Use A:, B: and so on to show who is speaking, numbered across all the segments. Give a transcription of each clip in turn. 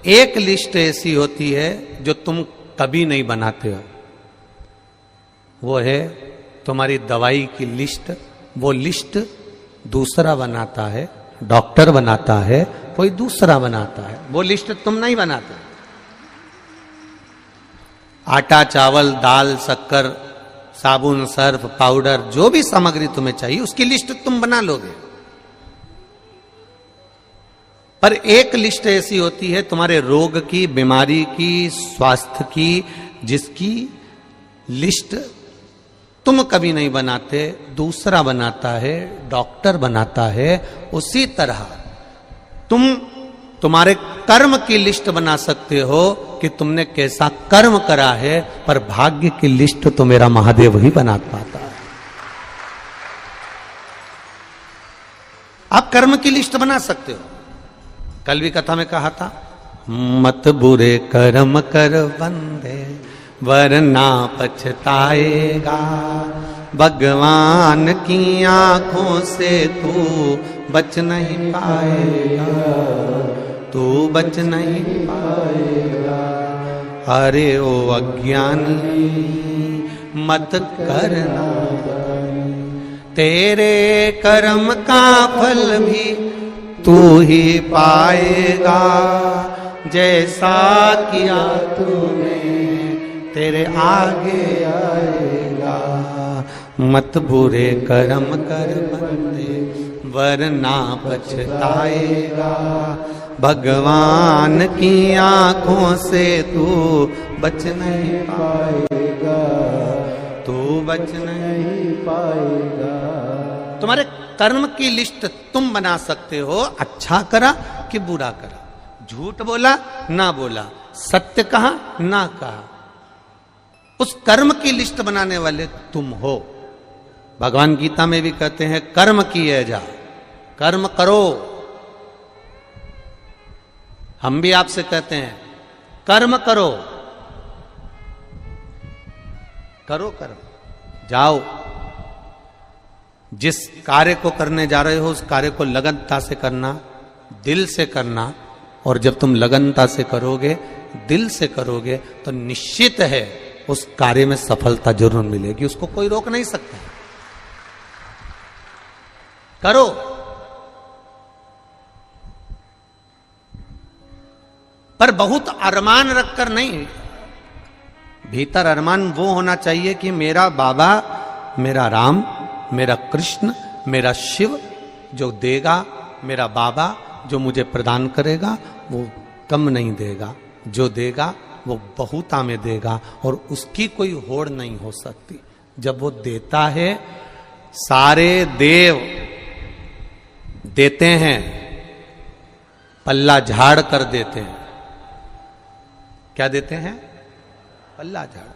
A: एक लिस्ट ऐसी होती है जो तुम कभी नहीं बनाते हो, वो है तुम्हारी दवाई की लिस्ट। वो लिस्ट दूसरा बनाता है, डॉक्टर बनाता है, कोई दूसरा बनाता है, वो लिस्ट तुम नहीं बनाते। आटा, चावल, दाल, शक्कर, साबुन, सर्फ, पाउडर, जो भी सामग्री तुम्हें चाहिए उसकी लिस्ट तुम बना लोगे। पर एक लिस्ट ऐसी होती है तुम्हारे रोग की, बीमारी की, स्वास्थ्य की, जिसकी लिस्ट तुम कभी नहीं बनाते, दूसरा बनाता है, डॉक्टर बनाता है। उसी तरह तुम तुम्हारे कर्म की लिस्ट बना सकते हो कि तुमने कैसा कर्म करा है, पर भाग्य की लिस्ट तो मेरा महादेव ही बना पाता है। आप कर्म की लिस्ट बना सकते हो। कल भी कथा में कहा था, मत बुरे कर्म कर बंदे वरना पछताएगा, भगवान की आंखों से तू बच नहीं पाएगा, तू बच नहीं पाएगा। अरे ओ अज्ञानी मत करना, तेरे कर्म का फल भी तू ही पाएगा, जैसा किया तूने तेरे आगे आएगा। मत बुरे कर्म कर बंदे वरना पछताएगा, भगवान की आंखों से तू बच नहीं पाएगा, तू बच नहीं पाएगा। तुम्हारे कर्म की लिस्ट तुम बना सकते हो, अच्छा करा कि बुरा करा, झूठ बोला ना बोला, सत्य कहा ना कहा, उस कर्म की लिस्ट बनाने वाले तुम हो। भगवान गीता में भी कहते हैं कर्म किए जा, कर्म करो। हम भी आपसे कहते हैं कर्म करो, करो कर्म, जाओ। जिस कार्य को करने जा रहे हो उस कार्य को लगनता से करना, दिल से करना। और जब तुम लगनता से करोगे, दिल से करोगे, तो निश्चित है उस कार्य में सफलता जरूर मिलेगी, उसको कोई रोक नहीं सकता। करो। पर बहुत अरमान रखकर नहीं, भीतर अरमान वो होना चाहिए कि मेरा बाबा, मेरा राम, मेरा कृष्ण, मेरा शिव जो देगा, मेरा बाबा जो मुझे प्रदान करेगा वो कम नहीं देगा, जो देगा वो बहुता में देगा और उसकी कोई होड़ नहीं हो सकती। जब वो देता है, सारे देव देते हैं, पल्ला झाड़ कर देते हैं। क्या देते हैं? पल्ला झाड़।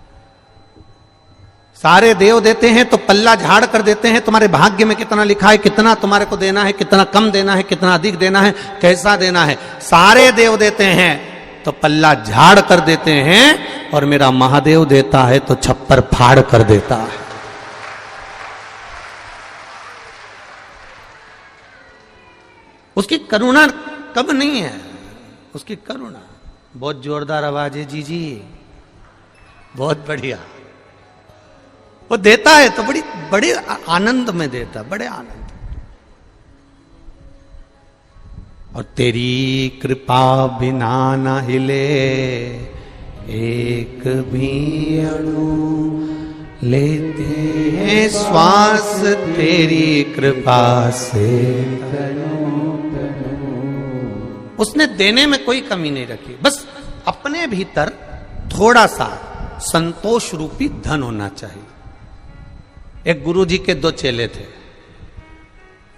A: सारे देव देते हैं तो पल्ला झाड़ कर देते हैं। तुम्हारे भाग्य में कितना लिखा है, कितना तुम्हारे को देना है, कितना कम देना है, कितना अधिक देना है, कैसा देना है, सारे देव देते हैं तो पल्ला झाड़ कर देते हैं। और मेरा महादेव देता है तो छप्पर फाड़ कर देता है। उसकी करुणा कब नहीं है, उसकी करुणा। बहुत जोरदार आवाज है जी जी, बहुत बढ़िया। वो देता है तो बड़े आनंद में देता, बड़े आनंद। और तेरी कृपा बिना न हिले एक भी अणु, लेते हैं श्वास तेरी कृपा से तनु तनु। उसने देने में कोई कमी नहीं रखी, बस अपने भीतर थोड़ा सा संतोष रूपी धन होना चाहिए। एक गुरुजी के 2 चेले थे।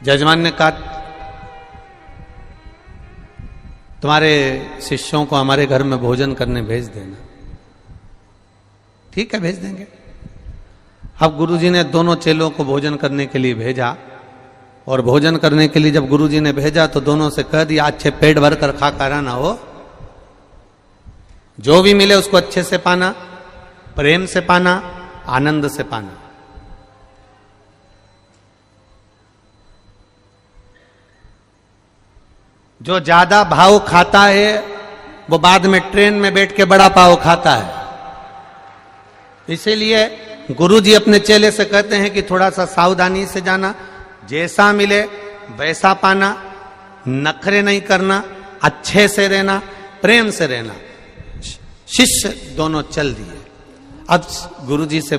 A: जजमान ने कहा तुम्हारे शिष्यों को हमारे घर में भोजन करने भेज देना। ठीक है, भेज देंगे। अब गुरुजी ने दोनों चेलों को भोजन करने के लिए भेजा। और भोजन करने के लिए जब गुरुजी ने भेजा तो दोनों से कह दिया अच्छे पेट भर कर खा कर आना हो, जो भी मिले उसको अच्छे से पाना, प्रेम से पाना, आनंद से पाना। जो ज्यादा भाव खाता है वो बाद में ट्रेन में बैठ के बड़ा पाव खाता है। इसीलिए गुरुजी अपने चेले से कहते हैं कि थोड़ा सा सावधानी से जाना, जैसा मिले वैसा पाना, नखरे नहीं करना, अच्छे से रहना, प्रेम से रहना। शिष्य दोनों चल दिए। अब गुरुजी से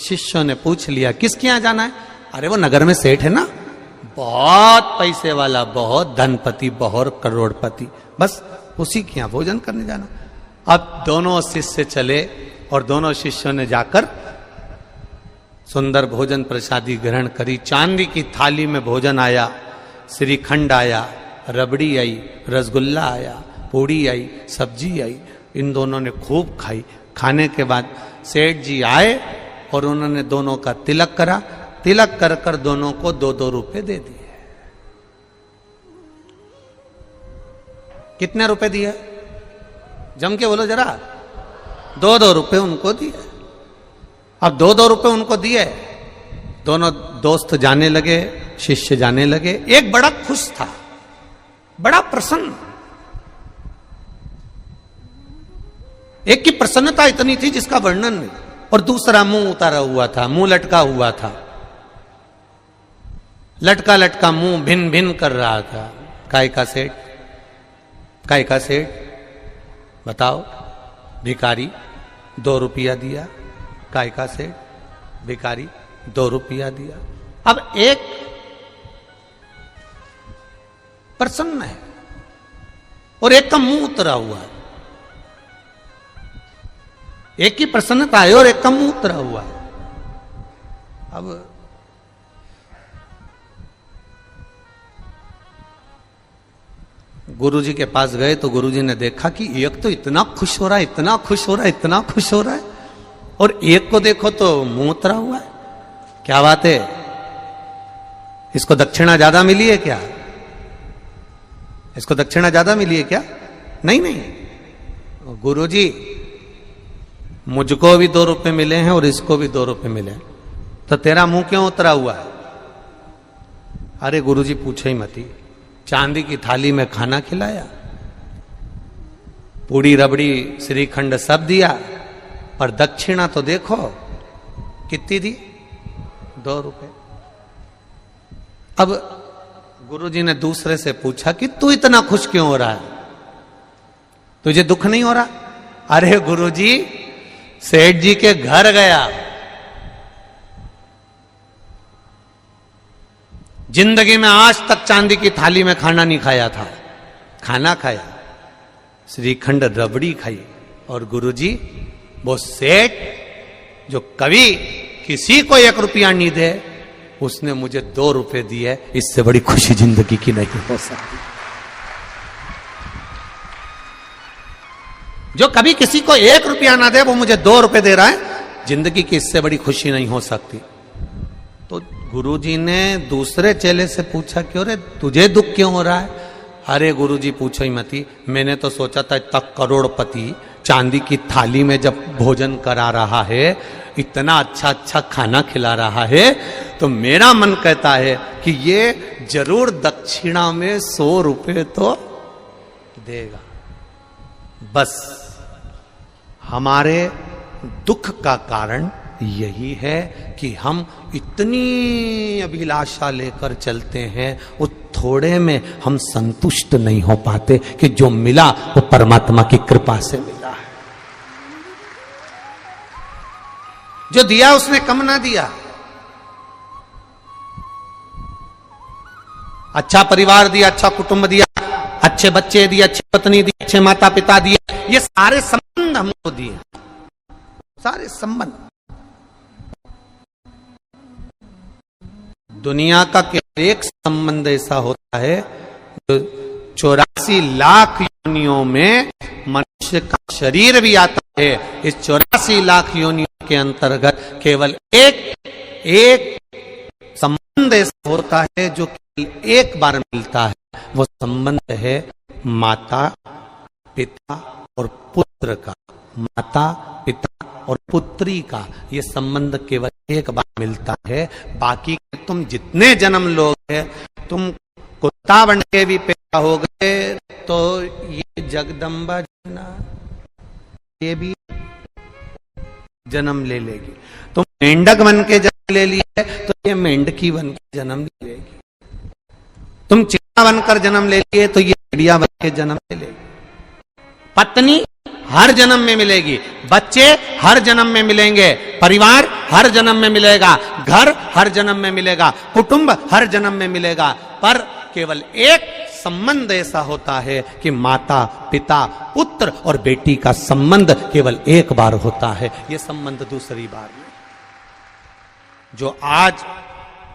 A: शिष्यों ने पूछ लिया किसके यहां जाना है? अरे वो नगर में सेठ है ना, बहुत पैसे वाला, बहुत धनपति, बहुत करोड़पति, बस उसी के यहां भोजन करने जाना। अब दोनों शिष्य चले और दोनों शिष्यों ने जाकर सुंदर भोजन प्रसादी ग्रहण करी। चांदी की थाली में भोजन आया, श्रीखंड आया, रबड़ी आई, रसगुल्ला आया, पूड़ी आई, सब्जी आई। इन दोनों ने खूब खाई। खाने के बाद सेठ जी आए और उन्होंने दोनों का तिलक करा। तिलक कर कर दोनों को 2-2 रुपए दे दिए। कितने रुपए दिए? जम के बोलो जरा। 2-2 रुपए उनको दिए। अब 2-2 रुपए उनको दिए। दोनों दोस्त जाने लगे, शिष्य जाने लगे। एक बड़ा खुश था, बड़ा प्रसन्न। एक की प्रसन्नता इतनी थी जिसका वर्णन नहीं, और दूसरा मुंह उतारा हुआ था, मुंह लटका हुआ था, लटका लटका मुंह भिन भिन कर रहा था। काय का सेठ? काय का सेठ? बताओ। भिखारी 2 रुपया दिया। काय का सेठ? भिखारी 2 रुपया दिया। अब एक प्रसन्न है और एक का मुंह उतरा हुआ है। एक की प्रसन्नता है और एक का मुंह उतरा हुआ है। अब गुरुजी के पास गए तो गुरुजी ने देखा कि एक तो इतना खुश हो रहा है, इतना खुश हो रहा है, इतना खुश हो रहा है, और एक को देखो तो मुंह उतरा हुआ है। क्या बात है? इसको दक्षिणा ज्यादा मिली है क्या? इसको दक्षिणा ज्यादा मिली है क्या? नहीं नहीं, गुरुजी मुझको भी 2 रुपए मिले हैं और इसको भी 2 रुपए मिले, तो तेरा मुंह क्यों उतरा हुआ है? अरे गुरुजी पूछो ही मती, चांदी की थाली में खाना खिलाया, पूड़ी रबड़ी श्रीखंड सब दिया, पर दक्षिणा तो देखो कितनी दी? 2 रुपए। अब गुरुजी ने दूसरे से पूछा कि तू इतना खुश क्यों हो रहा है, तुझे दुख नहीं हो रहा? अरे गुरुजी, सेठ जी के घर गया, जिंदगी में आज तक चांदी की थाली में खाना नहीं खाया था, खाना खाया, श्रीखंड रबड़ी खाई, और गुरुजी वो सेठ जो कभी किसी को 1 रुपया नहीं दे, उसने मुझे 2 रुपए दिए। इससे बड़ी खुशी जिंदगी की नहीं हो सकती। जो कभी किसी को 1 रुपया ना दे, वो मुझे 2 रुपए दे रहा है, जिंदगी की इससे बड़ी खुशी नहीं हो सकती। तो गुरुजी ने दूसरे चेले से पूछा, क्यों रे, तुझे दुख क्यों हो रहा है? अरे गुरुजी पूछो ही मती, मैंने तो सोचा था इतना करोड़पति चांदी की थाली में जब भोजन करा रहा है, इतना अच्छा अच्छा खाना खिला रहा है, तो मेरा मन कहता है कि ये जरूर दक्षिणा में 100 रुपए तो देगा। बस हमारे दुख का कारण यही है कि हम इतनी अभिलाषा लेकर चलते हैं, वो थोड़े में हम संतुष्ट नहीं हो पाते कि जो मिला वो परमात्मा की कृपा से मिला है। जो दिया उसने कम ना दिया। अच्छा परिवार दिया, अच्छा कुटुंब दिया, अच्छे बच्चे दिए, अच्छी पत्नी दी, अच्छे माता पिता दिए, ये सारे संबंध हमको दिए, सारे संबंध। दुनिया का केवल एक संबंध ऐसा होता है जो 84 लाख योनियों में मनुष्य का शरीर भी आता है। इस 84 लाख योनियों के अंतर्गत केवल एक संबंध ऐसा होता है जो केवल एक बार मिलता है। वो संबंध है माता पिता और पुत्र का, माता पिता और पुत्री का। ये संबंध केवल एक बार मिलता है। बाकी तुम जितने जन्म लोगे, तुम कुत्ता बन के भी पैदा हो गए तो ये जगदम्बा ना, ये भी जन्म ले लेगी। तुम मेंढक बन के जन्म ले लिए तो ये मेंढकी बन के जन्म ले लेगी। तुम चिड़िया बनकर जन्म ले लिए तो ये चिड़िया बन के जन्म ले लेगी। पत्नी हर जन्म में मिलेगी, बच्चे हर जन्म में मिलेंगे, परिवार हर जन्म में मिलेगा, घर हर जन्म में मिलेगा, कुटुंब हर जन्म में मिलेगा, पर केवल एक संबंध ऐसा होता है कि माता पिता पुत्र और बेटी का संबंध केवल एक बार होता है। यह संबंध दूसरी बार नहीं। जो आज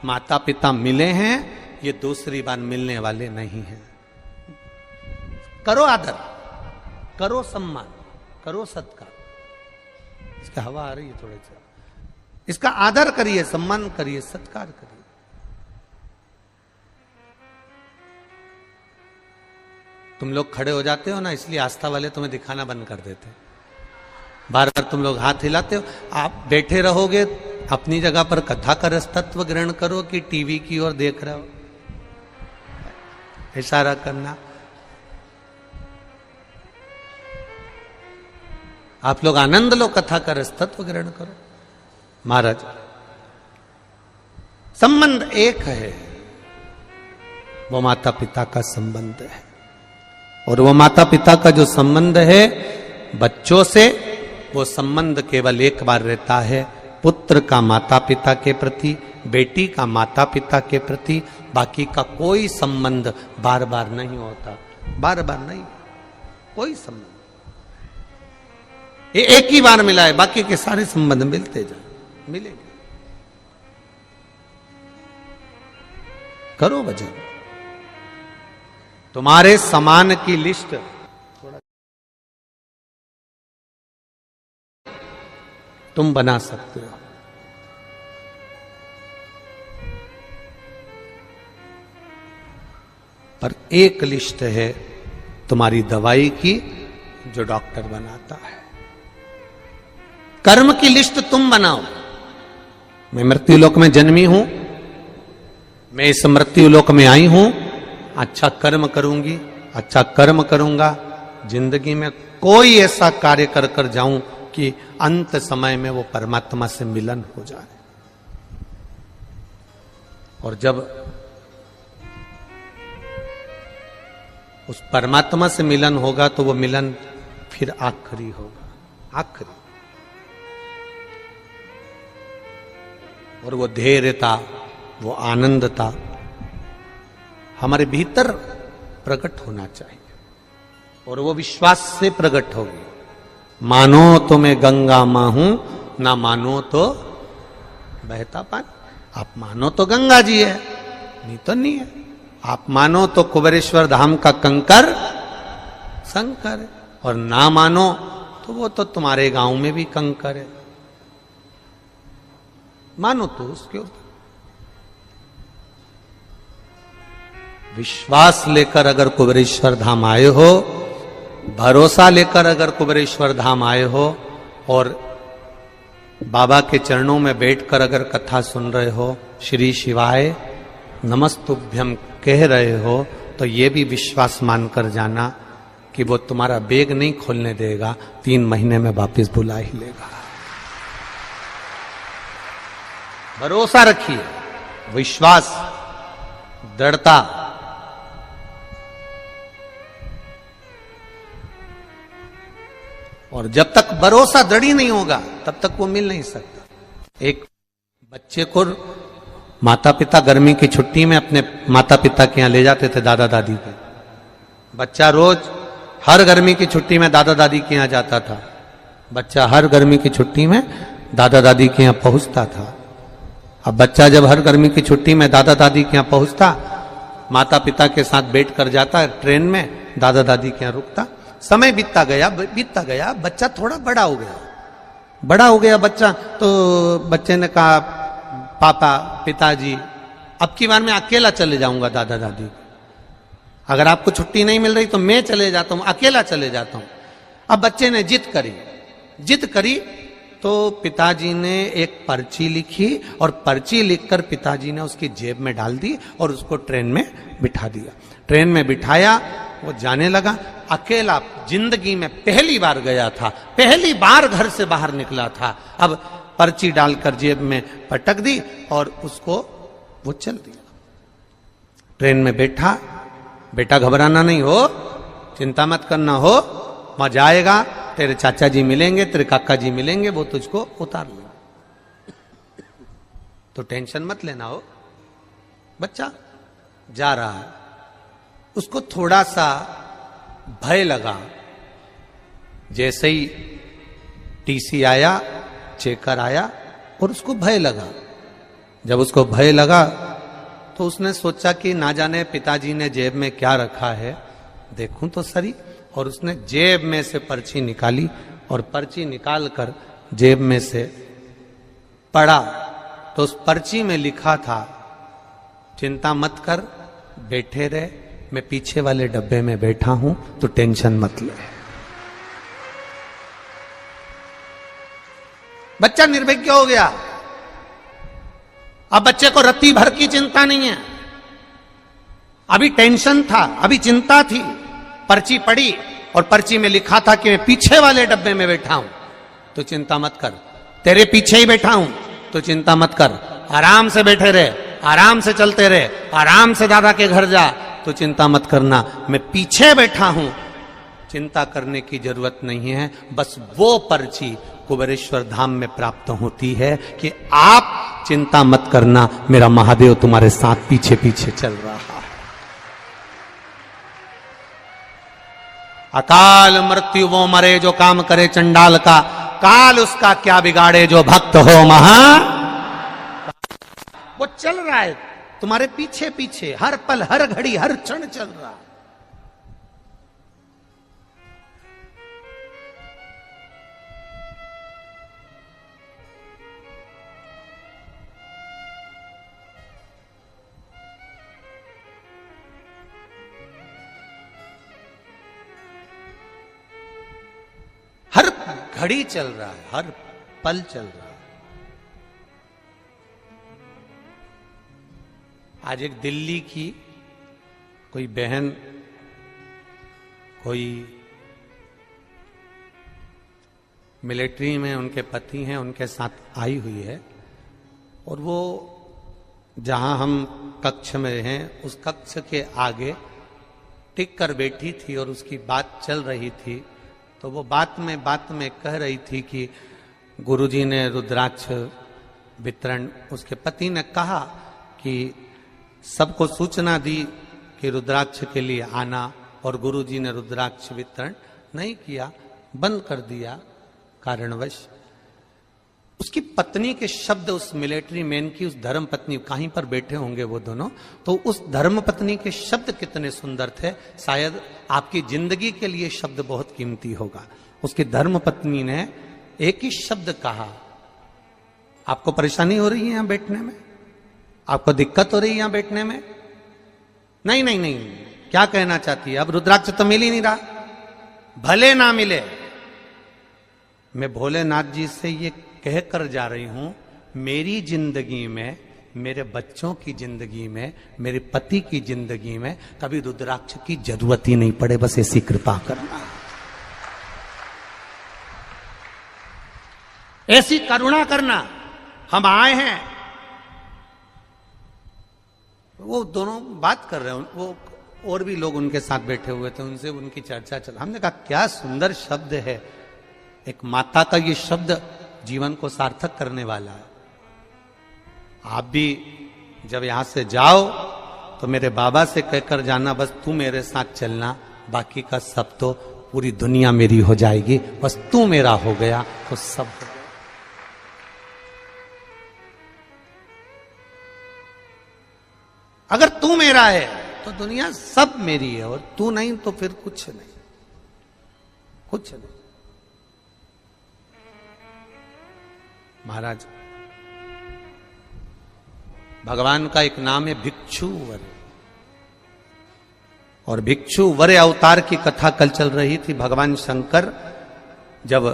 A: माता पिता मिले हैं ये दूसरी बार मिलने वाले नहीं हैं। करो आदर, करो सम्मान, करो सत्कार। इसका हवा आ रही है थोड़े से, इसका आदर करिए, सम्मान करिए, सत्कार करिए। तुम लोग खड़े हो जाते हो ना, इसलिए आस्था वाले तुम्हें दिखाना बंद कर देते हैं। बार बार तुम लोग हाथ हिलाते हो। आप बैठे रहोगे अपनी जगह पर, कथा का रस तत्व ग्रहण करो कि टीवी की ओर देख रहे हो, इशारा करना। आप लोग आनंद लो, कथा का रस तत्व ग्रहण करो। महाराज, संबंध एक है, वो माता पिता का संबंध है। और वो माता पिता का जो संबंध है बच्चों से, वो संबंध केवल एक बार रहता है। पुत्र का माता पिता के प्रति, बेटी का माता पिता के प्रति, बाकी का कोई संबंध बार बार नहीं होता। बार बार नहीं, कोई संबंध। ये एक ही बार मिला है, बाकी के सारे संबंध मिलते जाए, मिलेंगे। करो भजन। तुम्हारे समान की लिस्ट तुम बना सकते हो। पर एक लिस्ट है तुम्हारी दवाई की जो डॉक्टर बनाता है। कर्म की लिस्ट तुम बनाओ। मैं मृत्युलोक में जन्मी हूं, मैं इस मृत्युलोक में आई हूं, अच्छा कर्म करूंगी, अच्छा कर्म करूंगा। जिंदगी में कोई ऐसा कार्य कर कर जाऊं कि अंत समय में वो परमात्मा से मिलन हो जाए। और जब उस परमात्मा से मिलन होगा तो वो मिलन फिर आखिरी होगा, आखिरी। और वो धैर्यता, वो आनंदता हमारे भीतर प्रकट होना चाहिए। और वो विश्वास से प्रकट होगी। मानो तो मैं गंगा मां हूं, ना मानो तो बहता पानी। आप मानो तो गंगा जी है, नहीं तो नहीं है। आप मानो तो कुबेरेश्वर धाम का कंकर शंकर है, और ना मानो तो वो तो तुम्हारे गांव में भी कंकर है। मानो तो उसके ऊपर विश्वास लेकर अगर कुबेरेश्वर धाम आए हो, भरोसा लेकर अगर कुबेरेश्वर धाम आए हो, और बाबा के चरणों में बैठकर अगर कथा सुन रहे हो, श्री शिवाय नमस्तुभ्यम कह रहे हो, तो ये भी विश्वास मानकर जाना कि वो तुम्हारा बैग नहीं खोलने देगा, 3 महीने में वापस बुला ही लेगा। भरोसा रखिए, विश्वास, दृढ़ता। और जब तक भरोसा दृढ़ ही नहीं होगा तब तक वो मिल नहीं सकता। एक बच्चे को माता पिता गर्मी की छुट्टी में अपने माता पिता के यहाँ ले जाते थे, दादा दादी के। बच्चा रोज हर गर्मी की छुट्टी में दादा दादी के यहाँ जाता था। बच्चा हर गर्मी की छुट्टी में दादा दादी के यहाँ पहुंचता था। अब बच्चा जब हर गर्मी की छुट्टी में दादा दादी के यहाँ पहुंचता, माता पिता के साथ बैठ कर जाता ट्रेन में, दादा दादी के यहाँ रुकता। समय बीतता गया, बच्चा थोड़ा बड़ा हो गया बच्चा। तो बच्चे ने कहा, पापा पिताजी अब की बार मैं अकेला चले जाऊंगा दादा दादी, अगर आपको छुट्टी नहीं मिल रही तो मैं चले जाता हूं, अकेला चले जाता हूं। अब बच्चे ने जिद करी तो पिताजी ने एक पर्ची लिखी, और पर्ची लिखकर पिताजी ने उसकी जेब में डाल दी और उसको ट्रेन में बिठा दिया। ट्रेन में बिठाया, वो जाने लगा। अकेला जिंदगी में पहली बार गया था, पहली बार घर से बाहर निकला था। अब पर्ची डालकर जेब में पटक दी और उसको वो चल दिया। ट्रेन में बैठा, बेटा घबराना नहीं हो, चिंता मत करना हो, मजा आएगा, तेरे चाचा जी मिलेंगे, तेरे काका जी मिलेंगे, वो तुझको उतार लेंगे, तो टेंशन मत लेना हो। बच्चा जा रहा है, उसको थोड़ा सा भय लगा। जैसे ही टीसी आया, चेकर आया और उसको भय लगा। जब उसको भय लगा तो उसने सोचा कि ना जाने पिताजी ने जेब में क्या रखा है, देखूं तो सही। और उसने जेब में से पर्ची निकाली और पर्ची निकालकर जेब में से पढ़ा तो उस पर्ची में लिखा था, चिंता मत कर, बैठे रहे, मैं पीछे वाले डब्बे में बैठा हूं, तो टेंशन मत ले। बच्चा निर्विज्ञ हो गया। अब बच्चे को रत्ती भर की चिंता नहीं है, अभी टेंशन था, अभी चिंता थी। पर्ची पढ़ी और पर्ची में लिखा था कि मैं पीछे वाले डब्बे में बैठा हूं, तो चिंता मत कर, तेरे पीछे ही बैठा हूं, तो चिंता मत कर, आराम से बैठे रहे, आराम से चलते रहे, आराम से दादा के घर जा, तो चिंता मत करना, मैं पीछे बैठा हूं, चिंता करने की जरूरत नहीं है। बस वो पर्ची कुबेरेश्वर धाम में प्राप्त होती है कि आप चिंता मत करना, मेरा महादेव तुम्हारे साथ पीछे पीछे चल रहा है। अकाल मृत्यु वो मरे जो काम करे चंडाल का, काल उसका क्या बिगाड़े जो भक्त हो महा। वो चल रहा है तुम्हारे पीछे पीछे, हर पल, हर घड़ी, हर क्षण चल रहा। हर घड़ी चल रहा है, हर पल चल रहा है। आज एक दिल्ली की कोई बहन, कोई मिलिट्री में उनके पति हैं, उनके साथ आई हुई है, और वो जहां हम कक्ष में हैं उस कक्ष के आगे टिक कर बैठी थी और उसकी बात चल रही थी। तो वो बात में कह रही थी कि गुरुजी ने रुद्राक्ष वितरण, उसके पति ने कहा कि सबको सूचना दी कि रुद्राक्ष के लिए आना, और गुरुजी ने रुद्राक्ष वितरण नहीं किया, बंद कर दिया कारणवश। उसकी पत्नी के शब्द, उस मिलिट्री मैन की, उस धर्म पत्नी, कहीं पर बैठे होंगे वो दोनों, तो उस धर्म पत्नी के शब्द कितने सुंदर थे। शायद आपकी जिंदगी के लिए शब्द बहुत कीमती होगा। उसकी धर्म पत्नी ने एक ही शब्द कहा, आपको परेशानी हो रही है यहां बैठने में, आपको दिक्कत हो रही है यहां बैठने में? नहीं नहीं नहीं, क्या कहना चाहती है? अब रुद्राक्ष तो मिल ही नहीं रहा, भले ना मिले, मैं भोलेनाथ जी से ये कहकर जा रही हूं, मेरी जिंदगी में, मेरे बच्चों की जिंदगी में, मेरे पति की जिंदगी में कभी रुद्राक्ष की जरूरत ही नहीं पड़े, बस ऐसी कृपा करना, ऐसी करुणा करना। हम आए हैं, वो दोनों बात कर रहे हैं, वो और भी लोग उनके साथ बैठे हुए थे, उनसे उनकी चर्चा चल। हमने कहा क्या सुंदर शब्द है, एक माता का ये शब्द जीवन को सार्थक करने वाला है। आप भी जब यहां से जाओ तो मेरे बाबा से कहकर जाना, बस तू मेरे साथ चलना, बाकी का सब तो, पूरी दुनिया मेरी हो जाएगी, बस तू मेरा हो गया तो सब हो गया। अगर तू मेरा है तो दुनिया सब मेरी है, और तू नहीं तो फिर कुछ नहीं, कुछ नहीं। महाराज, भगवान का एक नाम है भिक्षुवर, और भिक्षुवर अवतार की कथा कल चल रही थी। भगवान शंकर जब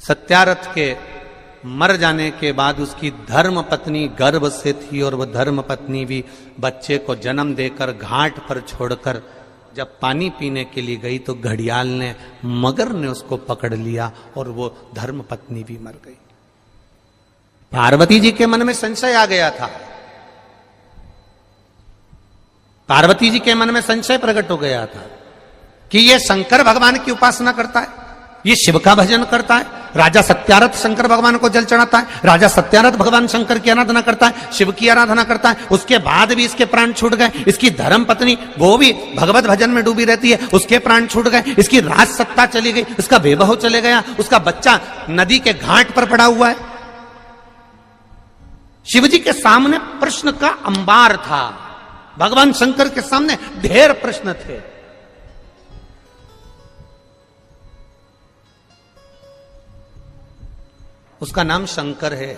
A: सत्यारथ के मर जाने के बाद उसकी धर्म पत्नी गर्भ से थी और वह धर्म पत्नी भी बच्चे को जन्म देकर घाट पर छोड़कर जब पानी पीने के लिए गई तो घड़ियाल ने, मगर ने उसको पकड़ लिया और वो धर्म पत्नी भी मर गई। पार्वती जी के मन में संशय आ गया था, पार्वती जी के मन में संशय प्रकट हो गया था कि ये शंकर भगवान की उपासना करता है, ये शिव का भजन करता है। राजा सत्यारथ शंकर भगवान को जल चढ़ाता है, राजा सत्यारथ भगवान शंकर की आराधना करता है, शिव की आराधना करता है। उसके बाद भी इसके प्राण छूट गए। इसकी धर्म पत्नी वो भी भगवत भजन में डूबी रहती है, उसके प्राण छूट गए। इसकी राज सत्ता चली गई, उसका वैभव चले गया, उसका बच्चा नदी के घाट पर पड़ा हुआ है। शिवजी के सामने प्रश्न का अंबार था, भगवान शंकर के सामने ढेर प्रश्न थे। उसका नाम शंकर है।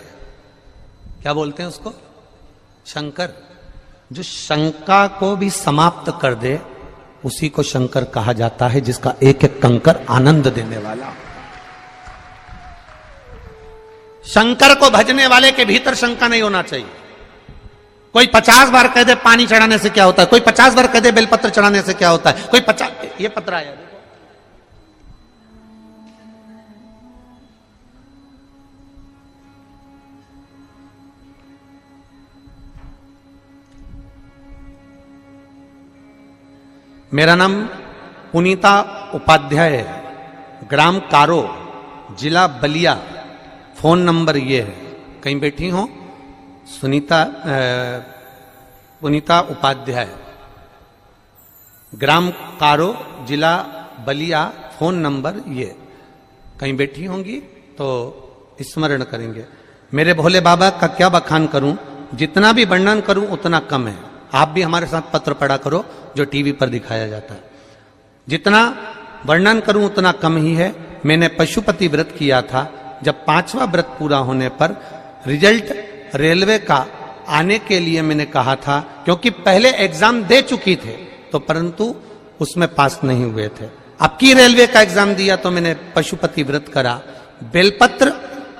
A: क्या बोलते हैं उसको? शंकर। जो शंका को भी समाप्त कर दे उसी को शंकर कहा जाता है, जिसका एक एक कंकर आनंद देने वाला। शंकर को भजने वाले के भीतर शंका नहीं होना चाहिए। कोई 50 बार कह दे पानी चढ़ाने से क्या होता है, कोई 50 बार कह दे बेलपत्र चढ़ाने से क्या होता है, कोई 50, ये पत्र आया देखो। मेरा नाम पुनीता उपाध्याय है, ग्राम कारो, जिला बलिया। फोन नंबर ये है, कहीं बैठी हो पुनीता उपाध्याय, ग्राम कारो, जिला बलिया। फोन नंबर ये, कहीं बैठी होंगी तो स्मरण करेंगे। मेरे भोले बाबा का क्या बखान करूं, जितना भी वर्णन करूं उतना कम है। आप भी हमारे साथ पत्र पढ़ा करो जो टीवी पर दिखाया जाता है। जितना वर्णन करूं उतना कम ही है। मैंने पशुपति व्रत किया था, जब 5वां व्रत पूरा होने पर रिजल्ट रेलवे का आने के लिए मैंने कहा था, क्योंकि पहले एग्जाम दे चुकी थे तो परंतु उसमें पास नहीं हुए थे। अब की रेलवे का एग्जाम दिया तो मैंने पशुपति व्रत करा, बेलपत्र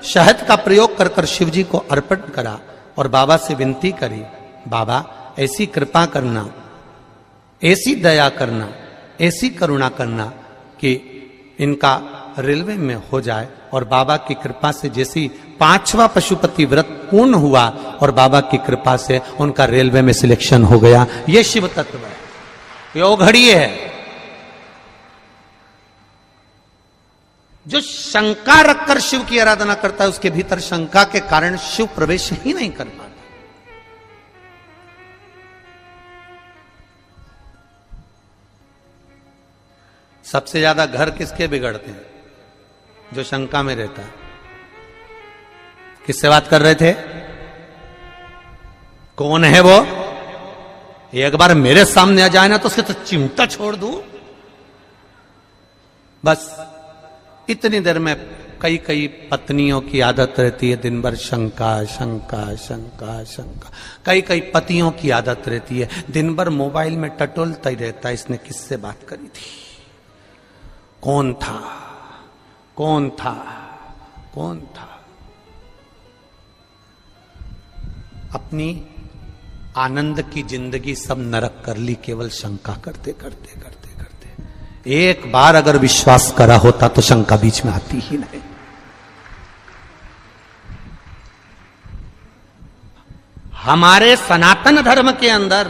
A: शहद का प्रयोग कर कर शिव जी को अर्पण करा और बाबा से विनती करी, बाबा ऐसी कृपा करना, ऐसी दया करना, ऐसी करुणा करना कि इनका रेलवे में हो जाए। और बाबा की कृपा से जैसी 5वां पशुपति व्रत पूर्ण हुआ और बाबा की कृपा से उनका रेलवे में सिलेक्शन हो गया। ये शिव तत्व है, ये घड़ी है। जो शंका रखकर शिव की आराधना करता है उसके भीतर शंका के कारण शिव प्रवेश ही नहीं कर पाता। सबसे ज्यादा घर किसके बिगड़ते हैं? जो शंका में रहता है। किससे बात कर रहे थे? कौन है वो? एक बार मेरे सामने आ जाए ना तो उसके तो चिमटा छोड़ दूं। बस इतनी देर में कई कई पत्नियों की आदत रहती है दिन भर शंका शंका शंका शंका। कई कई पतियों की आदत रहती है दिन भर मोबाइल में टटोलता ही रहता है, इसने किससे बात करी थी, कौन था, कौन था, कौन था। अपनी आनंद की जिंदगी सब नरक कर ली केवल शंका करते करते करते करते। एक बार अगर विश्वास करा होता तो शंका बीच में आती ही नहीं। हमारे सनातन धर्म के अंदर,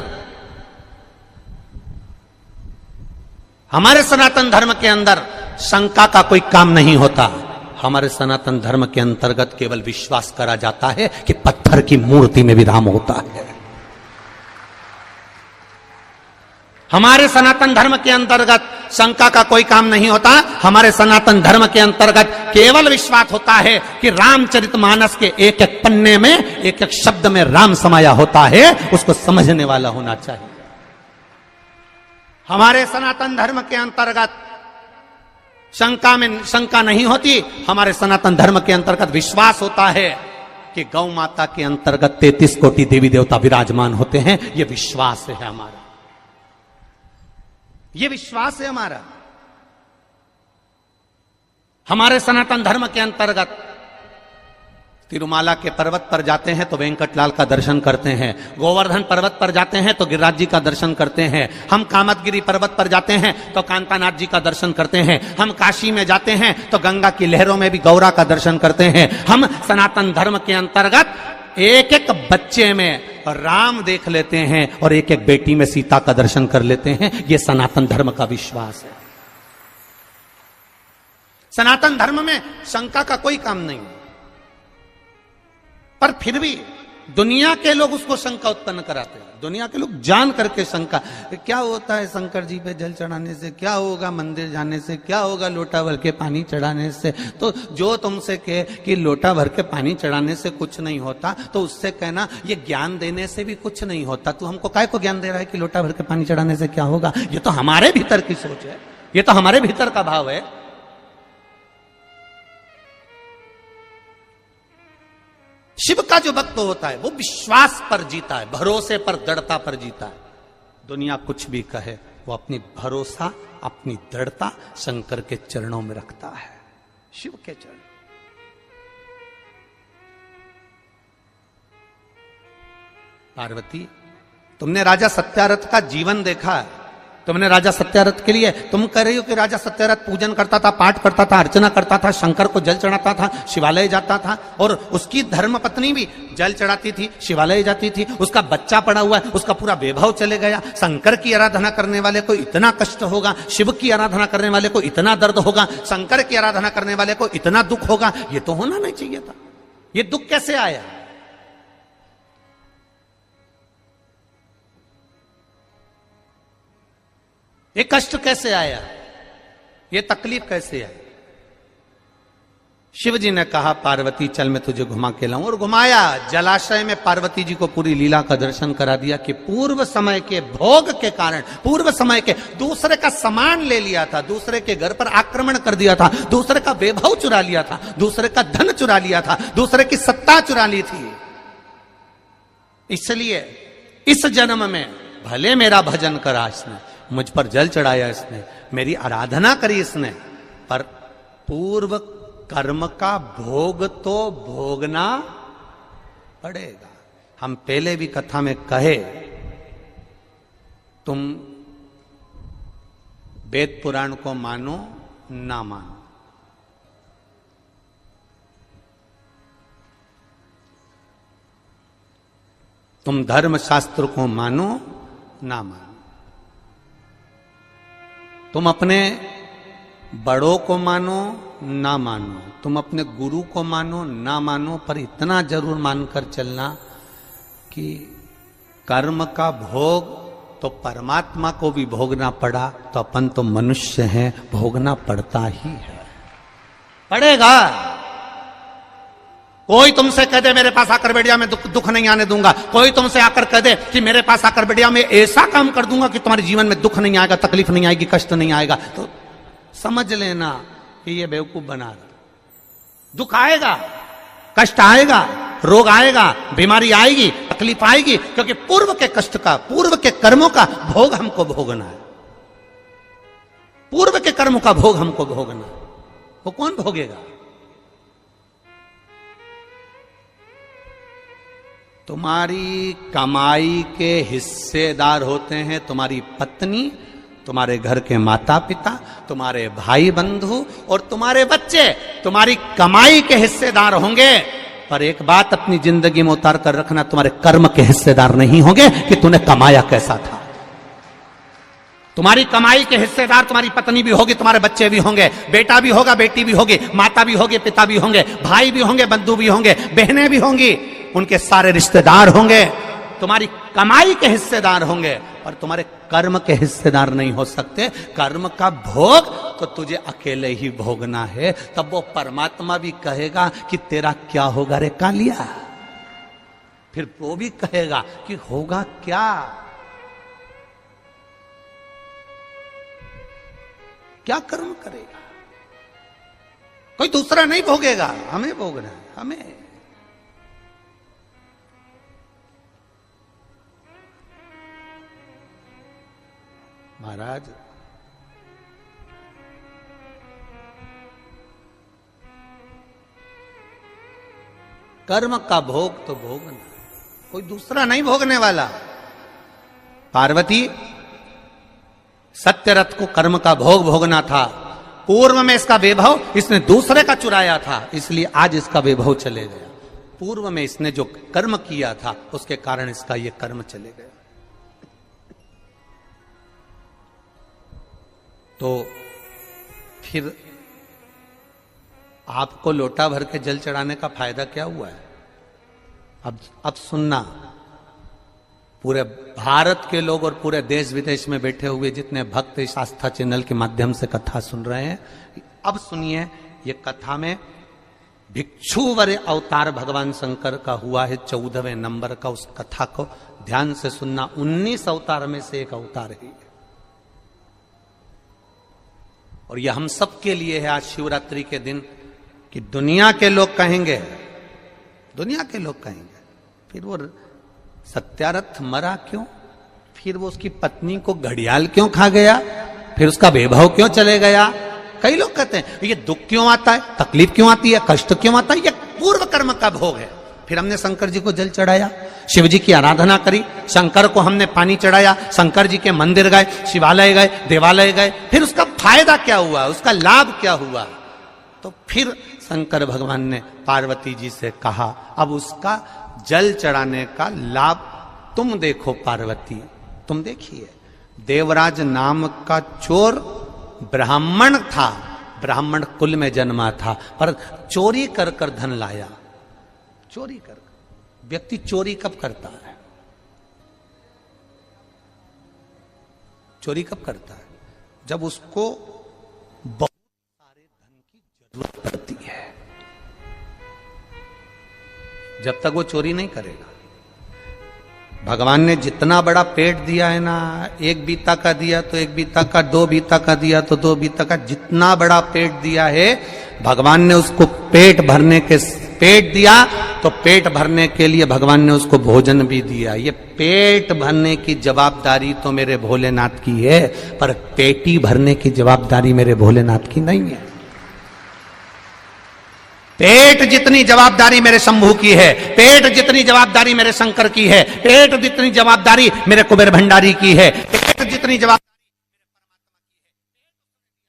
A: हमारे सनातन धर्म के अंदर शंका का कोई काम नहीं होता। हमारे सनातन धर्म के अंतर्गत केवल विश्वास करा जाता है कि पत्थर की मूर्ति में भी राम होता है। हमारे सनातन धर्म के अंतर्गत शंका का कोई काम नहीं होता। हमारे सनातन धर्म के अंतर्गत केवल विश्वास होता है कि रामचरितमानस के एक एक पन्ने में एक एक शब्द में राम समाया होता है, उसको समझने वाला होना चाहिए। हमारे सनातन धर्म के अंतर्गत शंका में शंका नहीं होती। हमारे सनातन धर्म के अंतर्गत विश्वास होता है कि गौ माता के अंतर्गत 33 कोटि देवी देवता विराजमान होते हैं। यह विश्वास है हमारा, यह विश्वास है हमारा। हमारे सनातन धर्म के अंतर्गत तिरुमाला के पर्वत पर जाते हैं तो वेंकटलाल का दर्शन करते हैं, गोवर्धन पर्वत पर जाते हैं तो गिरिराज जी का दर्शन करते हैं, हम कामतगिरी पर्वत पर जाते हैं तो कांतानाथ जी का दर्शन करते हैं, हम काशी में जाते हैं तो गंगा की लहरों में भी गौरा का दर्शन करते हैं, हम सनातन धर्म के अंतर्गत एक एक बच्चे में राम देख लेते हैं और एक एक बेटी में सीता का दर्शन कर लेते हैं। यह सनातन धर्म का विश्वास है। सनातन धर्म में शंका का कोई काम नहीं है, पर फिर भी दुनिया के लोग उसको शंका उत्पन्न कराते हैं। दुनिया के लोग जान करके शंका, क्या होता है शंकर जी पे जल चढ़ाने से, क्या होगा मंदिर जाने से, क्या होगा लोटा भर के पानी चढ़ाने से। तो जो तुमसे कहे कि लोटा भर के पानी चढ़ाने से कुछ नहीं होता, तो उससे कहना ये ज्ञान देने से भी कुछ नहीं होता। तू हमको काय को ज्ञान दे रहा है कि लोटा भर के पानी चढ़ाने से क्या होगा? ये तो हमारे भीतर की सोच है, ये तो हमारे भीतर का भाव है। शिव का जो भक्त होता है वो विश्वास पर जीता है, भरोसे पर, दृढ़ता पर जीता है। दुनिया कुछ भी कहे, वो अपनी भरोसा, अपनी दृढ़ता शंकर के चरणों में रखता है, शिव के चरण। पार्वती, तुमने राजा सत्यारथ का जीवन देखा है, तुमने राजा सत्यारथ के लिए, तुम कह रही हो कि राजा सत्यारथ पूजन करता था, पाठ करता था, अर्चना करता था, शंकर को जल चढ़ाता था, शिवालय जाता था, और उसकी धर्म पत्नी भी जल चढ़ाती थी, शिवालय जाती थी, उसका बच्चा पड़ा हुआ है, उसका पूरा वैभव चले गया। शंकर की आराधना करने वाले को इतना कष्ट होगा, शिव की आराधना करने वाले को इतना दर्द होगा, शंकर की आराधना करने वाले को इतना दुख होगा, ये तो होना नहीं चाहिए था। ये दुख कैसे आया? ये कष्ट कैसे आया? ये तकलीफ कैसे आई? शिव जी ने कहा, पार्वती चल मैं तुझे घुमा के लाऊं, और घुमाया। जलाशय में पार्वती जी को पूरी लीला का दर्शन करा दिया कि पूर्व समय के भोग के कारण, पूर्व समय के दूसरे का सामान ले लिया था, दूसरे के घर पर आक्रमण कर दिया था, दूसरे का वैभव चुरा लिया था, दूसरे का धन चुरा लिया था, दूसरे की सत्ता चुरा ली थी। इसलिए इस जन्म में भले मेरा भजन करा इसने, मुझ पर जल चढ़ाया इसने, मेरी आराधना करी इसने, पर पूर्व कर्म का भोग तो भोगना पड़ेगा। हम पहले भी कथा में कहे, तुम वेद पुराण को मानो ना मानो, तुम धर्म शास्त्र को मानो ना मानो, तुम अपने बड़ों को मानो ना मानो, तुम अपने गुरु को मानो ना मानो, पर इतना जरूर मानकर चलना कि कर्म का भोग तो परमात्मा को भी भोगना पड़ा, तो अपन तो मनुष्य हैं, भोगना पड़ता ही है, पड़ेगा। कोई तुमसे कह दे मेरे पास आकर बैठ जा, मैं दुख नहीं आने दूंगा, कोई तुमसे आकर कह दे कि मेरे पास आकर बैठ जा, मैं ऐसा काम कर दूंगा कि तुम्हारे जीवन में दुख नहीं आएगा, तकलीफ नहीं आएगी, कष्ट नहीं आएगा, तो समझ लेना कि ये बेवकूफ बना रहा। दुख आएगा, कष्ट आएगा, रोग आएगा, बीमारी आएगी, तकलीफ आएगी, क्योंकि पूर्व के कष्ट का, पूर्व के कर्मों का भोग हमको भोगना है। पूर्व के कर्मों का भोग हमको भोगना, वो कौन भोगेगा? तुम्हारी कमाई के हिस्सेदार होते हैं तुम्हारी पत्नी, तुम्हारे घर के माता पिता, तुम्हारे भाई बंधु और तुम्हारे बच्चे तुम्हारी कमाई के हिस्सेदार होंगे। पर एक बात अपनी जिंदगी में उतार कर रखना, तुम्हारे कर्म के हिस्सेदार नहीं होंगे कि तूने कमाया कैसा था। तुम्हारी कमाई के हिस्सेदार तुम्हारी पत्नी भी होगी, तुम्हारे बच्चे भी होंगे, बेटा भी होगा, बेटी भी होगी, माता भी होगी, पिता भी होंगे, भाई भी होंगे, बंधु भी होंगे, बहनें भी होंगी, उनके सारे रिश्तेदार होंगे, तुम्हारी कमाई के हिस्सेदार होंगे, पर तुम्हारे कर्म के हिस्सेदार नहीं हो सकते। कर्म का भोग तो तुझे अकेले ही भोगना है। तब वो परमात्मा भी कहेगा कि तेरा क्या होगा रे कालिया, फिर वो भी कहेगा कि होगा क्या, क्या कर्म करेगा। कोई दूसरा नहीं भोगेगा, हमें भोगना है, हमें। महाराज कर्म का भोग तो भोगना, कोई दूसरा नहीं भोगने वाला। पार्वती सत्यरथ को कर्म का भोग भोगना था, पूर्व में इसका वैभव इसने दूसरे का चुराया था, इसलिए आज इसका वैभव चले गया। पूर्व में इसने जो कर्म किया था उसके कारण इसका ये कर्म चले गया। तो फिर आपको लोटा भर के जल चढ़ाने का फायदा क्या हुआ है? अब सुनना, पूरे भारत के लोग और पूरे देश विदेश में बैठे हुए जितने भक्त इस आस्था चैनल के माध्यम से कथा सुन रहे हैं, अब सुनिए। ये कथा में भिक्षुवर अवतार भगवान शंकर का हुआ है 14वें नंबर का। उस कथा को ध्यान से सुनना। 19 अवतार में से एक अवतार है और यह हम सब के लिए है आज शिवरात्रि के दिन, कि दुनिया के लोग कहेंगे, दुनिया के लोग कहेंगे फिर वो सत्यारथ मरा क्यों, फिर वो उसकी पत्नी को घड़ियाल क्यों खा गया, फिर उसका वैभव क्यों चले गया। कई लोग कहते हैं ये दुख क्यों आता है, तकलीफ क्यों आती है, कष्ट क्यों आता है, ये पूर्व कर्म का भोग है। फिर हमने शंकर जी को जल चढ़ाया, शिव जी की आराधना करी, शंकर को हमने पानी चढ़ाया, शंकर जी के मंदिर गए, शिवालय गए, देवालय गए, फिर उसका फायदा क्या हुआ, उसका लाभ क्या हुआ। तो फिर शंकर भगवान ने पार्वती जी से कहा अब उसका जल चढ़ाने का लाभ तुम देखो पार्वती, तुम देखिए। देवराज नाम का चोर ब्राह्मण था, ब्राह्मण कुल में जन्मा था, पर चोरी कर कर धन लाया। चोरी कर, व्यक्ति चोरी कब करता है? चोरी कब करता है? जब उसको बहुत सारे धन की जरूरत पड़ती है। जब तक वो चोरी नहीं करेगा। भगवान ने जितना बड़ा पेट दिया है ना, 1 बीता का दिया तो 1 बीता का, 2 बीता का दिया तो 2 बीता का, जितना बड़ा पेट दिया है भगवान ने उसको पेट भरने के, पेट दिया तो पेट भरने के लिए भगवान ने उसको भोजन भी दिया। ये पेट भरने की जवाबदारी तो मेरे भोलेनाथ की है, पर पेटी भरने की जवाबदारी मेरे भोलेनाथ की नहीं है। पेट जितनी जवाबदारी मेरे शंभू की है, पेट जितनी जवाबदारी मेरे शंकर की है, पेट जितनी जवाबदारी मेरे कुबेर भंडारी की है, पेट जितनी जवाबदारी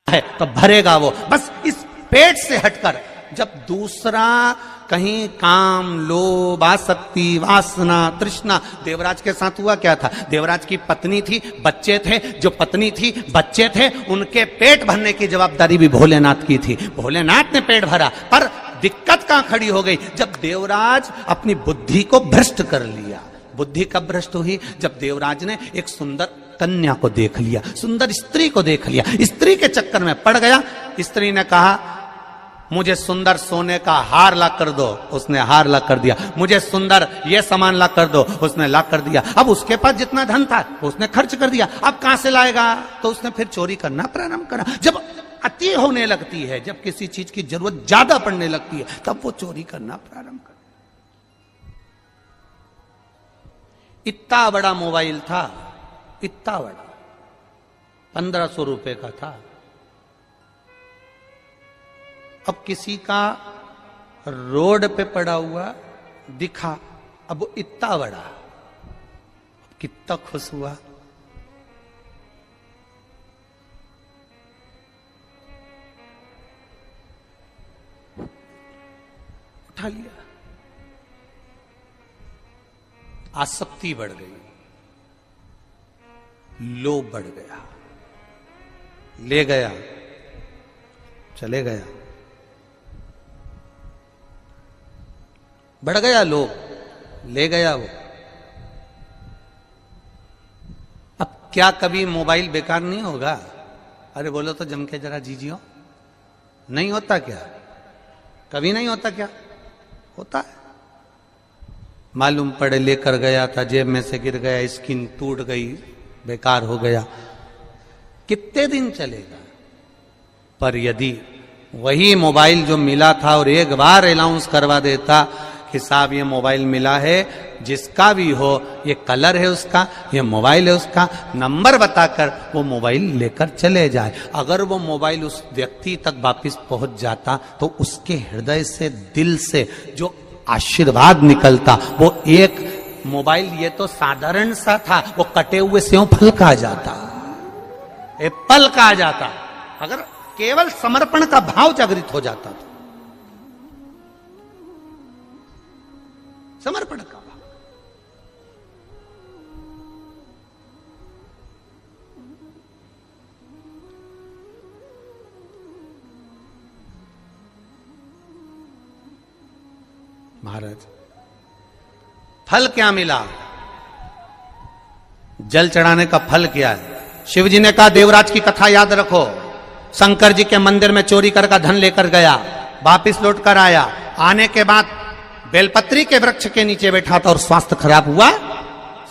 A: है तो भरेगा वो। बस इस पेट से हटकर जब दूसरा कहीं काम, लोभ, आसक्ति, वासना, तृष्णा, देवराज के साथ हुआ क्या था? देवराज की पत्नी थी, बच्चे थे, जो पत्नी थी, बच्चे थे, उनके पेट भरने की जवाबदारी भी भोलेनाथ की थी। भोलेनाथ ने पेट भरा, पर दिक्कत कहां खड़ी हो गई? जब देवराज अपनी बुद्धि को भ्रष्ट कर लिया। बुद्धि कब भ्रष्ट हुई? जब देवराज ने एक सुंदर कन्या को देख लिया, सुंदर स्त्री को देख लिया, स्त्री के चक्कर में पड़ गया। स्त्री ने कहा मुझे सुंदर सोने का हार ला कर दो, उसने हार ला कर दिया। मुझे सुंदर ये सामान ला कर दो, उसने ला कर दिया। अब उसके पास जितना धन था उसने खर्च कर दिया, अब कहां से लाएगा? तो उसने फिर चोरी करना प्रारंभ करा। जब अति होने लगती है, जब किसी चीज की जरूरत ज्यादा पड़ने लगती है, तब वो चोरी करना प्रारंभ कर। इतना बड़ा मोबाइल था, इतना बड़ा, 1500 रुपए का था। अब किसी का रोड पे पड़ा हुआ दिखा, अब वो इतना बड़ा, कितना खुश हुआ। उठा लिया। आसक्ति बढ़ गई, लोभ बढ़ गया, ले गया, चले गया, बढ़ गया लोभ, ले गया वो। अब क्या कभी मोबाइल बेकार नहीं होगा? अरे बोलो तो जम के जरा जीजियो, नहीं होता क्या? कभी नहीं होता क्या? होता है। मालूम पड़े लेकर गया था, जेब में से गिर गया, स्क्रीन टूट गई, बेकार हो गया, कितने दिन चलेगा? पर यदि वही मोबाइल जो मिला था और एक बार अनाउंस करवा देता कि साहब ये मोबाइल मिला है, जिसका भी हो, ये कलर है उसका, ये मोबाइल है उसका, नंबर बताकर वो मोबाइल लेकर चले जाए। अगर वो मोबाइल उस व्यक्ति तक वापस पहुंच जाता तो उसके हृदय से, दिल से जो आशीर्वाद निकलता। वो एक मोबाइल ये तो साधारण सा था, वो कटे हुए सेव फल का आ जाता, एप्पल का आ जाता, अगर केवल समर्पण का भाव जागृत हो जाता था। समर्पण का भाव। महाराज फल क्या मिला? जल चढ़ाने का फल क्या है? शिव जी ने कहा देवराज की कथा याद रखो, शंकर जी के मंदिर में चोरी कर का धन लेकर गया, वापिस लौट कर आया, आने के बाद बेलपत्री के वृक्ष के नीचे बैठा था और स्वास्थ्य खराब हुआ,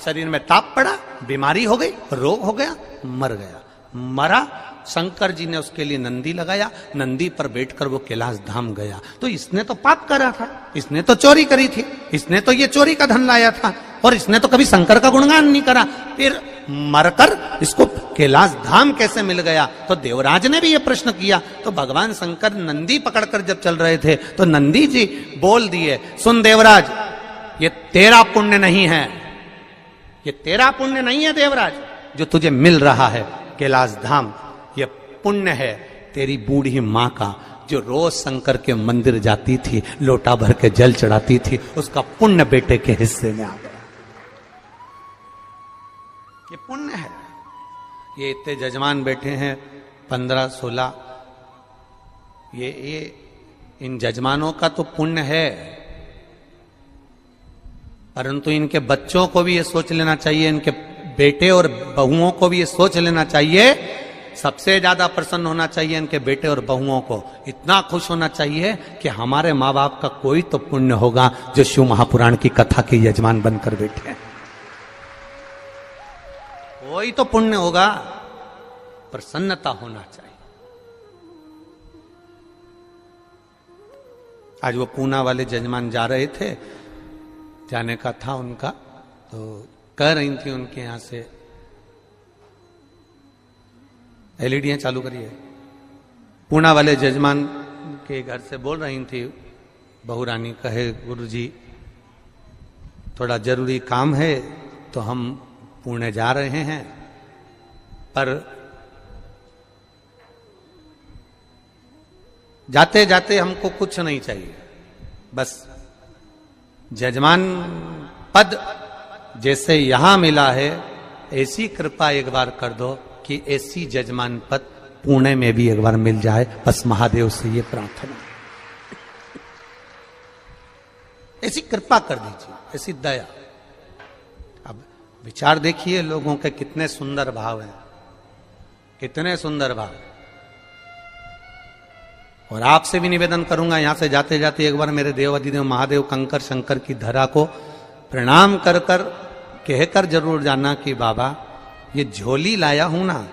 A: शरीर में ताप पड़ा, बीमारी हो गई, रोग हो गया, मर गया। मरा, शंकर जी ने उसके लिए नंदी लगाया, नंदी पर बैठकर वो कैलाश धाम गया। तो इसने तो पाप करा था, इसने तो चोरी करी थी, इसने तो ये चोरी का धन लाया था, और इसने तो कभी शंकर का गुणगान नहीं करा, फिर मरकर इसको कैलाश धाम कैसे मिल गया? तो देवराज ने भी ये प्रश्न किया। तो भगवान शंकर नंदी पकड़कर जब चल रहे थे तो नंदी जी बोल दिए, सुन देवराज, ये तेरा पुण्य नहीं है, ये तेरा पुण्य नहीं है देवराज, जो तुझे मिल रहा है कैलाश धाम, ये पुण्य है तेरी बूढ़ी मां का, जो रोज शंकर के मंदिर जाती थी, लोटा भर के जल चढ़ाती थी, उसका पुण्य बेटे के हिस्से में आ गया। ये पुण्य है। ये इतने जजमान बैठे हैं 15-16, ये इन जजमानों का तो पुण्य है, परंतु इनके बच्चों को भी ये सोच लेना चाहिए, इनके बेटे और बहुओं को भी ये सोच लेना चाहिए, सबसे ज्यादा प्रसन्न होना चाहिए इनके बेटे और बहुओं को, इतना खुश होना चाहिए कि हमारे माँ बाप का कोई तो पुण्य होगा जो शिव महापुराण की कथा के यजमान बनकर बैठे हैं, कोई तो पुण्य होगा। प्रसन्नता होना चाहिए। आज वो पूना वाले जजमान जा रहे थे, जाने का था उनका, तो कह रही थी उनके यहां से, एलईडी चालू करिए, पूना वाले जजमान के घर से बोल रही थी, बहू रानी कहे गुरुजी थोड़ा जरूरी काम है तो हम पुणे जा रहे हैं, पर जाते जाते हमको कुछ नहीं चाहिए, बस जजमान पद जैसे यहां मिला है ऐसी कृपा एक बार कर दो कि ऐसी जजमान पद पुणे में भी एक बार मिल जाए, बस महादेव से ये प्रार्थना, ऐसी कृपा कर दीजिए, ऐसी दया। अब विचार देखिए लोगों के कितने सुंदर भाव हैं, कितने सुंदर भाव। और आपसे भी निवेदन करूंगा, यहां से जाते जाते एक बार मेरे देव अधिदेव महादेव कंकर शंकर की धरा को प्रणाम कर कर कहकर जरूर जाना कि बाबा ये झोली लाया हूं ना,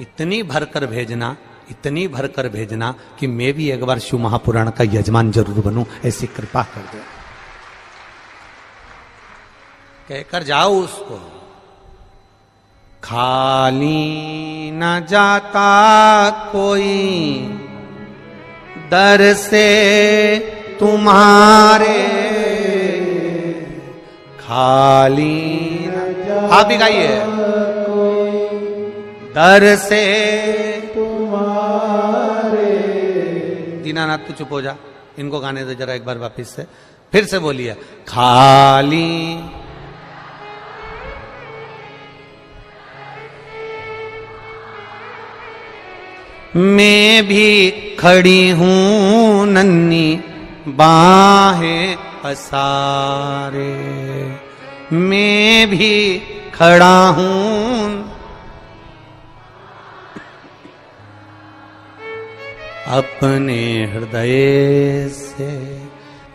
A: इतनी भरकर भेजना, इतनी भरकर भेजना कि मैं भी एक बार शिव महापुराण का यजमान जरूर बनूं, ऐसी कृपा कर दो, कहकर जाओ उसको। खाली न जाता कोई दर से तुम्हारे, खाली न आप भी गाइए, दर से तुम्हारे। दीनानाथ तू चुप हो जा, इनको गाने दे जरा एक बार वापिस से, फिर से बोलिए, खाली मैं भी खड़ी हूं नन्ही बाहें पसारे, मैं भी खड़ा हूं, अपने हृदय से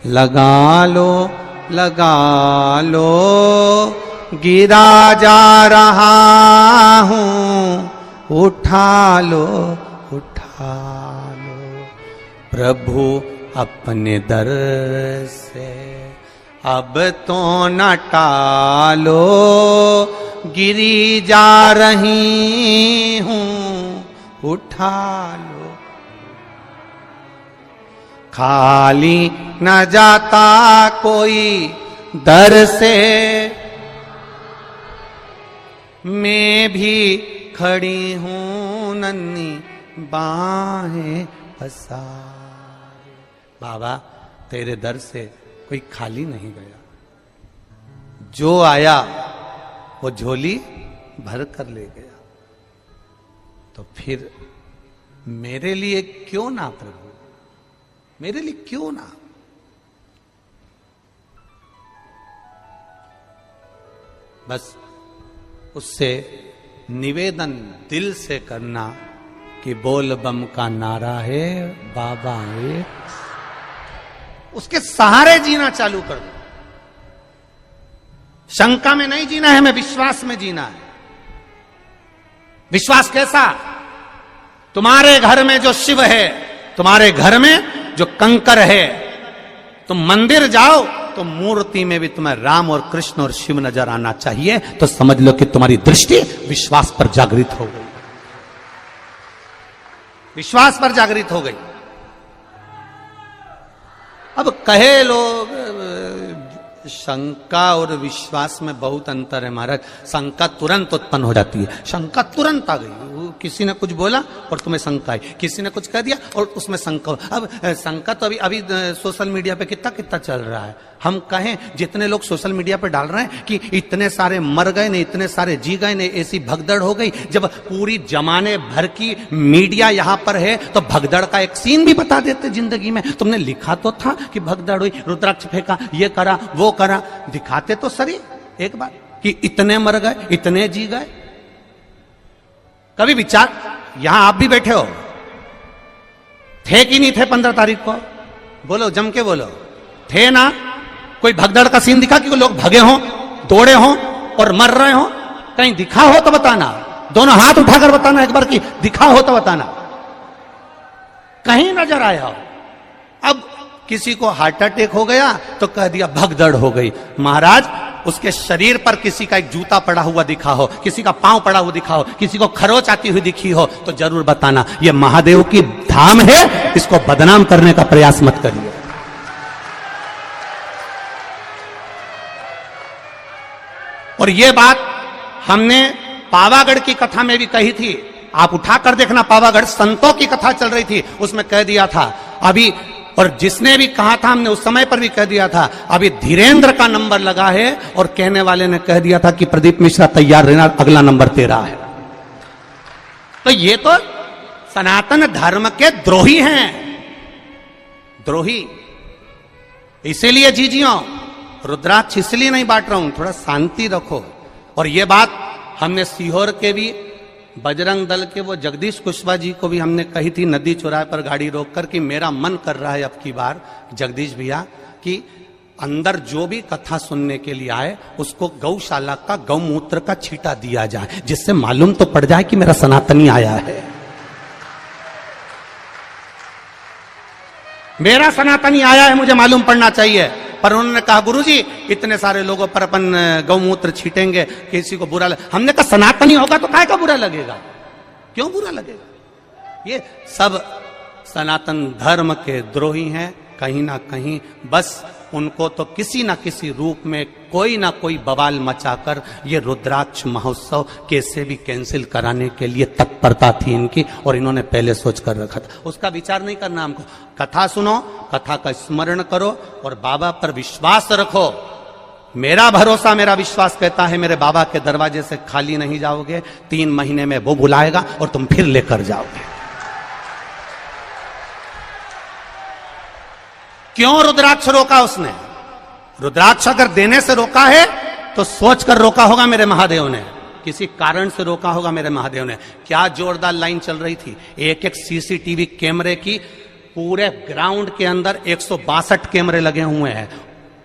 A: लगा लो, लगा लो, गिरा जा रहा हूं, उठा लो, उठा लो प्रभु अपने दर से, अब तो न टालो, गिरी जा रही हूं, उठा लो। खाली न जाता कोई दर से, मैं भी खड़ी हूं नन्ही बाहें पसारे। बाबा तेरे दर से कोई खाली नहीं गया, जो आया वो झोली भर कर ले गया। तो फिर मेरे लिए क्यों ना प्रभु, मेरे लिए क्यों ना। बस उससे निवेदन दिल से करना कि बोल बम का नारा है बाबा एक, उसके सहारे जीना चालू कर दो। शंका में नहीं जीना है, हमें विश्वास में जीना है। विश्वास कैसा? तुम्हारे घर में जो शिव है, तुम्हारे घर में जो कंकर है, तुम मंदिर जाओ तो मूर्ति में भी तुम्हें राम और कृष्ण और शिव नजर आना चाहिए। तो समझ लो कि तुम्हारी दृष्टि विश्वास पर जागृत हो गई, विश्वास पर जागृत हो गई। अब कहे लोग शंका और विश्वास में बहुत अंतर है महाराज। शंका तुरंत उत्पन्न हो जाती है, शंका तुरंत आ गई। किसी ने कुछ बोला और तुम्हें शंका आई, किसी ने कुछ कह दिया और उसमें शंका। अब शंका तो अभी सोशल मीडिया पे कितना कितना चल रहा है। हम कहें जितने लोग सोशल मीडिया पे डाल रहे हैं कि इतने सारे मर गए ने, इतने सारे जी गए ने, ऐसी भगदड़ हो गई। जब पूरी जमाने भर की मीडिया यहां पर है तो भगदड़ का एक सीन भी बता देते जिंदगी में। तुमने लिखा तो था कि भगदड़ हुई, रुद्राक्ष फेंका, ये करा वो करा, दिखाते तो सही एक बार कि इतने मर गए, इतने जी गए। कभी विचार, यहां आप भी बैठे हो, थे कि नहीं थे 15 तारीख को? बोलो, जम के बोलो, थे ना? कोई भगदड़ का सीन दिखा कि लोग भगे हों, दौड़े हों और मर रहे हों? कहीं दिखा हो तो बताना, दोनों हाथ उठाकर बताना एक बार कि दिखा हो तो बताना। कहीं नजर आया हो? अब किसी को हार्ट अटैक हो गया तो कह दिया भगदड़ हो गई। महाराज उसके शरीर पर किसी का एक जूता पड़ा हुआ दिखा हो, किसी का पांव पड़ा हुआ दिखा हो, किसी को खरोच आती हुई दिखी हो तो जरूर बताना। यह महादेव की धाम है, इसको बदनाम करने का प्रयास मत करिए। और यह बात हमने पावागढ़ की कथा में भी कही थी, आप उठाकर देखना। पावागढ़ संतों की कथा चल रही थी, उसमें कह दिया था अभी, और जिसने भी कहा था हमने उस समय पर भी कह दिया था, अभी धीरेन्द्र का नंबर लगा है और कहने वाले ने कह दिया था कि प्रदीप मिश्रा तैयार रहना, अगला नंबर तेरा है। तो ये तो सनातन धर्म के द्रोही हैं, द्रोही। इसीलिए जीजियों, रुद्राक्ष इसलिए नहीं बांट रहा हूं, थोड़ा शांति रखो। और ये बात हमने सीहोर के भी बजरंग दल के वो जगदीश कुशवाहा जी को भी हमने कही थी नदी चौराहे पर गाड़ी रोककर कि मेरा मन कर रहा है अब की बार जगदीश भैया कि अंदर जो भी कथा सुनने के लिए आए उसको गौशाला का गौमूत्र का छींटा दिया जाए, जिससे मालूम तो पड़ जाए कि मेरा सनातनी आया है, मेरा सनातनी आया है, मुझे मालूम पड़ना चाहिए। पर उन्होंने कहा गुरुजी इतने सारे लोगों पर अपन गौमूत्र छीटेंगे, किसी को बुरा हमने कहा सनातनी होगा तो काहे का बुरा लगेगा, क्यों बुरा लगेगा? ये सब सनातन धर्म के द्रोही हैं कहीं ना कहीं। बस उनको तो किसी ना किसी रूप में कोई ना कोई बवाल मचाकर ये रुद्राक्ष महोत्सव कैसे भी कैंसिल कराने के लिए तत्परता थी इनकी, और इन्होंने पहले सोच कर रखा था। उसका विचार नहीं करना हमको। कथा सुनो, कथा का स्मरण करो और बाबा पर विश्वास रखो। मेरा भरोसा, मेरा विश्वास कहता है मेरे बाबा के दरवाजे से खाली नहीं जाओगे। 3 महीने में वो बुलाएगा और तुम फिर लेकर जाओगे। क्यों रुद्राक्ष रोका उसने? रुद्राक्ष अगर देने से रोका है तो सोच कर रोका होगा मेरे महादेव ने, किसी कारण से रोका होगा मेरे महादेव ने। क्या जोरदार लाइन चल रही थी, एक एक सीसीटीवी कैमरे की। पूरे ग्राउंड के अंदर 162 कैमरे लगे हुए हैं।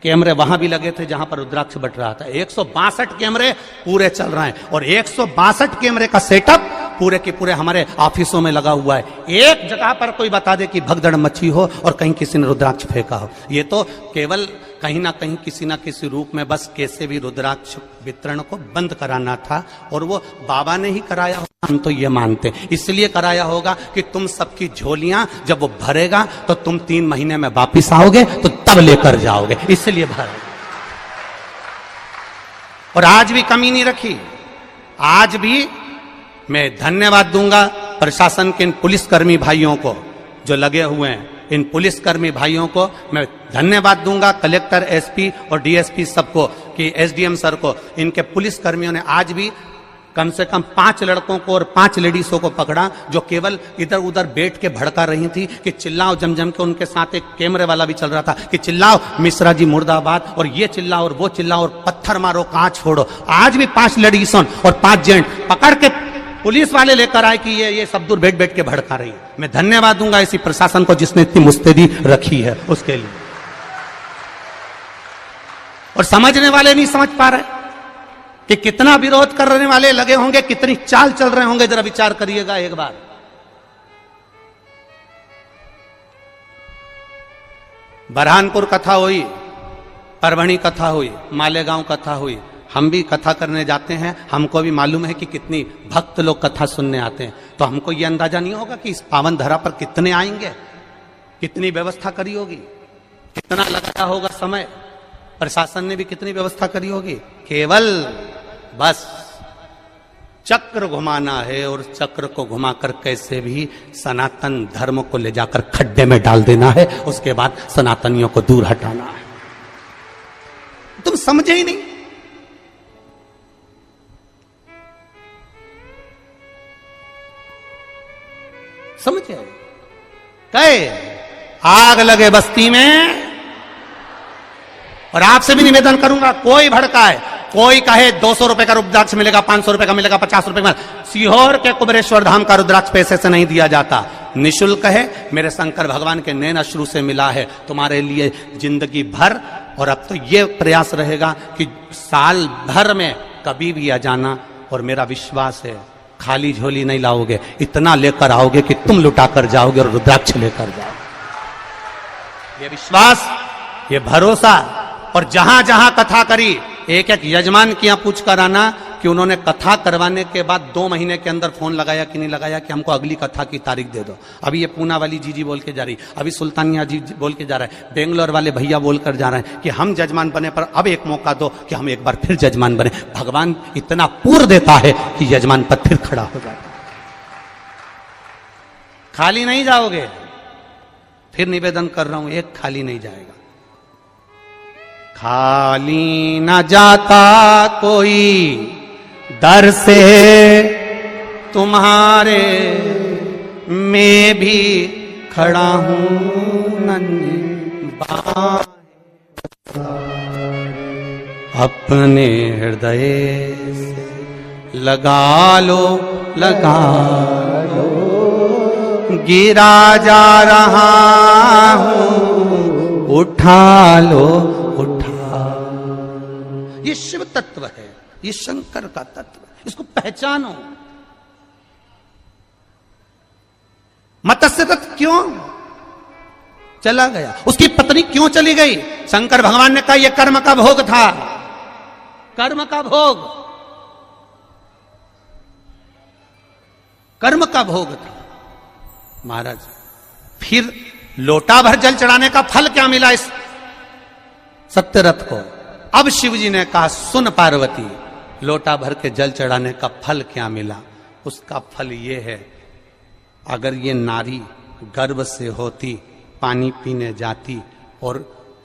A: कैमरे वहां भी लगे थे जहां पर रुद्राक्ष बट रहा था। 162 कैमरे पूरे चल रहे हैं और 162 कैमरे का सेटअप पूरे के पूरे हमारे ऑफिसों में लगा हुआ है। एक जगह पर कोई बता दे कि भगदड़ मची हो और कहीं किसी ने रुद्राक्ष फेंका हो। ये तो केवल कहीं ना कहीं किसी ना किसी रूप में बस कैसे भी रुद्राक्ष वितरण को बंद कराना था, और वो बाबा ने ही कराया होगा, हम तो ये मानते हैं। इसलिए कराया होगा कि तुम सबकी झोलियां जब वो भरेगा तो तुम 3 महीने में वापिस आओगे तो तब लेकर जाओगे, इसलिए भरेगा। और आज भी कमी नहीं रखी। आज भी मैं धन्यवाद दूंगा प्रशासन के इन पुलिसकर्मी भाइयों को जो लगे हुए हैं। इन पुलिसकर्मी भाइयों को मैं धन्यवाद दूंगा, कलेक्टर, एसपी और डीएसपी सबको, कि एसडीएम सर को। इनके पुलिसकर्मियों ने आज भी कम से कम 5 लड़कों को और 5 लेडीजों को पकड़ा जो केवल इधर उधर बैठ के भड़का रही थी कि चिल्लाओ जम के। उनके साथ एक कैमरे वाला भी चल रहा था कि चिल्लाओ मिश्रा जी मुर्दाबाद, और ये चिल्लाओ और वो चिल्लाओ और पत्थर मारो, कांच छोड़ो। आज भी 5 लेडीजों और 5 जेंट पकड़ के पुलिस वाले लेकर आए कि ये सब दूर बैठ बैठ के भड़का रही है। मैं धन्यवाद दूंगा इसी प्रशासन को जिसने इतनी मुस्तैदी रखी है उसके लिए। और समझने वाले नहीं समझ पा रहे कि कितना विरोध करने वाले लगे होंगे, कितनी चाल चल रहे होंगे, जरा विचार करिएगा एक बार। बरहानपुर कथा हुई, परभणी कथा हुई, मालेगांव कथा हुई। हम भी कथा करने जाते हैं, हमको भी मालूम है कि कितनी भक्त लोग कथा सुनने आते हैं। तो हमको ये अंदाजा नहीं होगा कि इस पावन धरा पर कितने आएंगे, कितनी व्यवस्था करी होगी, कितना लगाया होगा समय, प्रशासन ने भी कितनी व्यवस्था करी होगी। केवल बस चक्र घुमाना है, और चक्र को घुमाकर कैसे भी सनातन धर्म को ले जाकर खड्डे में डाल देना है, उसके बाद सनातनियों को दूर हटाना है। तुम समझे ही नहीं। समझे? कहे आग लगे बस्ती में। और आपसे भी निवेदन करूंगा, कोई भड़काए, कोई कहे 200 रुपए का रुद्राक्ष मिलेगा, 500 रुपए का मिलेगा, 50 रुपए का। सीहोर के कुबेरेश्वर धाम का रुद्राक्ष पैसे से नहीं दिया जाता, निःशुल्क है। मेरे शंकर भगवान के नैन अश्रु से मिला है तुम्हारे लिए जिंदगी भर। और अब तो ये प्रयास रहेगा कि साल भर में कभी भी आ जाना, और मेरा विश्वास है खाली झोली नहीं लाओगे, इतना लेकर आओगे कि तुम लुटा कर जाओगे और रुद्राक्ष लेकर जाओगे। ये विश्वास, ये भरोसा। और जहां जहां कथा करी, एक एक यजमान की यहां पूछ कर आना कि उन्होंने कथा करवाने के बाद 2 महीने के अंदर फोन लगाया कि नहीं लगाया कि हमको अगली कथा की तारीख दे दो। अभी ये पूना वाली जीजी बोल के जा रही, अभी सुल्तानिया जी बोल के जा रहा है, बेंगलोर वाले भैया बोल कर जा रहे हैं कि हम जजमान बने पर अब एक मौका दो कि हम एक बार फिर जजमान बने। भगवान इतना पूर्ण देता है कि यजमान पर फिर खड़ा हो जाता। खाली नहीं जाओगे, फिर निवेदन कर रहा हूं, एक खाली नहीं जाएगा। खाली न जाता कोई दर से तुम्हारे, मैं भी खड़ा हूं नन्ही बाहें, अपने हृदय से लगा लो, लगा लो, गिरा जा रहा हूं, उठा लो, उठा। ये शिव तत्व है, ये शंकर का तत्व है, इसको पहचानो। मत्स्य तत्व क्यों चला गया, उसकी पत्नी क्यों चली गई? शंकर भगवान ने कहा यह कर्म का भोग था, कर्म का भोग, कर्म का भोग था। महाराज फिर लोटा भर जल चढ़ाने का फल क्या मिला इस सत्यरथ को? अब शिव जी ने कहा सुन पार्वती, लोटा भर के जल चढ़ाने का फल क्या मिला? उसका फल ये है, अगर ये नारी गर्भ से होती, पानी पीने जाती और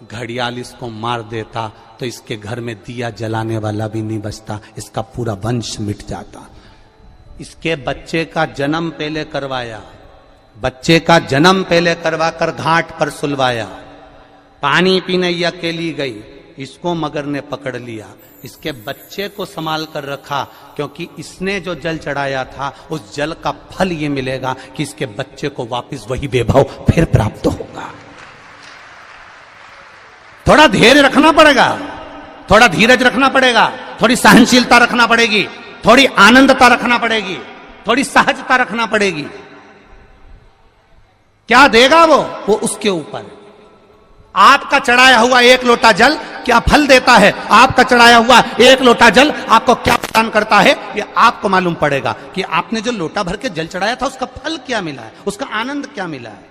A: घड़ियाल इसको मार देता तो इसके घर में दिया जलाने वाला भी नहीं बचता, इसका पूरा वंश मिट जाता। इसके बच्चे का जन्म पहले करवाया, बच्चे का जन्म पहले करवाकर घाट पर सुलवाया। पानी पीने ये अकेली गई, इसको मगर ने पकड़ लिया, इसके बच्चे को संभाल कर रखा, क्योंकि इसने जो जल चढ़ाया था उस जल का फल ये मिलेगा कि इसके बच्चे को वापस वही वैभव फिर प्राप्त होगा। थोड़ा धैर्य रखना पड़ेगा, थोड़ा धीरज रखना पड़ेगा, थोड़ी सहनशीलता रखना पड़ेगी, थोड़ी आनंदता रखना पड़ेगी, थोड़ी सहजता रखना पड़ेगी। क्या देगा वो उसके ऊपर। आपका चढ़ाया हुआ एक लोटा जल क्या फल देता है, आपका चढ़ाया हुआ एक लोटा जल आपको क्या प्रदान करता है, ये आपको मालूम पड़ेगा कि आपने जो लोटा भर के जल चढ़ाया था उसका फल क्या मिला है, उसका आनंद क्या मिला है,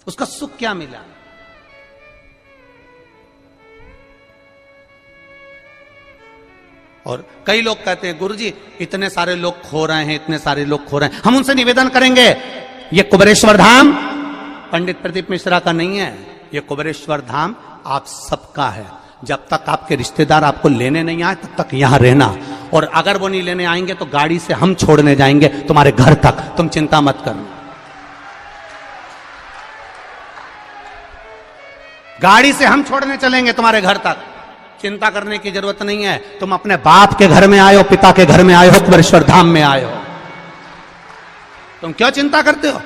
A: उसका सुख क्या मिला है। और कई लोग कहते हैं गुरुजी इतने सारे लोग खो रहे हैं, इतने सारे लोग खो रहे हैं। हम उनसे निवेदन करेंगे, ये कुबेरेश्वर धाम पंडित प्रदीप मिश्रा का नहीं है, ये कुबेरेश्वर धाम आप सबका है। जब तक आपके रिश्तेदार आपको लेने नहीं आए तब तक यहां रहना, और अगर वो नहीं लेने आएंगे तो गाड़ी से हम छोड़ने जाएंगे तुम्हारे घर तक, तुम चिंता मत करना। गाड़ी से हम छोड़ने चलेंगे तुम्हारे घर तक, चिंता करने की जरूरत नहीं है। तुम अपने बाप के घर में आए हो, पिता के घर में आए हो, कुबेरेश्वर धाम में आए हो, तुम क्यों चिंता करते हो।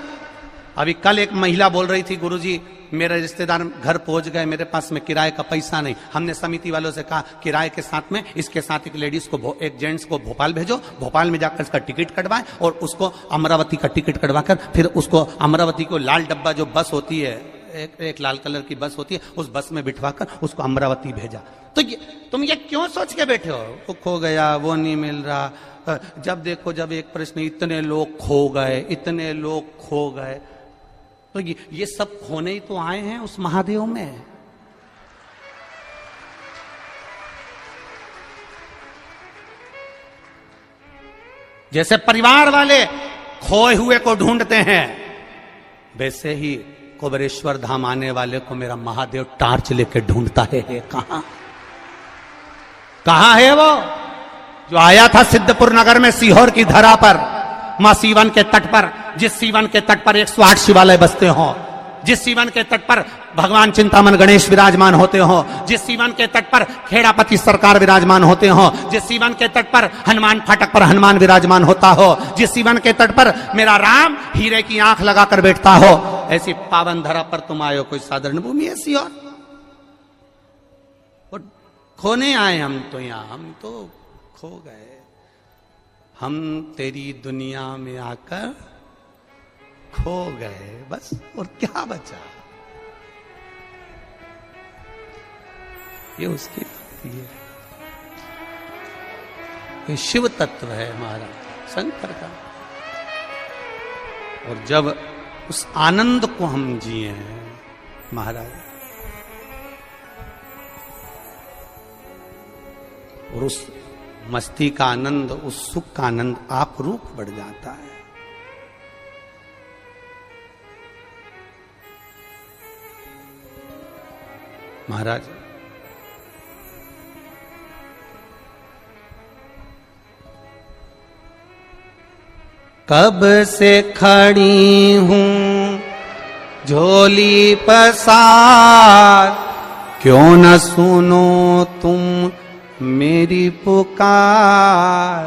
A: अभी कल एक महिला बोल रही थी गुरुजी मेरे रिश्तेदार घर पहुंच गए, मेरे पास में किराए का पैसा नहीं। हमने समिति वालों से कहा किराए के साथ में इसके साथ एक लेडीज को, एक जेंट्स को भोपाल भेजो, भोपाल में जाकर इसका टिकट कटवाएं और उसको अमरावती का टिकट कटवाकर फिर उसको अमरावती को लाल डब्बा जो बस होती है, एक लाल कलर की बस होती है, उस बस में बिठवाकर उसको अमरावती भेजा। तो तुम ये क्यों सोच के बैठे हो वो खो गया, वो नहीं मिल रहा। जब देखो जब एक प्रश्न, इतने लोग खो गए, इतने लोग खो गए, तो ये सब खोने ही तो आए हैं उस महादेव में। जैसे परिवार वाले खोए हुए को ढूंढते हैं, वैसे ही कुबेरेश्वर धाम आने वाले को मेरा महादेव टार्च लेके ढूंढता है। कहां है वो जो आया था सिद्धपुर नगर में सीहोर की धरा पर, मां सीवन के तट पर, जिस सीवन के तट पर 108 शिवालय बसते हो, जिस सीवन के तट पर भगवान चिंतामन गणेश विराजमान होते हो, जिस सीवन के तट पर खेड़ापति सरकार विराजमान होते हो, जिस सीवन के तट पर हनुमान फाटक पर हनुमान विराजमान होता हो, जिस सीवन के तट पर मेरा राम हीरे की आंख लगाकर बैठता हो, ऐसी पावन धरा पर तुम आए हो। कोई साधारण भूमि ऐसी और खोने आए हम तो, यहां हम तो खो गए। हम तेरी दुनिया में आकर खो गए, बस और क्या बचा। ये उसकी भक्ति है, ये शिव तत्व है महाराज शंकर का। और जब उस आनंद को हम जिए हैं महाराज, और उस मस्ती का आनंद, उस सुख का आनंद आप रूप बढ़ जाता है। महाराज कब से खड़ी हूं झोली पसार, क्यों न सुनो तुम मेरी पुकार।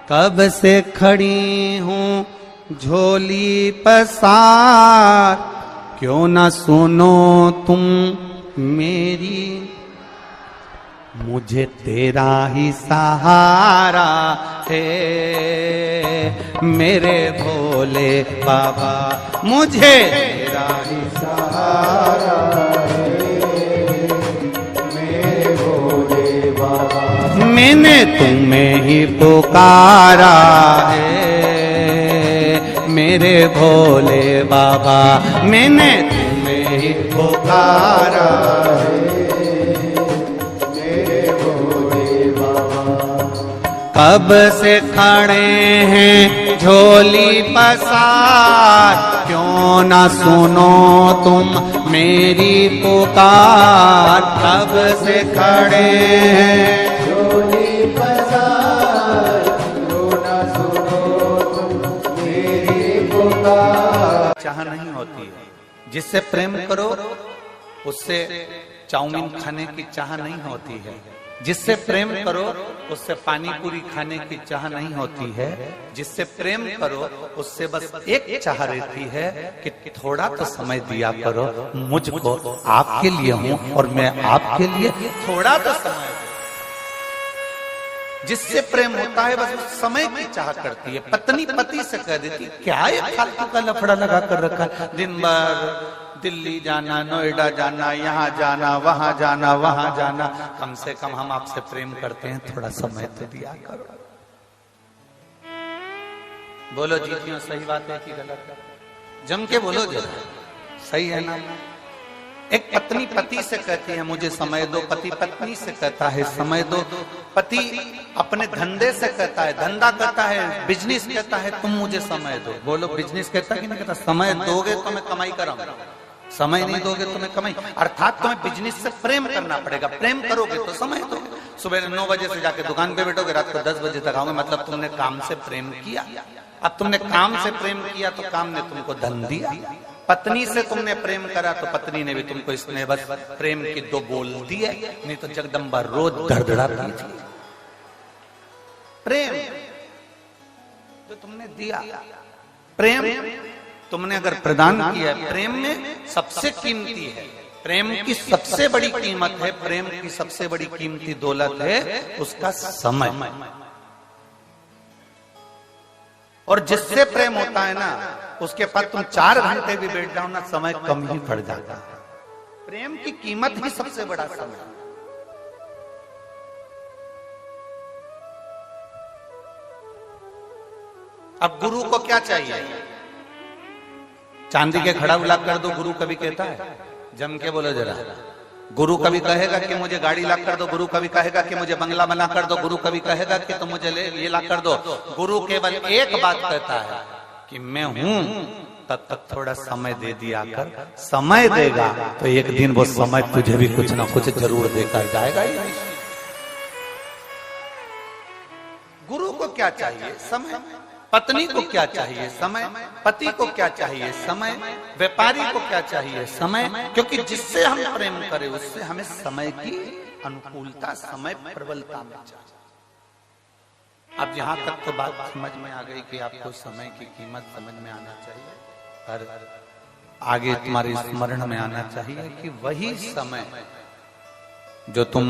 A: कब से खड़ी हूं झोली पसार, क्यों न सुनो तुम मेरी। मुझे तेरा ही सहारा है मेरे भोले बाबा, मुझे तेरा ही सहारा है मेरे भोले बाबा। मैंने तुम्हें ही पुकारा है मेरे भोले बाबा, मैंने तुम्हें ही पुकारा है मेरे भोले बाबा। कब से खड़े हैं झोली पसार, क्यों न सुनो तुम मेरी पुकार। कब से खड़े हैं झोली पसार, क्यों न सुनो तुम मेरी पुकार। चाह नहीं होती है, जिससे प्रेम करो उससे चाउमीन खाने की चाह नहीं होती है, जिससे प्रेम करो उससे पानी पूरी खाने की चाह नहीं होती है, जिससे प्रेम करो उससे बस एक चाह रहती है कि थोड़ा तो समय दिया करो मुझको, आपके लिए हूं और मैं आपके लिए, थोड़ा तो समय। जिससे प्रेम होता है बस उस समय की चाह करती है। पत्नी पति से कह देती क्या ये फालतू का लफड़ा लगा कर रखा, दिन भर दिल्ली जाना, नोएडा जाना, यहाँ जाना, वहां जाना, वहां जाना, कम से कम हम आपसे प्रेम करते हैं, थोड़ा समय तो दिया करो। बोलो जीतियों, सही बात है कि गलत? जम के बोलो जरा, सही है ना? एक पत्नी पति से कहती है मुझे समय दो, पति पत्नी से कहता है समय दो, पति अपने धंधे से कहता है, धंधा कहता है, बिजनेस कहता है तुम मुझे समय दो। बोलो बिजनेस कहता कि नहीं कहता? समय दोगे तो मैं कमाई कराऊंगा, समय नहीं दोगे तो मैं कमाई। अर्थात तुम्हें बिजनेस से प्रेम करना पड़ेगा, प्रेम करोगे तो समय दोगे। सुबह 9 बजे से जाके दुकान पे बैठोगे, रात को 10 बजे तक आओगे, मतलब तुमने काम से प्रेम किया। अब तुमने काम से प्रेम किया तो काम ने तुमको धन दिया। पत्नी से तुमने प्रेम करा तो पत्नी ने भी तुमको इसने बस प्रेम की 2 बोल दी है, नहीं तो जगदम्बा रोज धड़धड़ाती थी। प्रेम जो तुमने दिया, प्रेम तुमने अगर प्रदान किया, प्रेम में सबसे कीमती है, प्रेम की सबसे बड़ी कीमत है, प्रेम की सबसे बड़ी कीमती दौलत है उसका समय। और जिससे प्रेम होता है ना, उसके पास तुम 4 घंटे भी बैठ जाओ ना, समय कम ही पड़ जाता है। प्रेम की कीमत ही सबसे बड़ा समय। अब गुरु को क्या चाहिए? चांदी के खड़ा ला कर दो, गुरु कभी कहता है? जम के बोलो जरा। गुरु कभी कहेगा कि मुझे गाड़ी ला कर दो, गुरु कभी कहेगा कि मुझे बंगला बना कर दो, गुरु कभी कहेगा कि तुम मुझे ये ला कर दो। गुरु केवल एक बात कहता है कि मैं हूं, तब तक थोड़ा समय दे दिया कर। समय देगा तो एक दिन वो समय तुझे भी कुछ ना कुछ जरूर देकर जाएगा ही। गुरु को क्या चाहिए? समय। पत्नी को क्या चाहिए? समय। पति को क्या चाहिए? समय। व्यापारी को क्या चाहिए? समय। क्योंकि जिससे हम प्रेम करें उससे हमें समय की अनुकूलता, समय प्रबलता में चाहिए। अब यहां तक तो बात समझ में आ गई कि आपको समय की कीमत समझ में आना चाहिए, और आगे तुम्हारे स्मरण में आना चाहिए कि वही समय जो तुम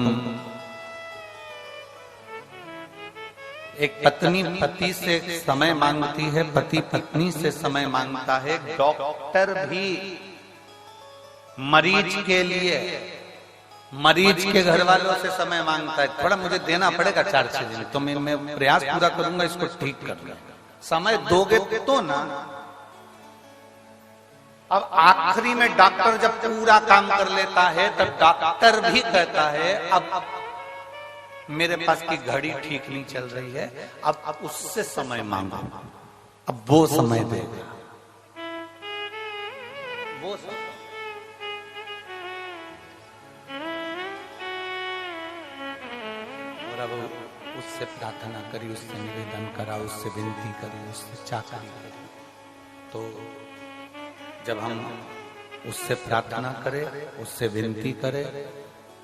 A: एक पत्नी पति से समय मांगती है, पति पत्नी से समय मांगता है, डॉक्टर भी मरीज के लिए, मरीज के घर वालों से समय मांगता है। थोड़ा मुझे देना पड़ेगा 4-6 दिन, तो मैं प्रयास पूरा करूंगा इसको ठीक करने। समय दोगे तो ना। अब आखिरी में डॉक्टर जब पूरा काम कर लेता है तब डॉक्टर भी कहता है अब मेरे पास की घड़ी ठीक नहीं चल रही है, अब उससे समय मांगो, अब वो समय देगा। वो और अब उससे प्रार्थना करी, उससे निवेदन करा, उससे विनती करी, उससे चाकरी करी। तो जब हम उससे प्रार्थना करें, उससे विनती करें,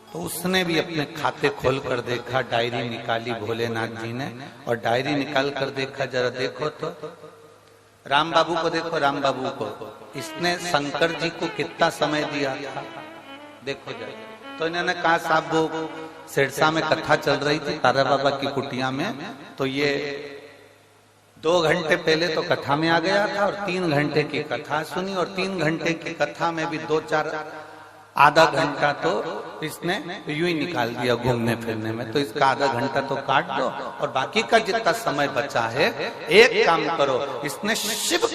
A: तो उसने भी अपने खाते खोल कर देखा, डायरी निकाली भोलेनाथ जी ने, और डायरी निकाल कर देखा, जरा देखो तो राम बाबू को देखो, राम बाबू को इसने शंकर जी को कितना समय दिया था, देखो जरा। तो इन्होंने कहा साहब वो सिरसा में कथा चल रही थी तारा बाबा की कुटिया में, तो ये 2 घंटे पहले तो कथा में आ गया था और 3 घंटे की कथा सुनी, और 3 घंटे की कथा में भी 2-4 आधा घंटा तो इसने यूं ही निकाल दिया घूमने फिरने में। तो इसका आधा घंटा तो काट दो, और बाकी का जितना समय बचा है एक काम करो, इसने शिव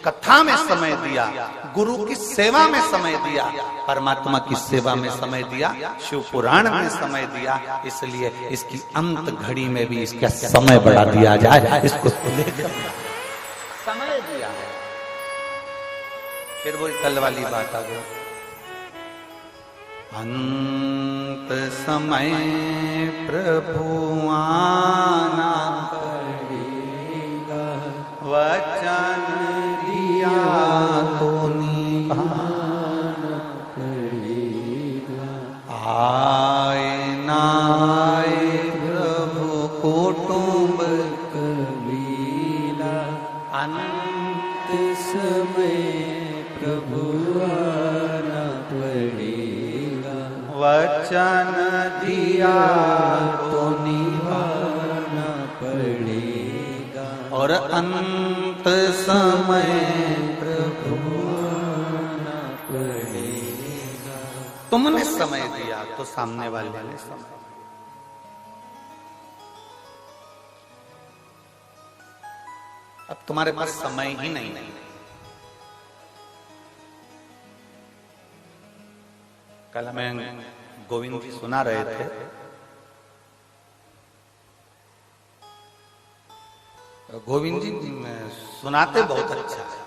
A: कथा में समय दिया, गुरु की सेवा में समय दिया, परमात्मा की सेवा में समय दिया, शिव पुराण में समय दिया, इसलिए इसकी अंत घड़ी में भी इसका समय बढ़ा दिया जाए, इसको समय दिया है। फिर वो कल वाली बात आ गई, अंत समय प्रभु आना पड़ेगा, वचन दिया तो निभाना पड़ेगा। आए ना आए प्रभु कुटुंब कबीला, अंत समय प्रभु आना पड़ेगा, वचन दिया तो निभाना और अंत समय प्रभु न पड़ेगा। तुमने समय दिया तो सामने वाले ने समय। अब तुम्हारे पास समय ही नहीं है। कल हमें गोविंद जी सुना रहे थे, गोविंद जी सुनाते बहुत अच्छा है।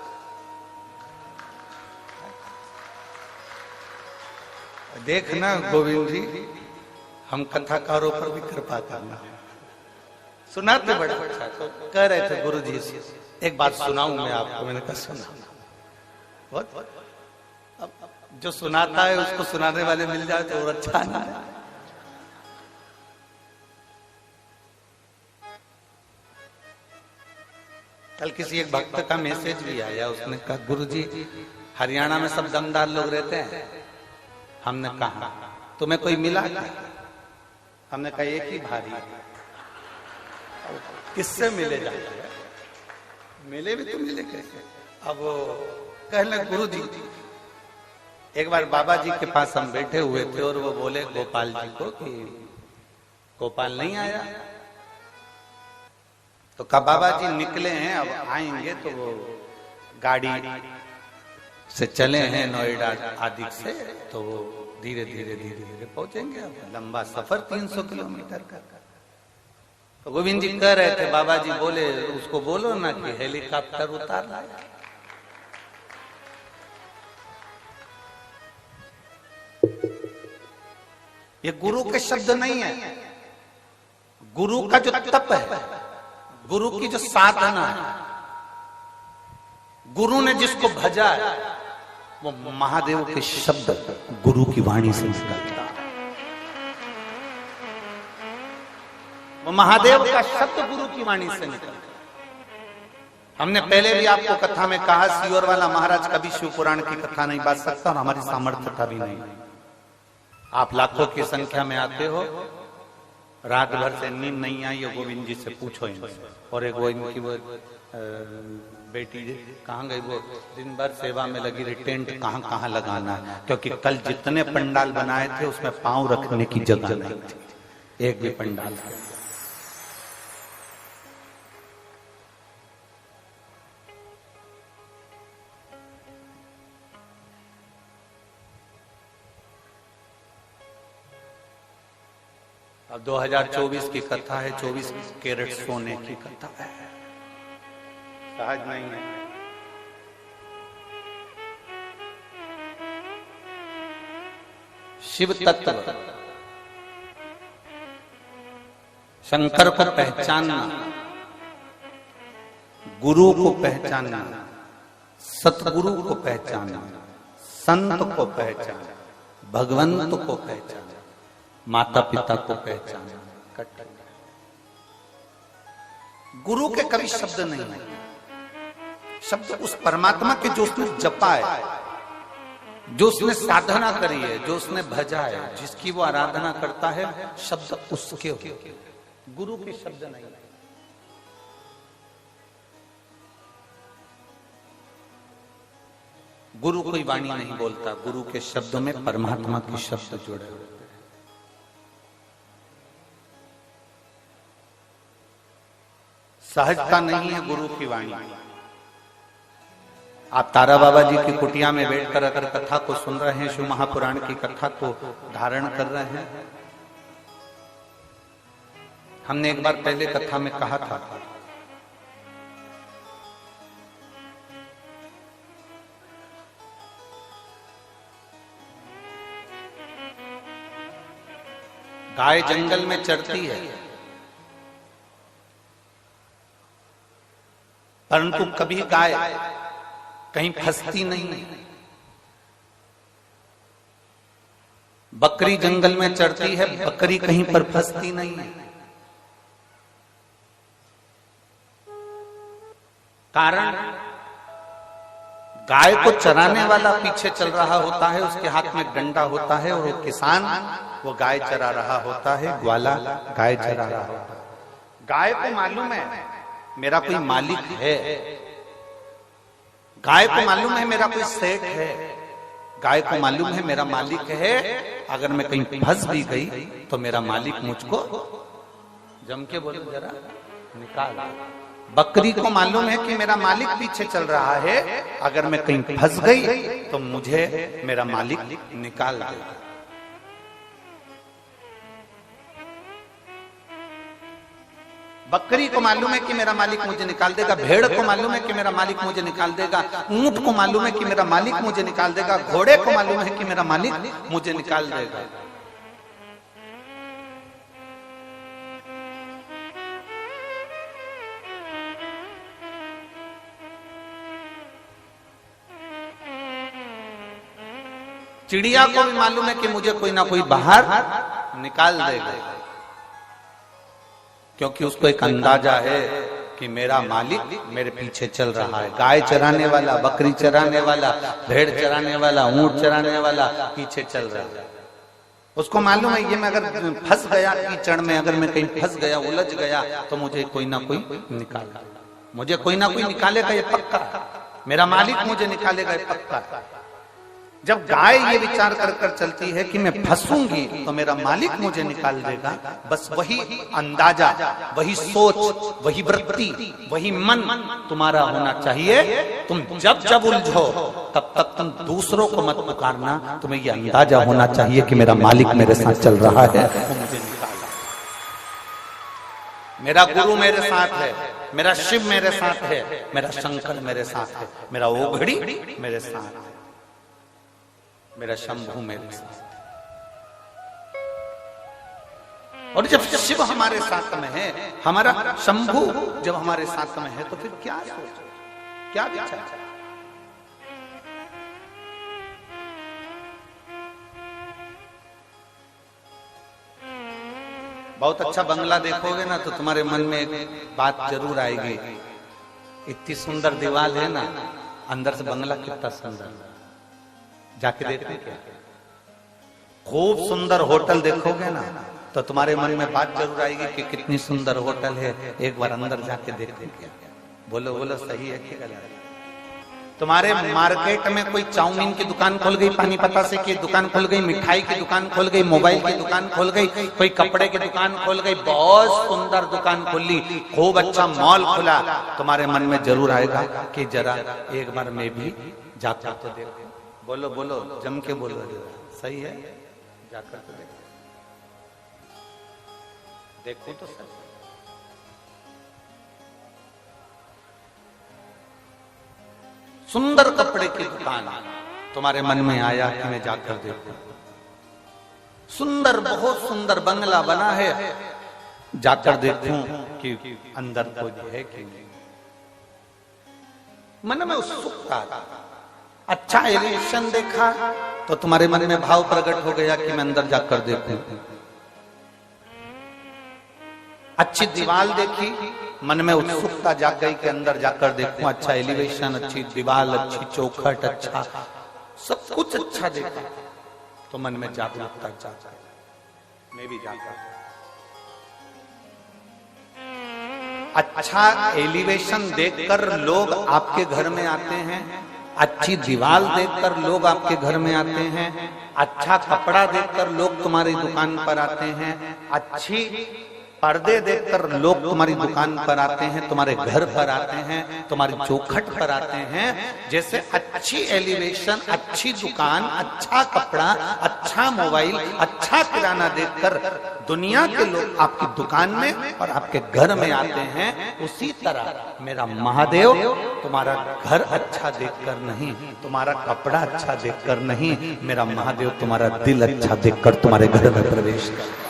A: देखना गोविंद जी, हम कथाकारों पर भी कृपा करना। सुनाते बड़ा अच्छा। तो कह रहे थे गुरु जी से, एक बात सुनाऊं मैं आपको। मैंने कहा सुना। बहुत अब जो सुनाता है उसको सुनाने वाले मिल जाए तो और अच्छा ना है। कल किसी एक भक्त का मैसेज भी आया, उसने कहा गुरु जी हरियाणा में सब दमदार लोग रहते हैं। हमने कहा तुम्हें कोई मिला क्या? हमने कहा एक ही भारी। किससे मिले जाते हैं? मिले भी तो मिले कैसे? अब कहने गुरु जी, एक बार बाबा जी के पास हम बैठे हुए थे और वो बोले गोपाल जी को कि गोपाल नहीं आया। तो कहा बाबा जी निकले हैं, अब आएंगे। तो वो गाड़ी से चले हैं नोएडा आदि से, तो वो धीरे धीरे धीरे धीरे पहुंचेंगे। अब लंबा सफर 300 किलोमीटर का। तो गोविंद जी कह रहे थे बाबा जी बोले उसको बोलो ना कि हेलीकॉप्टर उतार लाया। ये गुरु के शब्द नहीं है। गुरु का जो तप है, गुरु की जो साधना है, गुरु ने जिसको भजा है, वो महादेव के शब्द गुरु की वाणी से निकलता है। वो महादेव का शब्द गुरु की वाणी से निकलता है। हमने पहले भी आपको कथा में कहा, सियोर वाला महाराज कभी शिव पुराण की कथा नहीं बांट सकता और हमारी सामर्थ्यता भी नहीं। आप लाखों की संख्या में आते हो, रात भर से नींद नहीं आई, गोविंद जी से पूछो इनसे। और एक वो इनकी वो बेटी कहाँ गई, वो दिन भर सेवा में लगी रही, टेंट कहाँ कहाँ लगाना है, क्योंकि कल जितने पंडाल बनाए थे उसमें पांव रखने की जगह नहीं थी, एक भी पंडाल। अब 2024 की कथा है, 24 कैरेट सोने की कथा है, सहज नहीं है। शिव तत्व, शंकर को पहचानना, गुरु को पहचानना, सतगुरु को पहचानना, संत को पहचानना, भगवंत को पहचानना, माता पिता को पहचानना। गुरु के कभी शब्द नहीं है। शब्द उस परमात्मा के जो उसने जपा है, जो उसने साधना करी है, जो उसने भजा है, जिसकी वो आराधना करता है, शब्द उसके हो। गुरु के शब्द नहीं। गुरु कोई वाणी नहीं बोलता, गुरु के शब्दों में परमात्मा के शब्द जुड़े हुए। सहजता नहीं है गुरु की वाणी। आप तारा बाबा जी की कुटिया में बैठकर अगर कथा को सुन रहे हैं, शिव महापुराण की कथा को धारण कर रहे हैं। हमने एक बार पहले कथा में कहा था, गाय जंगल में चरती है, परंतु कभी गाय कहीं फंसती नहीं है। बकरी जंगल में चरती है, बकरी कहीं पर फंसती नहीं है। कारण गाय को चराने वाला पीछे चल रहा होता है, उसके हाथ में डंडा होता है, और वो किसान वो गाय चरा रहा होता है, ग्वाला गाय चरा रहा होता है। गाय को मालूम है मेरा कोई मालिक है। गाय को मालूम है मेरा कोई सेठ है, गाय को मालूम है मेरा मालिक है। अगर मैं कहीं फंस भी गई तो मेरा मालिक मुझको जम के बोलो जरा निकाल। बकरी को मालूम है कि मेरा मालिक पीछे चल रहा है, अगर मैं कहीं फंस गई तो मुझे मेरा मालिक निकाल देगा। बकरी को मालूम है कि मेरा मालिक मुझे निकाल देगा, भेड़ को मालूम है कि मेरा मालिक मुझे निकाल देगा, ऊंट को मालूम है कि मेरा मालिक मुझे निकाल देगा, घोड़े को मालूम है कि मेरा मालिक मुझे निकाल देगा। चिड़िया को भी मालूम है कि मुझे कोई ना कोई बाहर निकाल देगा, क्योंकि उसको एक अंदाजा है कि मेरा मालिक मेरे पीछे चल रहा है। गाय चराने वाला, बकरी चराने वाला, भेड़ चराने वाला, ऊंट चराने वाला पीछे चल रहा है। उसको मालूम है ये मैं अगर फंस गया कीचड़ में, अगर मैं कहीं फंस गया, उलझ गया तो मुझे कोई ना कोई निकालेगा, मुझे कोई ना कोई निकालेगा, ये पक्का। मेरा मालिक मुझे निकालेगा, ये पक्का। जब गाय ये विचार कर कर चलती है कि मैं फंसूंगी तो मेरा मालिक मुझे निकाल देगा, बस वही अंदाजा, वही सोच, वही वृत्ति, वही मन तुम्हारा होना चाहिए। तुम जब जब उलझो तब तक तुम दूसरों को मत पुकारना, तुम्हें ये अंदाजा होना चाहिए कि मेरा मालिक मेरे साथ चल रहा है, वो मुझे निकाल। मेरा गुरु मेरे साथ है, मेरा शिव मेरे साथ है, मेरा शंकर मेरे साथ है, मेरा ओघड़ी मेरे साथ है, मेरा शंभू मेरे साथ। और जब शिव हमारे साथ में है, हमारा शंभू जब हमारे साथ में है, तो फिर क्या सोच, क्या विचार। बहुत अच्छा बंगला देखोगे ना तो तुम्हारे मन में एक बात जरूर आएगी, इतनी सुंदर दीवार है ना, अंदर से बंगला कितना सुंदर। जाके देखते क्या। खूब सुंदर होटल देखोगे ना तो तुम्हारे मन में बात जरूर आएगी कि कितनी सुंदर होटल है, एक बार अंदर जाके देखते क्या। बोलो बोलो सही है कि गलत। तुम्हारे मार्केट में कोई चाउमीन की दुकान खोल गई, पानी पतासे की दुकान खोल गई, मिठाई की दुकान खोल गई, मोबाइल की दुकान खोल गई, कोई कपड़े की दुकान खोल गई, बहुत सुंदर दुकान खोली, खूब अच्छा मॉल खुला, तुम्हारे मन में जरूर आएगा कि जरा एक बार मैं भी जाकर तो देखो। बोलो बोलो जम के बोलो, सही है, जाकर तो देखो, देखो तो सही। सुंदर कपड़े की दुकान तुम्हारे मन में आया कि मैं जाकर देखूं। सुंदर, बहुत सुंदर बंगला बना है, जाकर देखूं कि अंदर कोई है कि नहीं। मन में उत्सुकता। अच्छा एलिवेशन देखा तो तुम्हारे मन में भाव प्रकट हो गया कि मैं अंदर जाकर देखूं। अच्छी दीवार देखी, मन में उत्सुकता जाग गई कि अंदर जाकर देखूं। अच्छा एलिवेशन, अच्छी दीवार, अच्छी चौखट, अच्छा सब कुछ अच्छा देखा तो मन में जागरूकता जाग गई, मैं भी जाकर। अच्छा एलिवेशन देखकर लोग आपके घर में आते हैं, अच्छी दीवार देखकर लोग आपके घर में आते हैं, अच्छा कपड़ा देखकर लोग तुम्हारी दुकान पर आते हैं, अच्छी पर्दे देखकर लोग तुम्हारी दुकान पर आते हैं, तुम्हारे घर पर आते हैं, तुम्हारी चौखट पर आते हैं। जैसे अच्छी एलिवेशन, अच्छी दुकान, अच्छा कपड़ा, अच्छा मोबाइल, अच्छा किराना देखकर दुनिया के लोग आपकी दुकान में और आपके घर में आते हैं, उसी तरह मेरा महादेव तुम्हारा घर अच्छा देखकर नहीं, तुम्हारा कपड़ा अच्छा देखकर नहीं, मेरा महादेव तुम्हारा दिल अच्छा देखकर तुम्हारे घर में प्रवेश कर।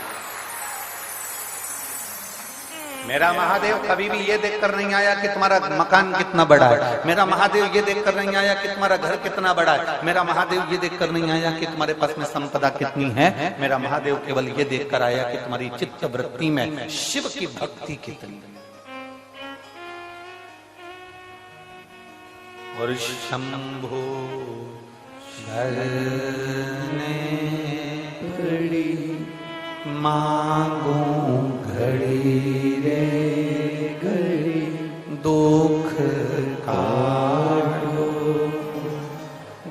A: मेरा महादेव कभी भी ये देखकर नहीं आया कि तुम्हारा मकान कितना बड़ा है, मेरा महादेव ये देखकर नहीं आया कि तुम्हारा घर कितना बड़ा है, मेरा महादेव ये देखकर नहीं आया कि तुम्हारे पास में संपदा कितनी है, मेरा महादेव केवल ये देखकर आया कि तुम्हारी चित्त वृत्ति में शिव की भक्ति कितनी है। और शंभो शरणे पड़ी मांगू घड़ी रे घड़ी,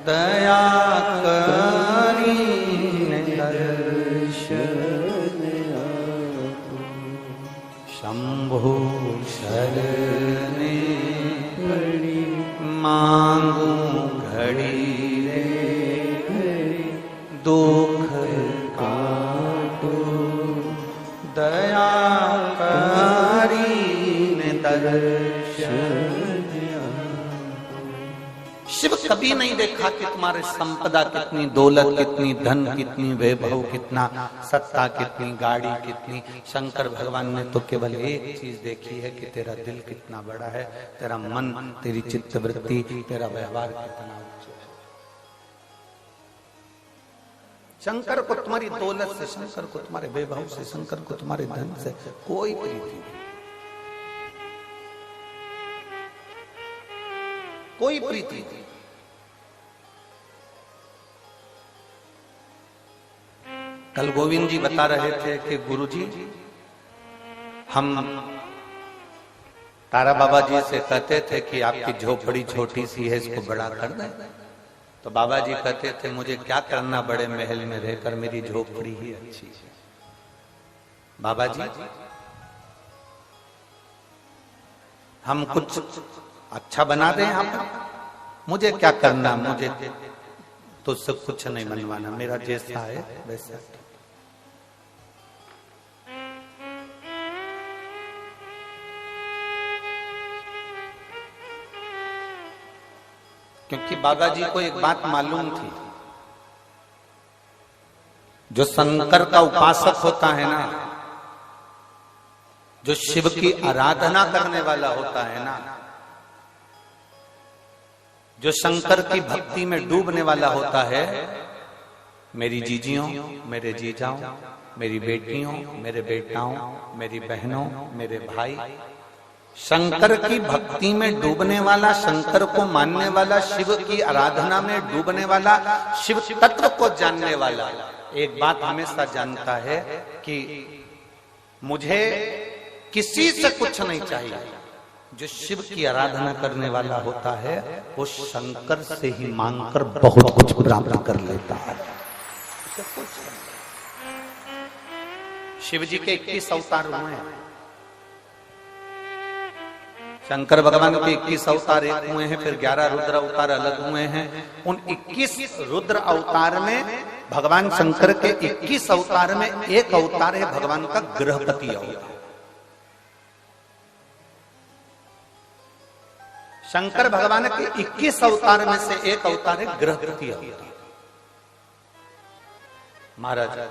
A: दया करीन दर्शन आपको, शंभो शरणे पड़ी मांगू घड़ी रे घड़ी, दुख काटो दया करीन दर्शन। शिव कभी नहीं देखा कि तुम्हारे संपदा कितनी, दौलत कितनी, धन कितनी, वैभव कितना, सत्ता कितनी, गाड़ी कितनी। शंकर भगवान ने तो केवल एक चीज देखी है कि तेरा दिल कितना बड़ा है, तेरा मन, तेरी चित्तवृत्ति, तेरा व्यवहार कितना उच्च है। शंकर को तुम्हारी दौलत से, शंकर को तुम्हारे वैभव से, शंकर को तुम्हारे धन से कोई प्रीति नहीं, कोई प्रीति नहीं। कल गोविंद जी बता रहे थे कि गुरुजी हम तारा बाबा जी से कहते थे कि आपकी झोपड़ी छोटी सी है, इसको बड़ा कर दें। तो बाबा जी कहते थे मुझे क्या करना बड़े महल में रहकर, मेरी झोपड़ी ही अच्छी है। बाबा जी हम कुछ अच्छा बना दें यहाँ पर, मुझे क्या करना, मुझे तुझसे कुछ नहीं बनवाना, मेरा जैसा है वैसा। क्योंकि बाबा जी को एक बात मालूम थी, जो शंकर का उपासक होता है ना, जो शिव की आराधना करने वाला होता है ना, जो शंकर की भक्ति में डूबने वाला होता है, मेरी जीजियों, मेरे जीजाओं, मेरी बेटियों, मेरे बेटाओं, मेरी बहनों, मेरे भाई, शंकर की भक्ति में डूबने वाला, शंकर को मानने वाला, शिव की आराधना में डूबने वाला, शिव तत्व को जानने वाला एक बात हमेशा जानता है कि मुझे किसी से कुछ नहीं चाहिए। जो शिव की आराधना करने वाला होता है वो शंकर से ही मांगकर बहुत कुछ प्राप्त कर लेता है। शिव जी के 21 अवतार हुए हैं, शंकर भगवान के 21 अवतार एक हुए हैं, फिर 11 रुद्र अवतार अलग हुए हैं। उन 21 रुद्र अवतार में भगवान शंकर के 21 अवतार में एक अवतार है भगवान का गृहपति अवतार। शंकर भगवान के 21 अवतार में से एक अवतार है गृहपति अवतार। महाराज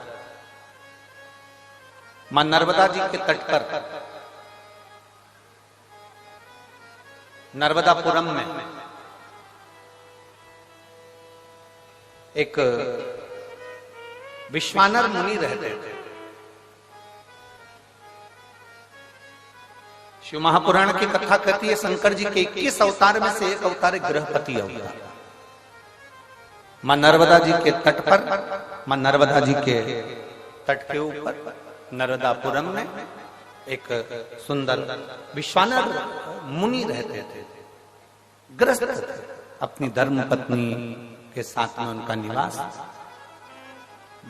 A: मां नर्मदा जी के तट पर नर्मदापुरम में एक विश्वानर मुनि रहते थे। शिव महापुराण की कथा कहती है शंकर जी के 21 अवतार में से एक अवतार गृहपति अवतार। मां नर्मदा जी के तट पर, मां नर्मदा जी के तट के ऊपर नर्मदापुरम में एक सुंदर विश्वानर मुनि रहते थे, ग्रस्त थे। अपनी धर्म पत्नी के साथ में उनका निवास।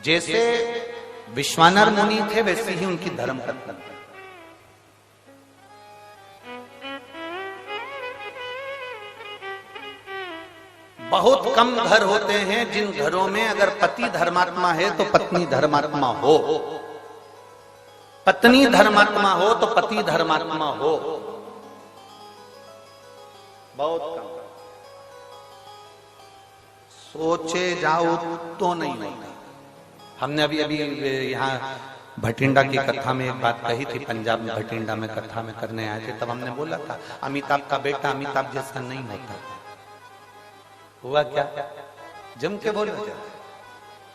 A: जैसे विश्वानर मुनि थे वैसे ही उनकी धर्म पत्नी। बहुत कम घर होते हैं जिन घरों में अगर पति धर्मात्मा है तो पत्नी धर्मात्मा हो, पत्नी धर्मात्मा हो तो पति धर्मात्मा हो। बहुत कम। सोचे जाओ तो नहीं होता। हमने अभी यहाँ भटिंडा की कथा में एक बात कही थी, पंजाब में भटिंडा में कथा में करने आए थे, तब हमने बोला था अमिताभ का बेटा अमिताभ जैसा नहीं होता। हुआ क्या? जम के बोलो।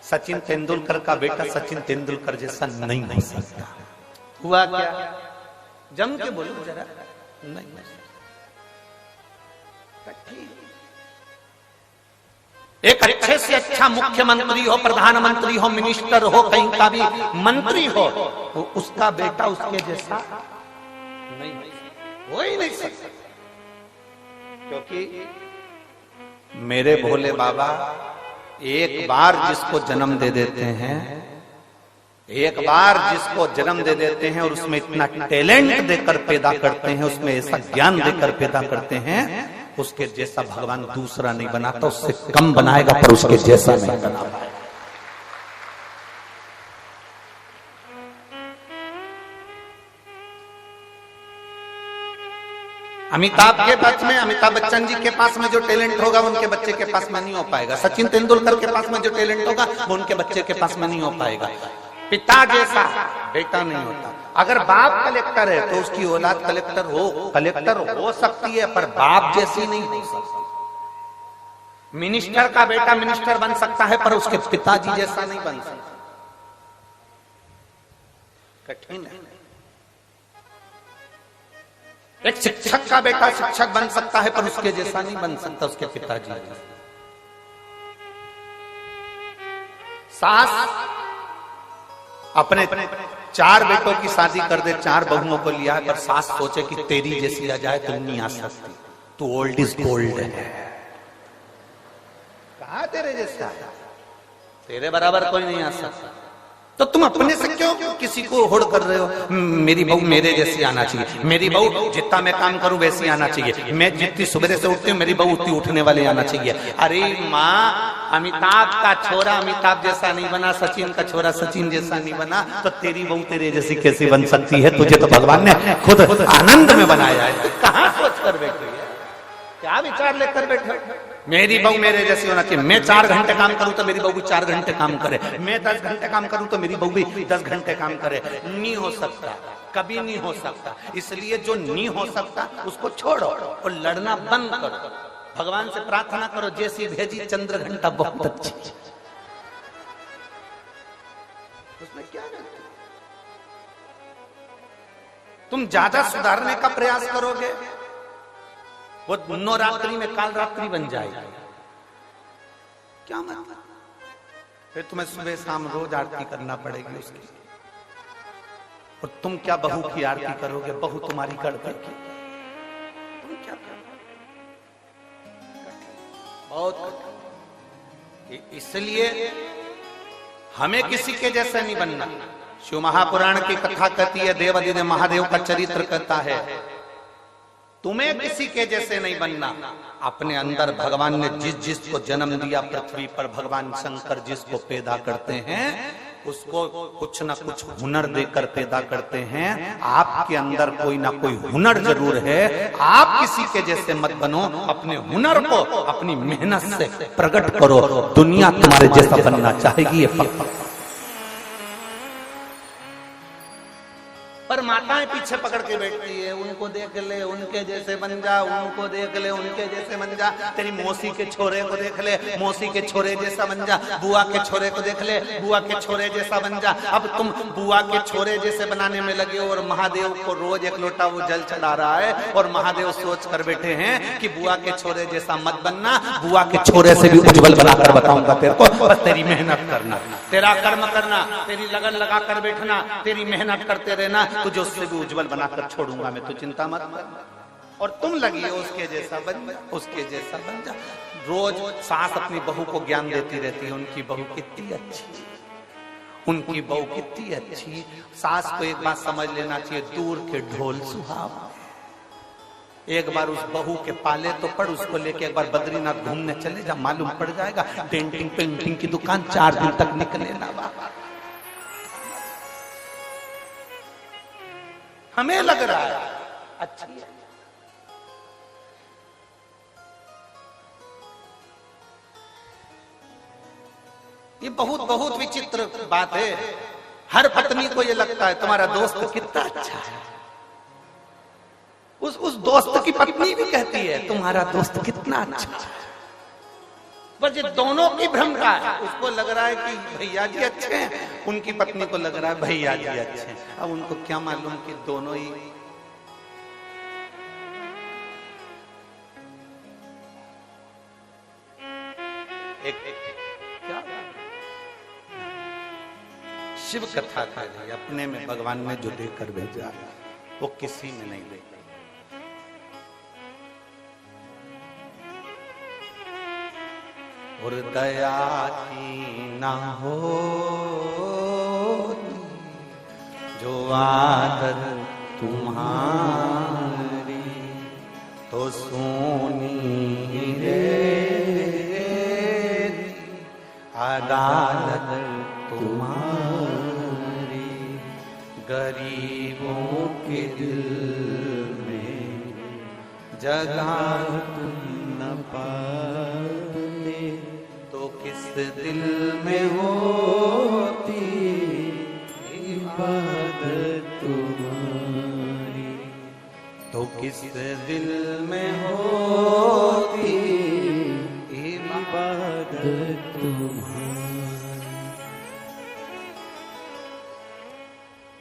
A: सचिन तेंदुलकर का बेटा सचिन तेंदुलकर जैसा नहीं हो सकता। हुआ क्या? जम के बोलो जरा। नहीं। एक अच्छे से अच्छा मुख्यमंत्री हो, प्रधानमंत्री हो, मिनिस्टर हो, कहीं का भी मंत्री हो, तो उसका बेटा उसके जैसा नहीं हो ही नहीं सकता। क्योंकि मेरे भोले बाबा एक बार जिसको जन्म दे देते हैं, एक बार जिसको जन्म दे देते हैं और उसमें इतना टैलेंट देकर पैदा करते हैं, उसमें ऐसा ज्ञान देकर पैदा करते हैं, उसके जैसा भगवान दूसरा नहीं बनाता, उससे कम बनाएगा पर उसके जैसा नहीं बना पाएगा। अमिताभ के पास में, अमिताभ बच्चन जी के पास में जो टैलेंट होगा उनके बच्चे के पास में नहीं हो पाएगा। सचिन तेंदुलकर के पास में जो टैलेंट होगा वो उनके बच्चे के पास में नहीं हो पाएगा। पिता जैसा बेटा नहीं होता। अगर बाप कलेक्टर है तो उसकी औलाद कलेक्टर हो सकती है, पर बाप जैसी नहीं हो सकती। मिनिस्टर का बेटा मिनिस्टर बन सकता है पर उसके पिताजी जैसा नहीं बन सकता। कठिन है। एक शिक्षक का बेटा शिक्षक बन सकता है पर उसके जैसा नहीं बन सकता, उसके पिताजी जैसा। सास अपने 4 बेटों की शादी कर दे, 4 बहुओं को लिया है, पर सास सोचे कि तेरी जैसी आ जाए तो नहीं आ सकती, तू ओल्ड इज गोल्ड है। कहा तेरे जैसा है, तेरे बराबर कोई नहीं आ सकता। तो तुम अपने से क्यों किसी को होड़ कर रहे हो? मेरी बहू मेरे जैसी आना चाहिए, मेरी बहू जितना मैं काम करूं वैसी आना चाहिए, मैं जितनी सुबह से उठती हूँ मेरी बहू उतनी उठने वाली आना चाहिए। अरे माँ, अमिताभ का छोरा अमिताभ जैसा नहीं बना, सचिन का छोरा सचिन जैसा नहीं बना, तो तेरी बहू तेरे जैसी कैसे बन सकती है? तुझे तो भगवान ने खुद आनंद में बनाया है, तो कहाँ सोच कर बैठे, क्या विचार लेकर बैठे? मेरी बहू मेरे जैसी होना चाहिए। मैं 4 घंटे काम करूं तो मेरी बहू भी 4 घंटे काम करे, मैं 10 घंटे काम करूं तो मेरी बहू भी 10 घंटे काम करे। नहीं हो सकता, कभी नहीं हो सकता। इसलिए जो नहीं हो सकता उसको छोड़ो और लड़ना बंद करो। भगवान से प्रार्थना करो, जैसी भेजी चंद्र घंटा बहुत अच्छी। उसमें क्या करते? तुम ज्यादा सुधारने का प्रयास करोगे, वो नवरात्रि में काल रात्रि बन जाएगी। क्या मतलब? फिर तुम्हें सुबह शाम रोज आरती करना पड़ेगी उसकी। और तुम क्या बहू की आरती करोगे? बहू तुम्हारी कर देगी। तुम क्या करोगे? बहुत। इसलिए हमें किसी के जैसे नहीं बनना। शिव महापुराण की कथा कहती है, देवाधिदेव महादेव का चरित्र कहता है, तुम्हें किसी के जैसे नहीं बनना। अपने अंदर भगवान ने जिस जिसको जन्म दिया पृथ्वी पर, भगवान शंकर जिसको पैदा करते हैं उसको कुछ ना कुछ हुनर देकर पैदा करते हैं। आपके अंदर कोई ना कोई हुनर जरूर है। आप किसी के जैसे मत बनो, अपने हुनर को अपनी मेहनत से प्रकट करो। दुनिया तुम्हारे जैसा बनना चाहेगी, ये पक्का। पर माताएं पीछे पकड़ के बैठती है, उनको देख ले उनके जैसे बन जा, उनको देख ले उनके जैसे बन जा, तेरी मौसी के छोरे को देख ले मौसी के छोरे जैसा बन जा, बुआ के छोरे को देख ले बुआ के छोरे जैसा बन जा। अब तुम बुआ के छोरे जैसे बनाने में लगे हो और महादेव को रोज 1 लोटा वो जल चढ़ा रहा है, और महादेव सोच कर बैठे हैं कि बुआ के छोरे जैसा मत बनना, बुआ के छोरे से भी उज्जवल बनाकर बताऊंगा तेरे को, बस तेरी मेहनत करना, तेरा कर्म करना, तेरी लगन लगा कर बैठना, तेरी मेहनत करते रहना, तुझे उससे भी उज्जवल बनाकर छोड़ूंगा मैं, तो चिंता मत कर। और तुम लगी हो उसके जैसा बन जा, उसके जैसा बन जा। रोज सास अपनी बहू को ज्ञान देती रहती है, उनकी बहू कितनी अच्छी, उनकी बहू कितनी अच्छी। सास को एक बात समझ लेना चाहिए, दूर के ढोल सुहाव। एक बार उस बहू के पाले तो पड़, उसको लेके एक बार बद्रीनाथ घूमने चले जा, मालूम पड़ जाएगा पेंटिंग पेंटिंग की दुकान 4 दिन तक निकले ना। हमें लग रहा है अच्छी है। ये बहुत बहुत विचित्र बात है। हर पत्नी को ये लगता है तुम्हारा दोस्त कितना अच्छा है, उस दोस्त की पत्नी भी कहती है तुम्हारा दोस्त कितना अच्छा है। बस ये दोनों की भ्रम रहा है। उसको लग रहा है कि भैया जी अच्छे हैं, उनकी पत्नी को लग रहा है भैया जी अच्छे हैं। अब उनको क्या मालूम कि दोनों ही एक क्या शिव कथा का है, अपने में भगवान ने जो देकर भेजा वो किसी में नहीं दे। और दया की ना हो जो आदत तुम्हारी तो सोनी रे अदालत तुम्हारी। गरीबों के दिल में जगह तुम न पाते तो किस दिल में होती इबादत तुम्हारी, तो किस दिल में होती इबादत तुम्हारी।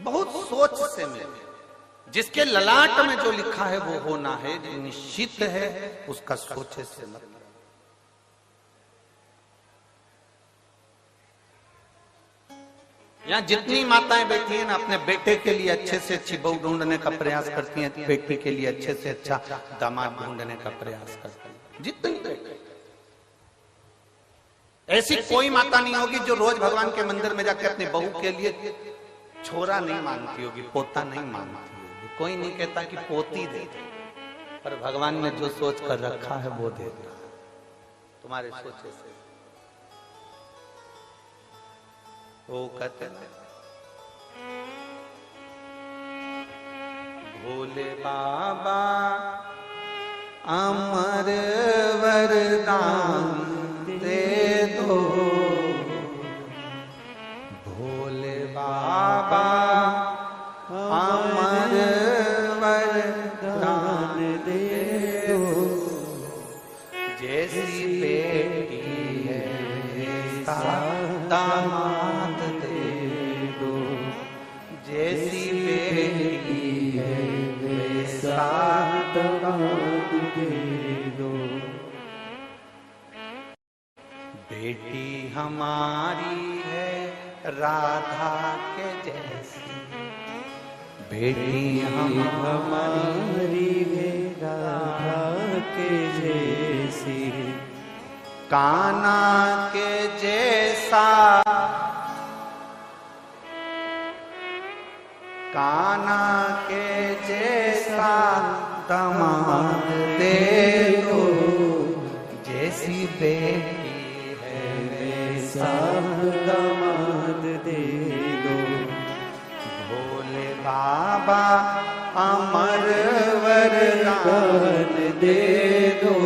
A: बहुत सोच से मिले, जिसके ललाट में जो लिखा है वो होना है, जो निश्चित है उसका सोचे से मतलब। यहाँ जितनी माताएं बैठी हैं ना, अपने बेटे के लिए अच्छे से अच्छी बहू ढूंढने का प्रयास करती हैं, बेटी के लिए अच्छे से अच्छा दामाद ढूंढने का प्रयास करती हैं। जितनी बेटे, ऐसी कोई माता नहीं होगी जो रोज भगवान के मंदिर में जाकर अपनी बहू के लिए छोरा नहीं मांगती होगी, पोता नहीं मांगती होगी। कोई नहीं कहता कि पोती दे दे, पर भगवान ने जो सोच कर रखा है वो दे दे तुम्हारे सोचे से। वो कहते हैं भोले बाबा अमर वरदान दे दो, भोले बाबा अमर वरदान दे दो। जैसी बेटी है दामाद दे दो, जैसी बेटी है वैसा दामाद दे दो। बेटी हमारी है राधा के जैसी, बेटी हमारी है राधा के जैसी, कान्हा के जैसा, कान्हा के जैसा दामाद दे दो। जैसी बेटी है वैसा दामाद दे दो। भोले बाबा अमर वरदान दे दो,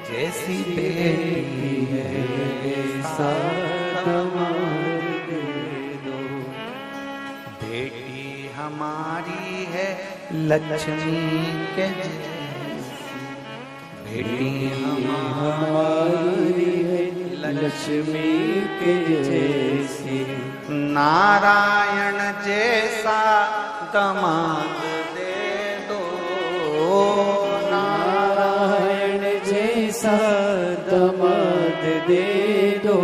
A: जैसी बेटी है वैसा दामाद दे दो। बेटी हमारी है लक्ष्मी के जैसी, बेटी हमारी है लक्ष्मी के जैसी, नारायण जैसा दामाद दे दो। नारायण जैसा दामाद दे दो।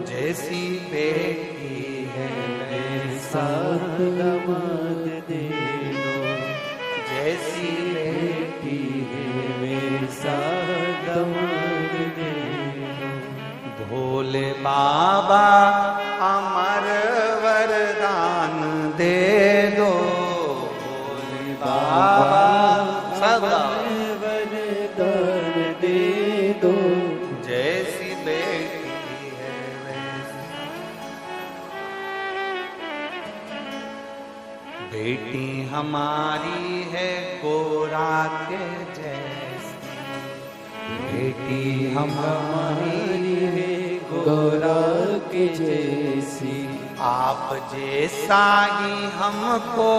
A: जैसी बेटी है वैसा दामाद दे दो, जैसी बेटी है वैसा दामाद दे दो। भोले बाबा अमर वरदान दे दो, भोले बाबा सदा वरदान दे दो। जैसी बेटी है वैसी, बेटी हमारी है गोरा के जैसी, बेटी हमारी है गोरा के जैसी, आप जैसा ही हमको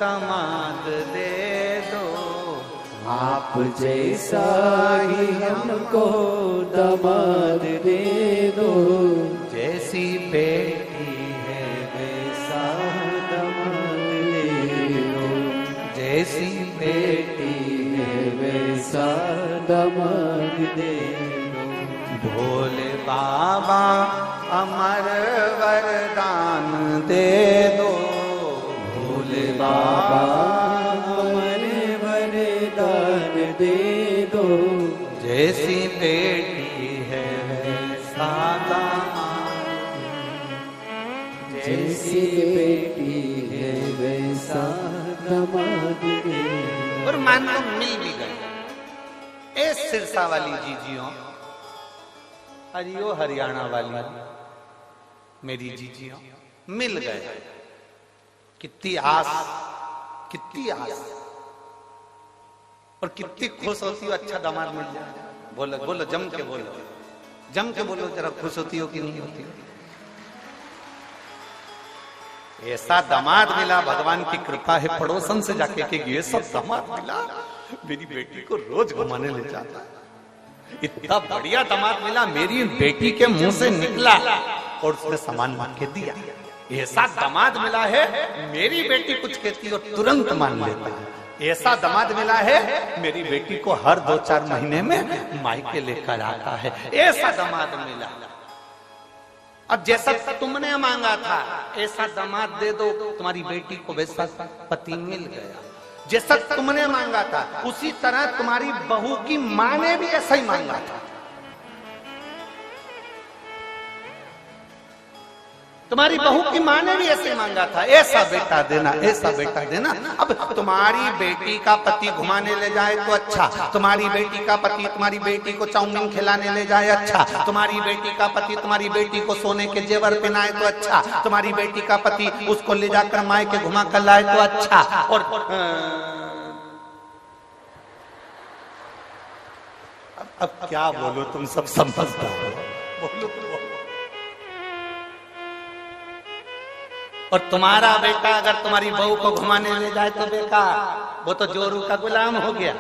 A: दामाद दे दो। आप जैसा ही हमको दामाद दे दो। जैसी बेटी है वैसा दामाद दे दो, जैसी बेटी है वैसा दामाद दे दो। भोले बाबा अमर वरदान दे दो, भोले बाबा अमर वरदान दे दो। जैसी बेटी है
B: जैसी बेटी है वैसा दामाद है।
A: और मान लो मिल भी गए, ए सिरसा वाली जीजियों, हरियो हरियाणा वाली मेरी जीजियों मिल गए, कितनी आस, कितनी आस, और कितनी खुश होती हो अच्छा दामाद मिल जाए। बोलो बोलो, जम के बोलो, जम के बोलो जरा, खुश होती हो कि नहीं होती हो? ऐसा दामाद मिला, भगवान की कृपा है, पड़ोसन से जाके के ये सब दामाद मिला, मेरी बेटी को रोज घुमाने ले जाता है। इतना बढ़िया दामाद मिला, मेरी बेटी के मुंह से निकला और उसने सामान मांग के दिया। ऐसा दामाद मिला है, मेरी बेटी कुछ कहती और तुरंत मान लेता है। ऐसा दामाद मिला है, मेरी बेटी को हर 2-4 महीने में मायके लेकर आता है। ऐसा दामाद मिला। अब जैसा तुमने मांगा था ऐसा दामाद दे दो, तुम्हारी बेटी को वैसा पति मिल गया। जैसा तुमने मांगा था उसी तरह तुम्हारी बहू की मां ने भी ऐसा ही मांगा था। तुम्हारी बहू की मां ने भी ऐसे मांगा था, ऐसा बेटा देना, ऐसा बेटा देना। अब तुम्हारी बेटी का पति घुमाने ले जाए तो अच्छा, तुम्हारी बेटी का पति तुम्हारी बेटी को चाउमीन खिलाने ले जाए अच्छा, तुम्हारी बेटी का पति तुम्हारी बेटी को सोने के जेवर पहनाए तो अच्छा, तुम्हारी बेटी का पति उसको ले जाकर मायके घुमा कर लाए तो अच्छा। और अब क्या बोलो, तुम सब समझदार हो, बोलो। और तुम्हारा बेटा अगर तुम्हारी बहू को घुमाने ले जाए तो बेकार, वो तो जोरू का गुलाम हो गया।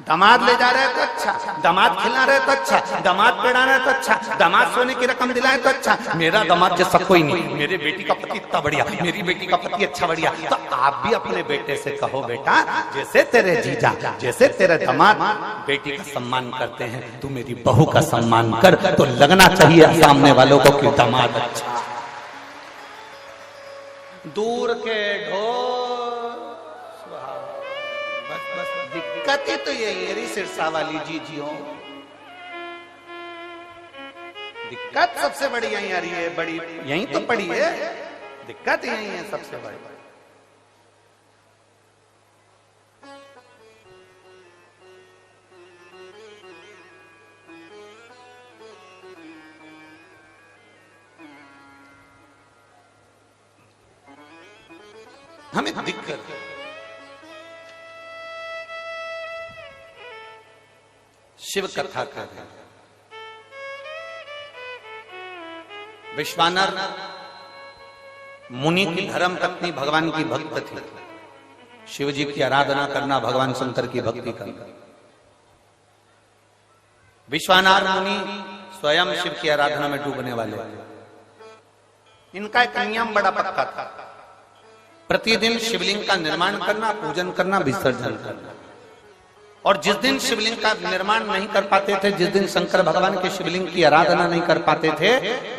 A: दामाद ले जा रहे तो अच्छा, दामाद खिला रहे तो अच्छा, दामाद पढ़ा रहे तो अच्छा, दामाद सोने की रकम दिलाए तो अच्छा। मेरा दामाद जैसा कोई नहीं, मेरे बेटी का पति इतना बढ़िया, मेरी बेटी का पति अच्छा बढ़िया। तो आप भी अपने बेटे से कहो, बेटा जैसे तेरे जीजा, जैसे तेरे दामाद बेटी का सम्मान करते हैं, तू मेरी बहू का सम्मान कर। तो लगना चाहिए सामने वालों को कि दामाद अच्छा। दूर के ढोल, बस बस दिक्कत ही तो यही है सिरसा वाली जीजियों, दिक्कत सबसे बड़ी यही आ रही है, बड़ी यही तो पड़ी है, दिक्कत यही है सबसे बड़ी। हमें दिक्कत शिव कथा कर रहे हैं। विश्वानर मुनि की धर्म पत्नी भगवान की भक्त थी। शिव जी की आराधना करना, भगवान शंकर की भक्ति करना। विश्वानर मुनि स्वयं शिव की आराधना में डूबने वाले। इनका एक नियम बड़ा पक्का था, प्रतिदिन शिवलिंग का निर्माण करना, पूजन करना, विसर्जन करना। और जिस दिन शिवलिंग का निर्माण नहीं कर पाते थे, जिस दिन शंकर भगवान के शिवलिंग की आराधना नहीं कर पाते थे,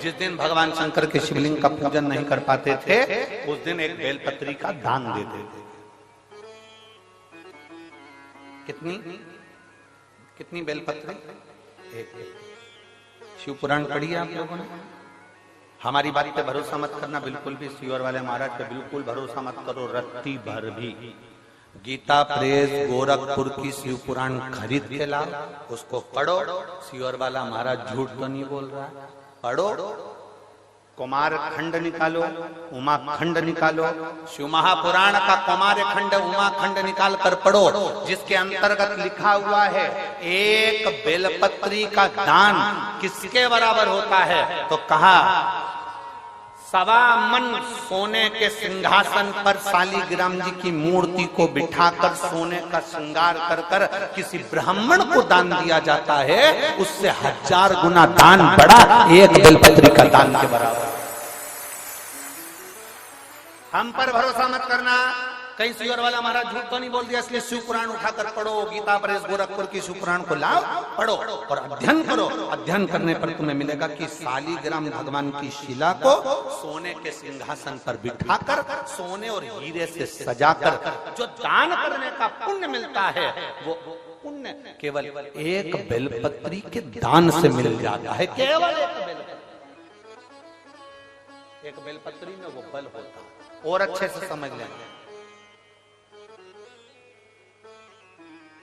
A: जिस दिन भगवान शंकर के शिवलिंग का पूजन नहीं कर पाते थे, उस दिन एक बेलपत्री का दान देते थे। कितनी कितनी बेलपत्री? एक। शिव पुराण पढ़ी है आप लोगों ने? हमारी बात पे भरोसा मत करना बिल्कुल भी, सीवर वाले महाराज पे बिल्कुल भरोसा मत करो रत्ती भर भी। गीता प्रेस गोरखपुर की शिव पुराण खरीद के लाओ, उसको पढ़ो। सीवर वाला महाराज झूठ तो नहीं बोल रहा, पढ़ो। कुमार खंड निकालो, उमा खंड निकालो, शिव महापुराण का कुमार खंड उमा खंड निकाल कर पढ़ो, जिसके अंतर्गत लिखा हुआ है एक बेलपत्री का दान किसके बराबर होता है? तो कहा 1.25 मन सोने के सिंहासन पर शालिग्राम जी की मूर्ति को बिठाकर सोने का श्रृंगार कर कर किसी ब्राह्मण को दान दिया जाता है, उससे 1000 गुना दान बड़ा एक बेलपत्री का दान के बराबर। हम पर भरोसा मत करना, कहीं सीवर वाला महाराज झूठ तो नहीं बोल दिया, इसलिए शिव पुराण उठाकर पढ़ो। गीता प्रेस गोरखपुर की शिव पुराण को लाओ, पढ़ो और अध्ययन करो। अध्ययन करने पर तुम्हें मिलेगा कि शालिग्राम भगवान की शिला को सोने के सिंहासन पर बिठाकर सोने और हीरे से सजाकर जो दान करने का पुण्य मिलता है, वो पुण्य पुण्य केवल एक बेलपत्री के दान से मिल जाता है। केवल एक बेलपत्री में वो बल होता है। और अच्छे से समझ लें,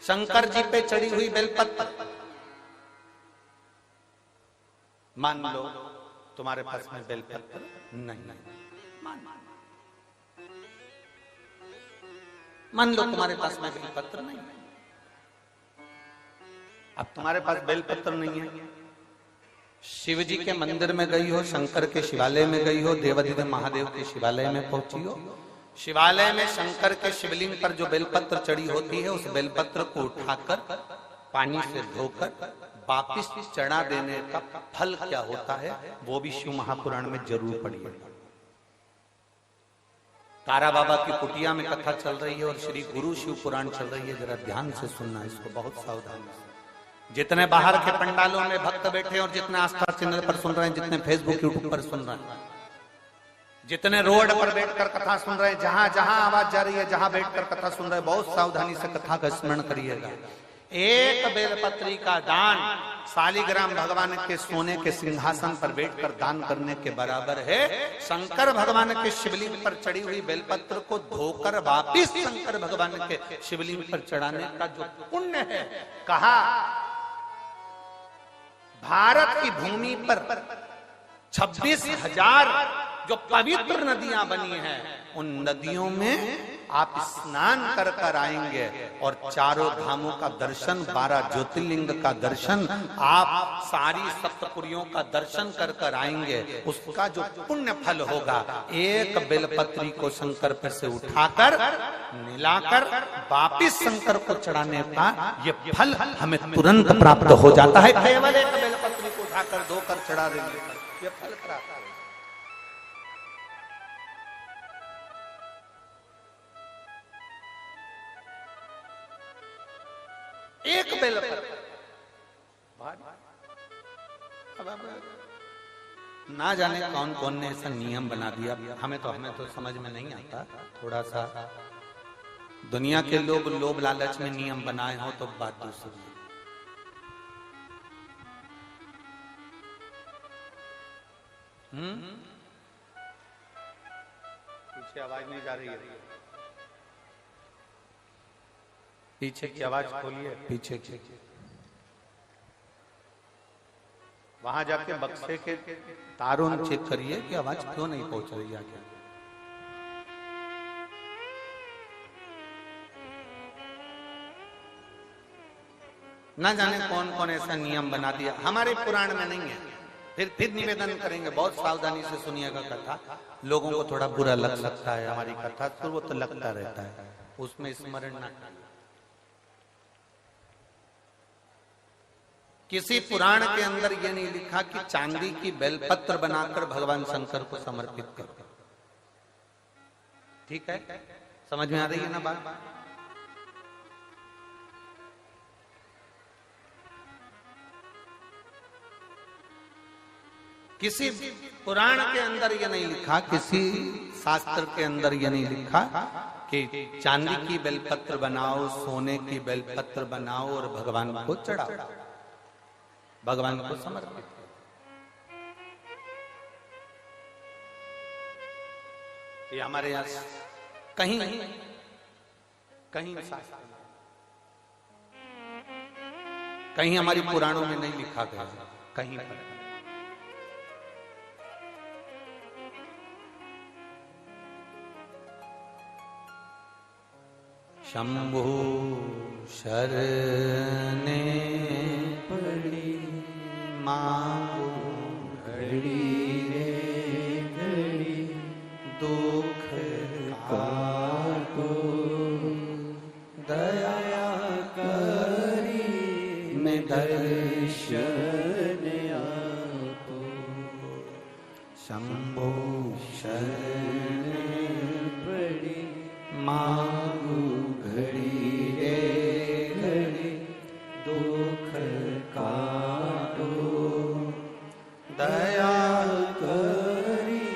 A: शंकर जी पे चढ़ी हुई बेलपत्र, मान लो तुम्हारे पास में बेलपत्र नहीं, मान लो तुम्हारे पास में बेलपत्र नहीं, अब तुम्हारे पास बेलपत्र नहीं है, शिव जी के मंदिर में गई हो, शंकर के शिवालय में गई हो, देवाधिदेव महादेव के शिवालय में पहुंची हो, शिवालय में शंकर के शिवलिंग पर जो बेलपत्र चढ़ी होती है, उस बेलपत्र को उठाकर पानी से धोकर वापिस चढ़ा देने का फल क्या होता है, वो भी शिव महापुराण में जरूर पढ़िए। तारा बाबा की कुटिया में कथा चल रही है और श्री गुरु शिव पुराण चल रही है, जरा ध्यान से सुनना इसको, बहुत सावधानी से। जितने बाहर के पंडालों में भक्त बैठे और जितने आस्था चैनल पर सुन रहे हैं, जितने फेसबुक यूट्यूब पर सुन रहे हैं, जितने रोड पर बैठकर कथा सुन रहे हैं, जहां जहां आवाज जा रही है, जहां बैठकर कथा सुन रहे हैं, बहुत सावधानी से कथा का स्मरण करिएगा। एक बेलपत्री का दान शालिग्राम भगवान के सोने के सिंहासन पर बैठकर दान करने के बराबर है। शंकर भगवान के शिवलिंग पर चढ़ी हुई बेलपत्र को धोकर वापिस शंकर भगवान के शिवलिंग पर चढ़ाने का जो पुण्य है, कहा भारत की भूमि पर 26,000 जो पवित्र नदियां बनी हैं, उन नदियों में आप स्नान कर कर आएंगे और चारों धामों का दर्शन, 12 ज्योतिर्लिंग का दर्शन, आप सारी सप्तपुरियों का दर्शन कर कर आएंगे। उसका जो पुण्य फल होगा, एक बेलपत्री को शंकर पर से उठाकर मिलाकर वापिस शंकर को चढ़ाने का ये फल हमें तुरंत प्राप्त हो जाता है। केवल एक बेलपत्री को उठाकर धोकर चढ़ा देंगे, ये फल प्राप्त है। एक बेलपत्र ना जाने कौन कौन ने ऐसा नियम बना दिया, हमें तो समझ में नहीं आता। थोड़ा सा दुनिया के लोग लोभ लालच में नियम बनाए हो तो बात दूसरी है। पीछे आवाज नहीं जा रही है, पीछे की आवाज खोलिए, पीछे की। वहां जाके बक्से के तारों चेक करिए कि आवाज क्यों नहीं पहुंच रही है। ना जाने कौन कौन ऐसा नियम बना दिया, हमारे पुराण में नहीं है। फिर निवेदन करेंगे, बहुत सावधानी से सुनिएगा कथा। लोगों को थोड़ा बुरा लग सकता है हमारी कथा, तो वो तो लगता रहता है, उसमें स्मरण ना। किसी पुराण के अंदर यह नहीं लिखा कि चांदी की बेलपत्र बनाकर भगवान शंकर को समर्पित करो। ठीक है, समझ में आ रही है ना बात? किसी पुराण के अंदर यह नहीं लिखा, किसी शास्त्र के अंदर यह नहीं लिखा कि चांदी की बेलपत्र बनाओ, सोने की बेलपत्र बनाओ और भगवान को चढ़ाओ, भगवान को समर्पित। ये हमारे यहां कहीं कहीं हमारी पुराणों में नहीं लिखा गया, कहीं पर। शंभु शरणे पड़ी मांगो घड़ी रे घड़ी, दुख काटो दया करी मैं दर्शन आपो। शंभु शरणे पड़ी मांगो घड़ी रे घड़ी, दुख काटो दया करी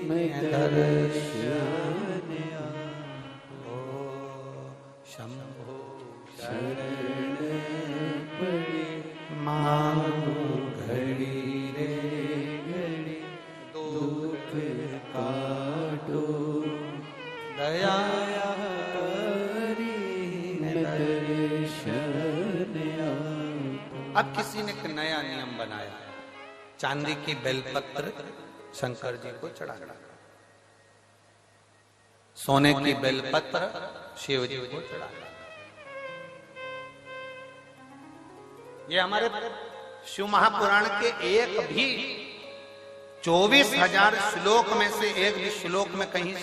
A: मैं दर्शन आपो। शंभो शरण चांदी की बेलपत्र शंकर जी को चढ़ाना, सोने की बेलपत्र शिव जी को चढ़ाना। ये हमारे शिव महापुराण के एक भी 24,000 श्लोक में से एक भी श्लोक में कहीं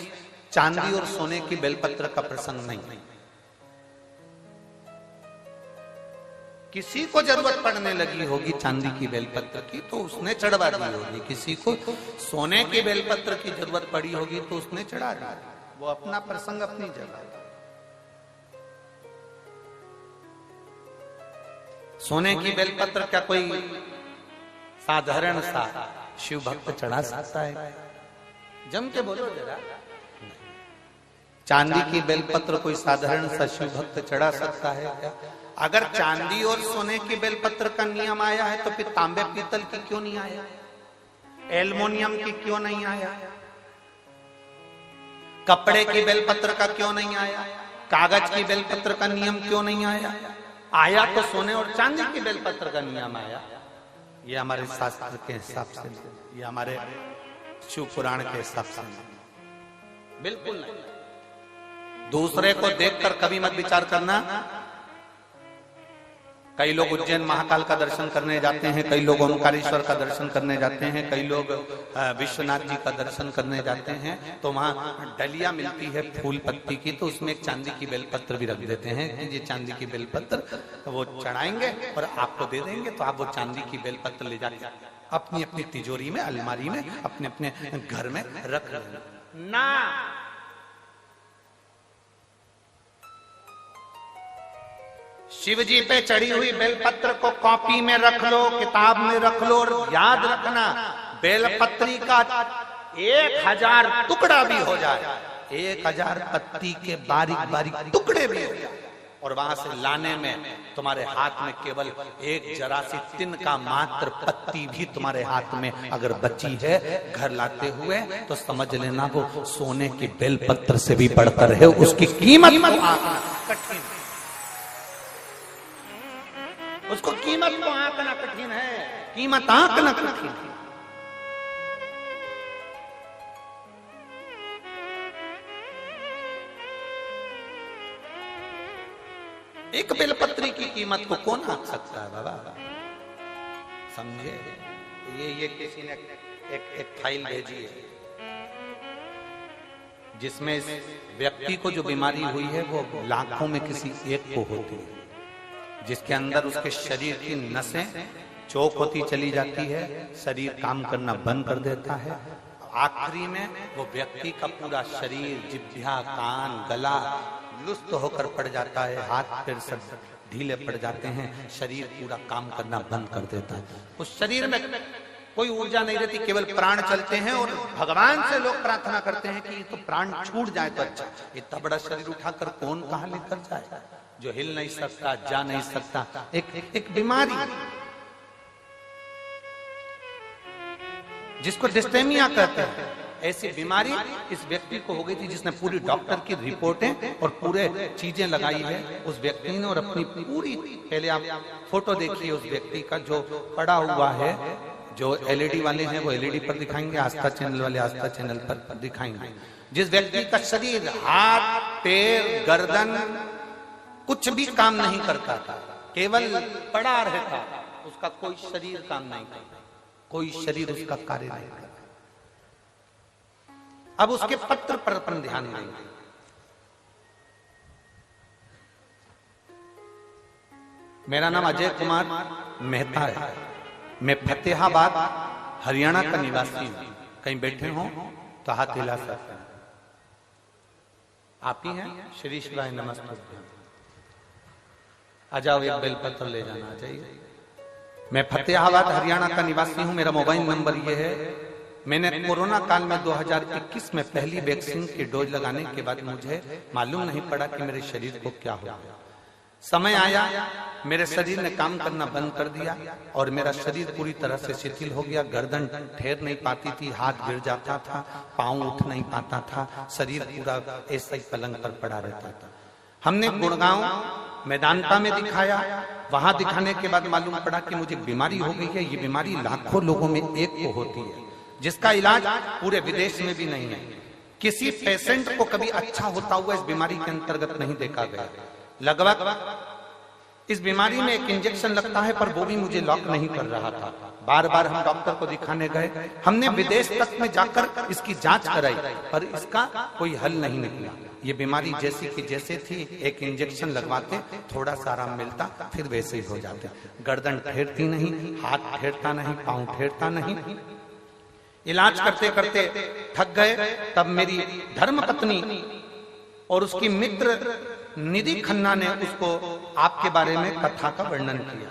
A: चांदी और सोने की बेलपत्र का प्रसंग नहीं। किसी को जरूरत पड़ने लगी होगी चांदी की बेलपत्र की तो उसने चढ़वा दी होगी, किसी को सोने की बेलपत्र की जरूरत पड़ी होगी तो उसने चढ़ा दी। वो अपना प्रसंग अपनी जगह। सोने की बेलपत्र क्या कोई साधारण सा शिव भक्त चढ़ा सकता है? जम के बोलो जरा। चांदी की बेलपत्र कोई साधारण सा शिव भक्त चढ़ा सकता है क्या? अगर चांदी और सोने की बेलपत्र का नियम आया है तो फिर तांबे पीतल की क्यों नहीं आया? एल्युमिनियम की क्यों नहीं आया? कपड़े की बेलपत्र का क्यों नहीं आया? कागज की बेलपत्र का नियम क्यों नहीं आया? आया तो सोने और चांदी की बेलपत्र का नियम आया। ये हमारे शास्त्र के हिसाब से, ये हमारे शिव पुराण के हिसाब से बिल्कुल नहीं। दूसरे को देखकर कभी मत विचार करना। कई लोग उज्जैन महाकाल का दर्शन करने जाते हैं, कई लोग ओमकारेश्वर का दर्शन करने जाते हैं, कई लोग विश्वनाथ जी का दर्शन करने जाते हैं, तो वहां डलिया मिलती है फूल पत्ती की, तो उसमें एक चांदी की बेलपत्र भी रख देते हैं कि ये चांदी की बेलपत्र वो चढ़ाएंगे और आपको दे देंगे, तो आप वो चांदी की बेलपत्र ले जाके अपनी अपनी तिजोरी में, अलमारी में, अपने अपने घर में रख ना। शिव जी पे चढ़ी हुई बेलपत्र को कॉपी में रख लो, किताब में रख लो, और याद रखना बेलपत्री का 1000 टुकड़ा भी हो जाए, 1000 पत्ती के बारीक बारीक टुकड़े भी हो जाए, और वहां से लाने में तुम्हारे हाथ में केवल एक जरा सी तिन का मात्र पत्ती भी तुम्हारे हाथ में अगर बची है घर लाते हुए, तो समझ लेना वो सोने की बेलपत्र से भी बढ़कर है। उसकी कीमत कठिन, उसको कीमत को आंकना कठिन है, कीमत आंकना कठिन है। एक बेलपत्री की कीमत को कौन आंक सकता है बाबा? समझे? ये किसी ने एक फाइल भेजी है जिसमें इस व्यक्ति को जो बीमारी हुई है वो लाखों में किसी एक को होती है, जिसके अंदर उसके शरीर की नसें चौक होती चली जाती है, शरीर काम करना बंद कर देता है, आखिरी में वो व्यक्ति का पूरा शरीर, जिह्वा, कान, गला लुप्त होकर पड़ जाता है, हाथ पैर सब ढीले पड़ जाते हैं, शरीर पूरा काम करना बंद कर देता है। उस शरीर में कोई ऊर्जा नहीं रहती, केवल प्राण चलते हैं, और भगवान से लोग प्रार्थना करते हैं कि ये तो प्राण छूट जाए तो अच्छा। इतना बड़ा शरीर उठाकर कौन कहां लेकर जाए? जो हिल नहीं सकता, जा नहीं सकता, एक बीमारी जिसको डिस्टेमिया कहते हैं, ऐसी बीमारी इस व्यक्ति को हो गई थी, जिसने पूरी डॉक्टर की रिपोर्टें और पूरे चीजें लगाई है उस व्यक्ति ने, और अपनी पूरी, पहले आप फोटो देखिए उस व्यक्ति का जो पड़ा हुआ है, जो एलईडी वाले हैं वो एलईडी पर दिखाएंगे, आस्था चैनल वाले आस्था चैनल पर दिखाएंगे। जिस व्यक्ति का शरीर, हाथ, पैर, गर्दन कुछ भी काम नहीं करता था, केवल पड़ा रहता, उसका कोई शरीर काम नहीं करता, कोई शरीर उसका कार्य नहीं करता। अब उसके पत्र पर अपन ध्यान देंगे। मेरा नाम अजय कुमार मेहता है, मैं फतेहाबाद हरियाणा का निवासी हूं। कहीं बैठे हो तो हाथ हिला सकते हैं। आप ही हैं? श्री शिवाय नमस्ते। आ जाओ, एक बेलपत्र ले जाना चाहिए। मैं फतेहाबाद हरियाणा का निवासी हूं। मेरा मोबाइल नंबर ये है। मैंने कोरोना काल में 2021 में पहली वैक्सीन की डोज लगाने के बाद मुझे मालूम नहीं पड़ा कि मेरे शरीर को क्या हुआ। समय आया, मेरे शरीर ने काम करना बंद कर दिया और मेरा शरीर पूरी तरह से शिथिल हो गया। गर्दन ठहर नहीं पाती थी, हाथ गिर जाता था, पांव उठ नहीं पाता था, शरीर पूरा ऐसे ही पलंग पर पड़ा रहता था। हमने गुड़गांव मेदांता में दिखाया, वहां दिखाने के बाद मालूम पड़ा कि मुझे बीमारी हो गई है। ये बीमारी लाखों लोगों में एक को होती है, जिसका इलाज पूरे विदेश में भी नहीं है। किसी पेशेंट को कभी अच्छा होता हुआ इस बीमारी के अंतर्गत नहीं देखा गया। लगभग इस बीमारी में एक इंजेक्शन लगता है, पर वो भी मुझे लॉक नहीं कर रहा था। बार बार हम डॉक्टर को दिखाने गए, हमने विदेश तक में जाकर इसकी जांच कराई, पर इसका कोई हल नहीं निकला। ये बीमारी जैसी की जैसे थी, एक इंजेक्शन लगवाते थोड़ा सा आराम मिलता, फिर वैसे ही हो जाते। गर्दन ठेरती नहीं, हाथ ठेरता नहीं, पांव ठेरता नहीं। इलाज करते करते थक गए। तब मेरी धर्मपत्नी और उसकी मित्र निधि खन्ना ने उसको आपके बारे में कथा का वर्णन किया।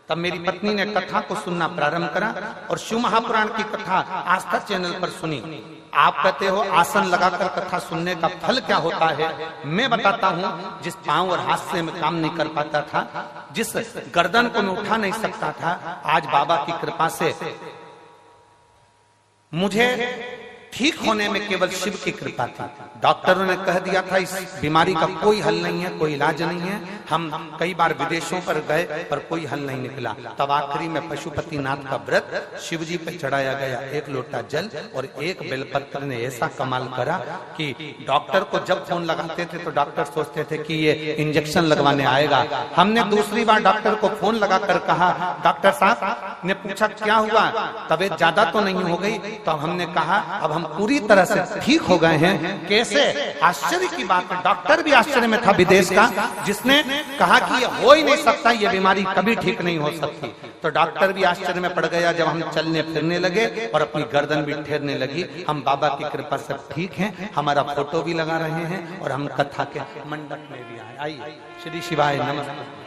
A: तब मेरी पत्नी ने कथा को सुनना प्रारंभ करा और शिव महापुराण की कथा आस्था चैनल पर सुनी। आप कहते हो आसन लगाकर कथा सुनने का फल क्या होता है। मैं बताता हूँ, जिस पांव और हाथ से मैं काम नहीं कर पाता था, जिस गर्दन को मैं उठा नहीं सकता था, आज बाबा की कृपा से मुझे ठीक होने में केवल शिव की कृपा थी। डॉक्टरों ने कह दिया था इस बीमारी का कोई हल नहीं है, कोई इलाज नहीं है। हम कई बार विदेशों पर गए, पर कोई हल नहीं निकला। तब आखिरी में पशुपतिनाथ का व्रत शिव जी पे चढ़ाया गया, 1 लोटा जल और 1 बेलपत्र ने ऐसा कमाल करा कि डॉक्टर को जब फोन लगाते थे तो डॉक्टर सोचते थे कि ये इंजेक्शन लगवाने आएगा। हमने दूसरी बार डॉक्टर को फोन लगाकर कहा, डॉक्टर साहब ने पूछा क्या हुआ, तबीयत ज्यादा तो नहीं हो गई? तो हमने कहा अब हम पूरी तरह से ठीक हो गए हैं। कैसे? आश्चर्य की बात है, डॉक्टर भी आश्चर्य में था विदेश का, जिसने कहा कि ये हो ही नहीं सकता, ये बीमारी कभी ठीक नहीं हो सकती। तो डॉक्टर भी आश्चर्य में पड़ गया जब हम चलने फिरने लगे और अपनी गर्दन भी ठेरने लगी। हम बाबा की कृपा से ठीक हैं, हमारा फोटो भी लगा रहे हैं और हम कथा के मंडप में भी आए। आइए, श्री शिवाय नमस्ते।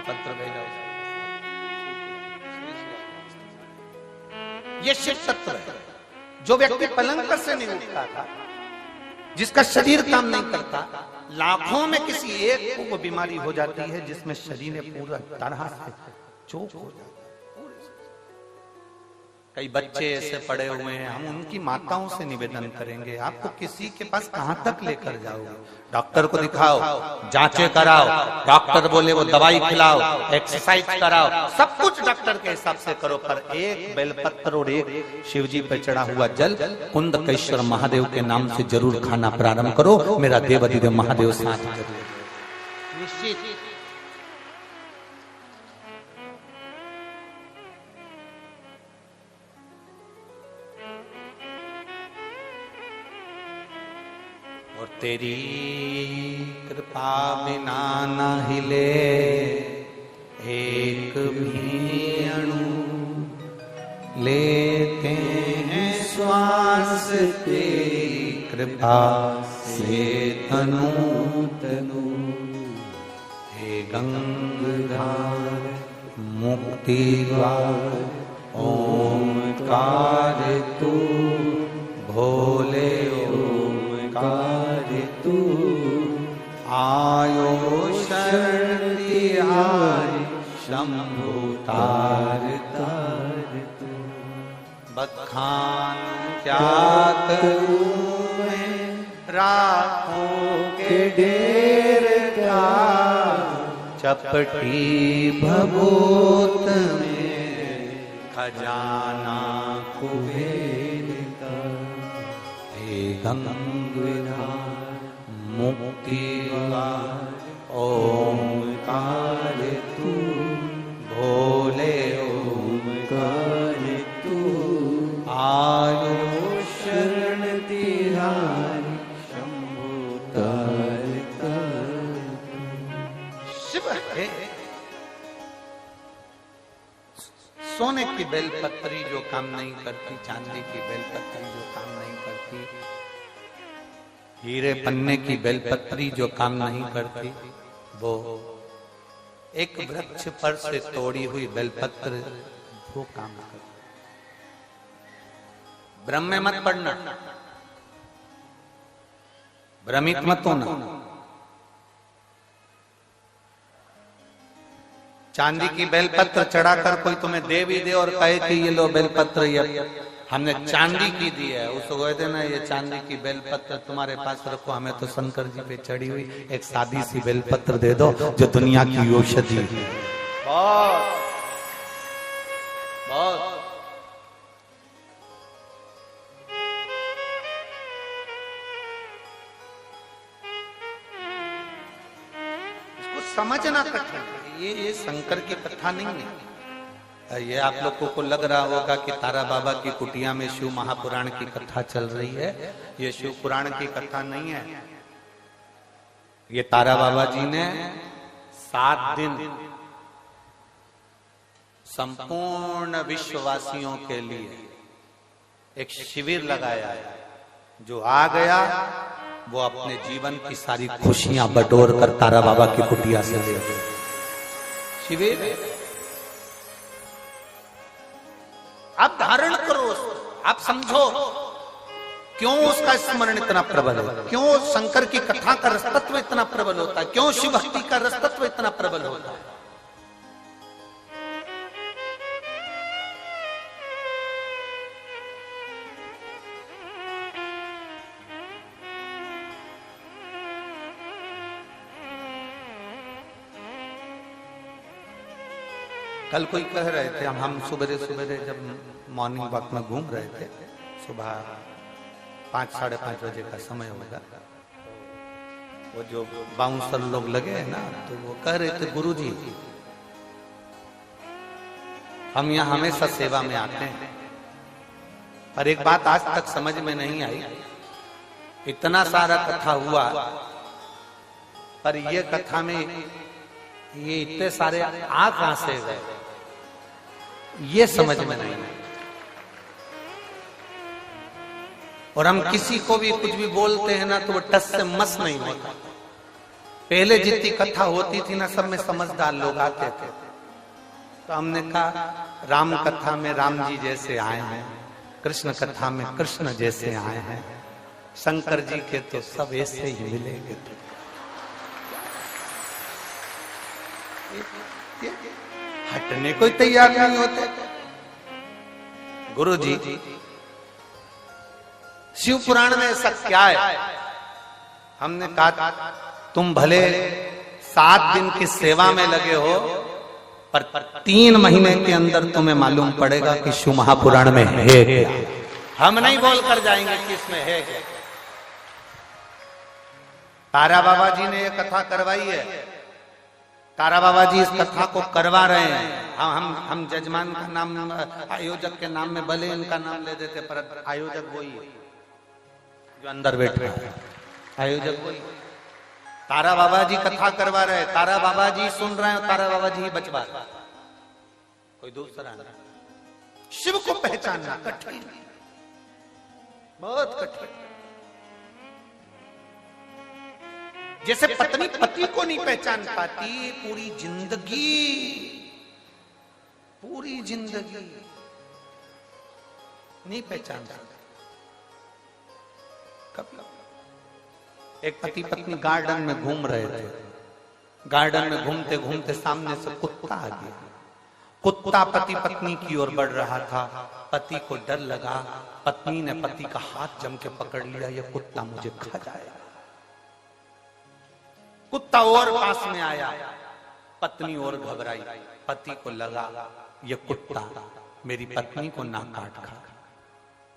A: पत्र भेजा, ये शिव तत्व है। जो व्यक्ति पलंग से नहीं उठता था, जिसका शरीर काम नहीं करता, लाखों में किसी एक को वो बीमारी हो जाती है जिसमें शरीर पूरा तरह से चोक हो जाता है। कई बच्चे ऐसे पड़े हुए हैं, हम उनकी माताओं से निवेदन करेंगे, आपको किसी के पास कहां तक लेकर जाओगे? डॉक्टर को दिखाओ, जांचें कराओ, डॉक्टर बोले वो दवाई खिलाओ, एक्सरसाइज कराओ, सब कुछ डॉक्टर के हिसाब से करो, पर एक बेलपत्र और एक शिवजी पर चढ़ा हुआ जल कुंदकेश्वर महादेव के नाम से जरूर खाना प्रारंभ करो। मेरा देवाधिदेव महादेव साथ जरूर निश्चित। और तेरी कृपा बिना न हिले एक भी अणु, लेते हैं श्वास तेरी कृपा से तनु तनु। हे गंगाधार मुक्ति द्वार ओंकार तू, भोले तू आयो शरण तिहारी, शंभु तार तार तू। बखान क्या करूं मैं राखों के ढेर का, चपटी भभूत में खजाना कुबेर का। हे गंगाधार मुक्ति द्वार ओंकार तू, भोले ओंकार तू आयो शरण तिहारी, शंभु तार तार। शिव है सोने की बेलपत्री जो काम नहीं करती, चांदी की बेलपत्री जो काम नहीं करती, हीरे पन्ने की बेलपत्री जो काम नहीं करती, वो एक वृक्ष पर से तोड़ी हुई बेलपत्र वो काम करती। ब्रह्म में मत पढ़ना, भ्रमित मत होना। चांदी की बेलपत्र चढ़ाकर कोई तुम्हें दे भी दे और कहे कि ये लो बेलपत्र, ये हमने चांदी की दी है, उसको कहते ना ये चांदी की बेलपत्र तुम्हारे पास रखो, हमें तो शंकर जी पे चढ़ी हुई एक सादी सी बेलपत्र दे दो जो दुनिया की औषधि है। बहुत बहुत इसको समझना कठिन है। ये शंकर की कथा नहीं है। ये आप लोगों को लग रहा होगा कि तारा बाबा की कुटिया में शिव महापुराण की कथा चल रही है। ये शिव पुराण की कथा नहीं है। ये तारा बाबा जी ने 7 दिन संपूर्ण विश्ववासियों के लिए एक शिविर लगाया है। जो आ गया वो अपने जीवन की सारी खुशियां बटोर कर तारा बाबा की कुटिया से ले गए। शिविर आप धारण करो, आप समझो क्यों उसका स्मरण इतना प्रबल है, क्यों शंकर की कथा का रसतत्व इतना प्रबल होता है, क्यों शिव भक्ति का रसतत्व इतना प्रबल होता है। कल कोई कह रहे थे, हम सुबह सुबह जब मॉर्निंग वॉक में घूम रहे थे, सुबह 5 साढ़े 5 बजे का समय होगा, वो जो बाउंसर लोग लगे हैं ना, तो वो कह रहे थे गुरुजी हम यहाँ हमेशा सेवा में आते हैं, पर एक बात आज तक समझ में नहीं आई, इतना सारा कथा हुआ पर ये कथा में ये इतने सारे आ कहां से गए, ये समझ में नहीं है। और हम किसी को भी कुछ भी बोलते हैं ना तो वो टस से मस नहीं होता। पहले जितनी कथा होती थी ना, सब में समझदार लोग आते थे, तो हमने कहा राम कथा में राम जी जैसे आए हैं, कृष्ण कथा में कृष्ण जैसे आए हैं, शंकर जी के तो सब ऐसे ही मिलेंगे। हटने कोई तैयार नहीं होते। गुरु जी शिव पुराण में ऐसा क्या है? हमने कहा तुम भले 7 दिन की सेवा में लगे हो, पर 3 महीने के अंदर तुम्हें मालूम पड़ेगा कि शिव महापुराण में है क्या। हम नहीं बोल कर जाएंगे कि इसमें है क्या। तारा बाबा जी ने यह कथा करवाई है, तारा बाबा जी इस कथा को करवा रहे हैं। हम जजमान का नाम, आयोजक के नाम में भले इनका नाम ले देते, पर आयोजक वही है जो अंदर बैठे हैं, आयोजक वही। तारा बाबा जी कथा करवा रहे, तारा बाबा जी सुन रहे हैं, तारा बाबा जी ही बचवा रहे, कोई दूसरा नहीं। शिव को पहचानना कठिन, बहुत कठिन। जैसे पत्नी पति को नहीं पहचान पाती, पूरी जिंदगी नहीं पहचान सकती। कब एक पति पत्नी गार्डन में घूम रहे थे, गार्डन में घूमते घूमते सामने से कुत्ता आ गया। कुत्ता पति पत्नी की ओर बढ़ रहा था, पति को डर लगा, पत्नी ने पति का हाथ जम के पकड़ लिया, ये कुत्ता मुझे खा जाएगा। कुत्ता और पास में आया, पत्नी और घबराई, पति को लगा ये कुत्ता मेरी पत्नी को ना काट खा,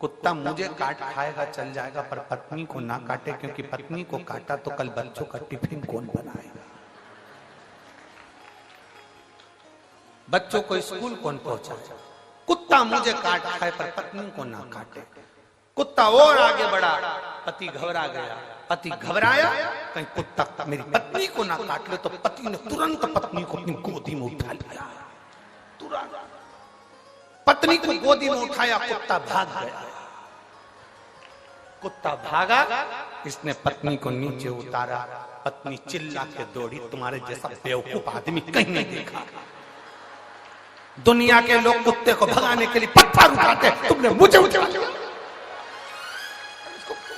A: कुत्ता मुझे काट खाएगा चल जाएगा, पर पत्नी को ना काटे, क्योंकि पत्नी को काटा तो कल बच्चों का टिफिन कौन बनाएगा, बच्चों को स्कूल कौन पहुंचाएगा। कुत्ता मुझे काट खाए पर पत्नी को ना काटे। कुत्ता और आगे बढ़ा, पति घबरा गया, पति घबराया, कहीं कुत्ता मेरी पत्नी को ना काट ले, तो पति ने तुरंत पत्नी को अपनी गोदी में उठा लिया। तुरंत पत्नी को गोदी में उठाया, कुत्ता भाग गया। कुत्ता भागा, इसने पत्नी को नीचे उतारा, पत्नी चिल्ला के दौड़ी, तुम्हारे जैसा बेवकूफ आदमी कहीं नहीं देखा। दुनिया के लोग कुत्ते को भगाने के लिए पत्थर उठाते, तुमने मुझे उठा लिया।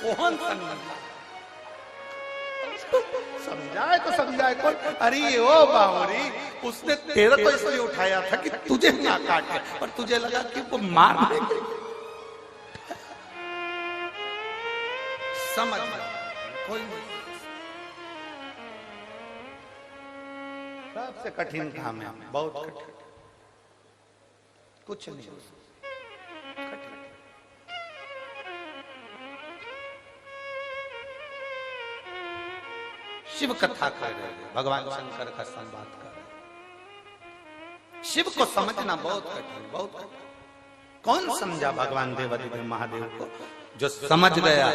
A: कौन समझाए तो समझाए कौन? अरे ओ बावरी, उसने तेरा तो इसलिए उठाया था कि तुझे ना काटे, पर तुझे लगा कि वो मार देंगे। समझ कोई नहीं। सबसे कठिन काम है, बहुत कठिन, कुछ नहीं कठिन। शिव कथा कर रहे हैं, भगवान शंकर का संवाद कर रहे हैं। शिव को समझना बहुत कठिन, बहुत कठिन। कौन समझा भगवान देवादिदेव महादेव को? जो समझ गया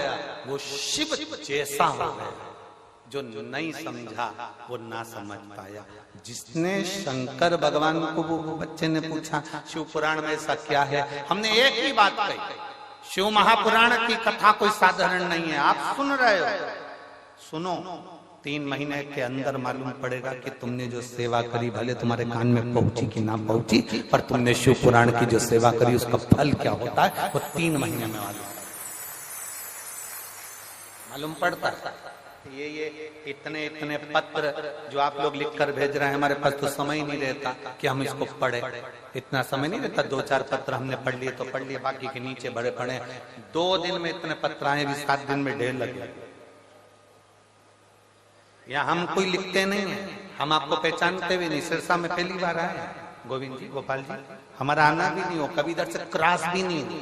A: वो शिव जैसा हो गया, जो नहीं समझा वो ना समझ पाया। जिसने शंकर भगवान को, वो बच्चे ने पूछा शिव पुराण में ऐसा क्या है, हमने एक ही बात कही, शिव महापुराण की कथा कोई साधारण नहीं है। आप सुन रहे हो, सुनो, 3 महीने के अंदर मालूम पड़ेगा कि तुमने जो सेवा करी, भले तुम्हारे कान में पहुंची कि ना पहुंची, पर तुमने शिव पुराण की जो सेवा करी उसका फल क्या होता है वो 3 महीने में मालूम पड़ता है। ये इतने पत्र जो आप लोग लिखकर भेज रहे हैं, हमारे पास तो समय ही नहीं रहता कि हम इसको पढ़े, इतना समय नहीं रहता। 2-4 पत्र हमने पढ़ लिए तो पढ़ लिए, बाकी के नीचे बड़े पड़े। 2 दिन में इतने पत्र आए भी, 7 दिन में ढेर लगे। या हम कोई लिखते नहीं है, हम आपको पहचानते भी नहीं। सिरसा में पहली बार आए गोविंद जी, गोपाल जी, हमारा आना भी नहीं हो, कभी इधर से क्रॉस भी नहीं हो,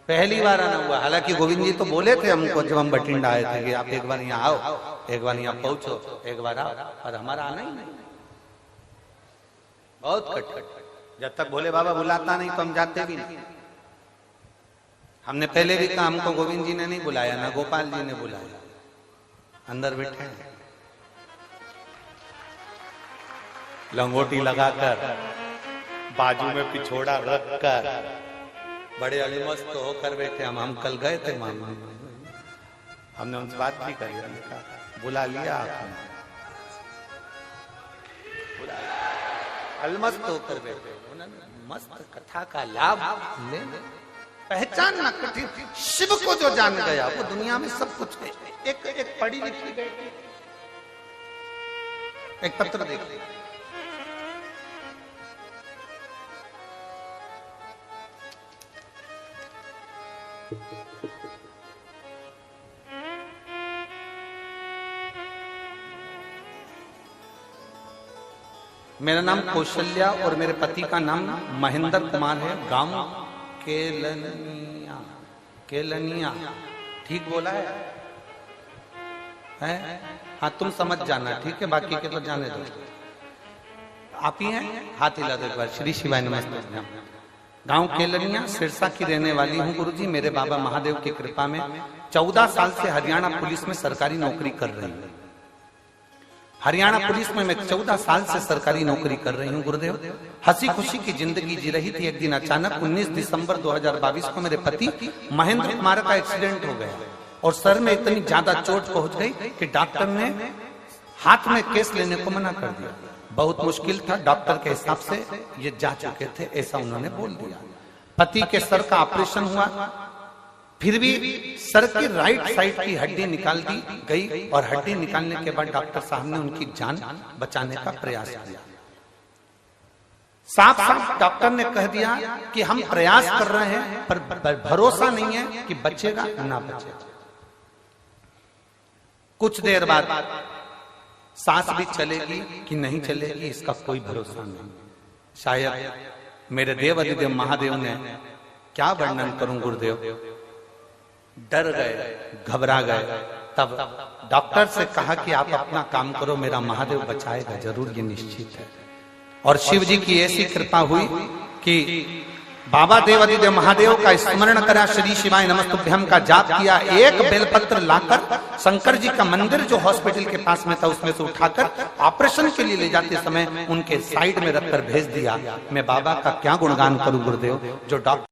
A: पहली बार आना हुआ। हालांकि गोविंद जी तो बोले थे हमको जब हम बठिंडा आए थे कि आप एक बार यहाँ आओ, एक बार यहाँ पहुंचो, एक बार आओ, और हमारा आना ही नहीं। बहुत कट, जब तक भोले बाबा बुलाता नहीं तो हम जाते भी नहीं। हमने पहले भी कहा, हमको गोविंद जी ने नहीं बुलाया, ना गोपाल जी ने बुलाया, अंदर बैठे लंगोटी लगाकर, बाजू में पिछोड़ा रखकर, बड़े अलमस्त होकर बैठे। हम कल गए थे मामा, हमने उनसे बात भी करी, बुला लिया आपने, अलमस्त होकर बैठे। मस्त कथा का लाभ ले, पहचानना कठिन। शिव को जो जान गया वो दुनिया में सब कुछ है। एक पढ़ी लिखी बेटी, एक पत्र देखिए, मेरा नाम कौशल्या और मेरे पति का नाम महेंद्र कुमार है। गांव केलनिया, केलनिया, ठीक बोला है? हाँ, तुम समझ जाना, ठीक है, बाकी के तो जाने दो। आप ही हैं? हाथ हिला दो एक बार। श्री शिवाय नमस्ते। गांव केलनिया, सिरसा की रहने वाली हूँ गुरुजी। मेरे बाबा महादेव की कृपा में 14 साल से हरियाणा पुलिस में सरकारी नौकरी कर रही हूँ। हरियाणा पुलिस में मैं 14 साल से सरकारी नौकरी कर रही हूँ गुरुदेव। हंसी खुशी की जिंदगी जी रही थी। एक दिन अचानक 19 दिसंबर 2022 को मेरे पति महेंद्र कुमार का एक्सीडेंट हो गया और सर में इतनी ज्यादा चोट पहुंच गई कि डॉक्टर ने हाथ में केस लेने को मना कर दिया। बहुत मुश्किल था, डॉक्टर के हिसाब से ये जा चुके थे, ऐसा उन्होंने बोल दिया। पति के सर का ऑपरेशन हुआ, फिर भी सर की राइट साइड की हड्डी निकाल दी गई और हड्डी निकालने के बाद डॉक्टर साहब ने उनकी जान बचाने का प्रयास किया। साफ साफ डॉक्टर ने कह दिया कि हम प्रयास कर रहे हैं पर भरोसा नहीं है कि बचेगा ना बचेगा। कुछ देर बाद सांस भी चलेगी कि नहीं चलेगी इसका कोई भरोसा नहीं। शायद मेरे देव अधिदेव महादेव ने, क्या वर्णन करूं गुरुदेव, डर गए, घबरा गए। तब डॉक्टर से कहा कि आप अपना काम करो, मेरा महादेव बचाएगा जरूर, ये निश्चित है। और शिव जी की ऐसी कृपा हुई कि बाबा देवादिदेव महादेव का स्मरण करा, श्री शिवाय नमस्तुभ्यम का जाप किया, एक बेलपत्र लाकर शंकर जी का मंदिर जो हॉस्पिटल के पास में था उसमें से उठाकर ऑपरेशन के लिए ले जाते समय उनके साइड में रखकर भेज दिया। मैं बाबा का क्या गुणगान करूं गुरुदेव, जो डॉक्टर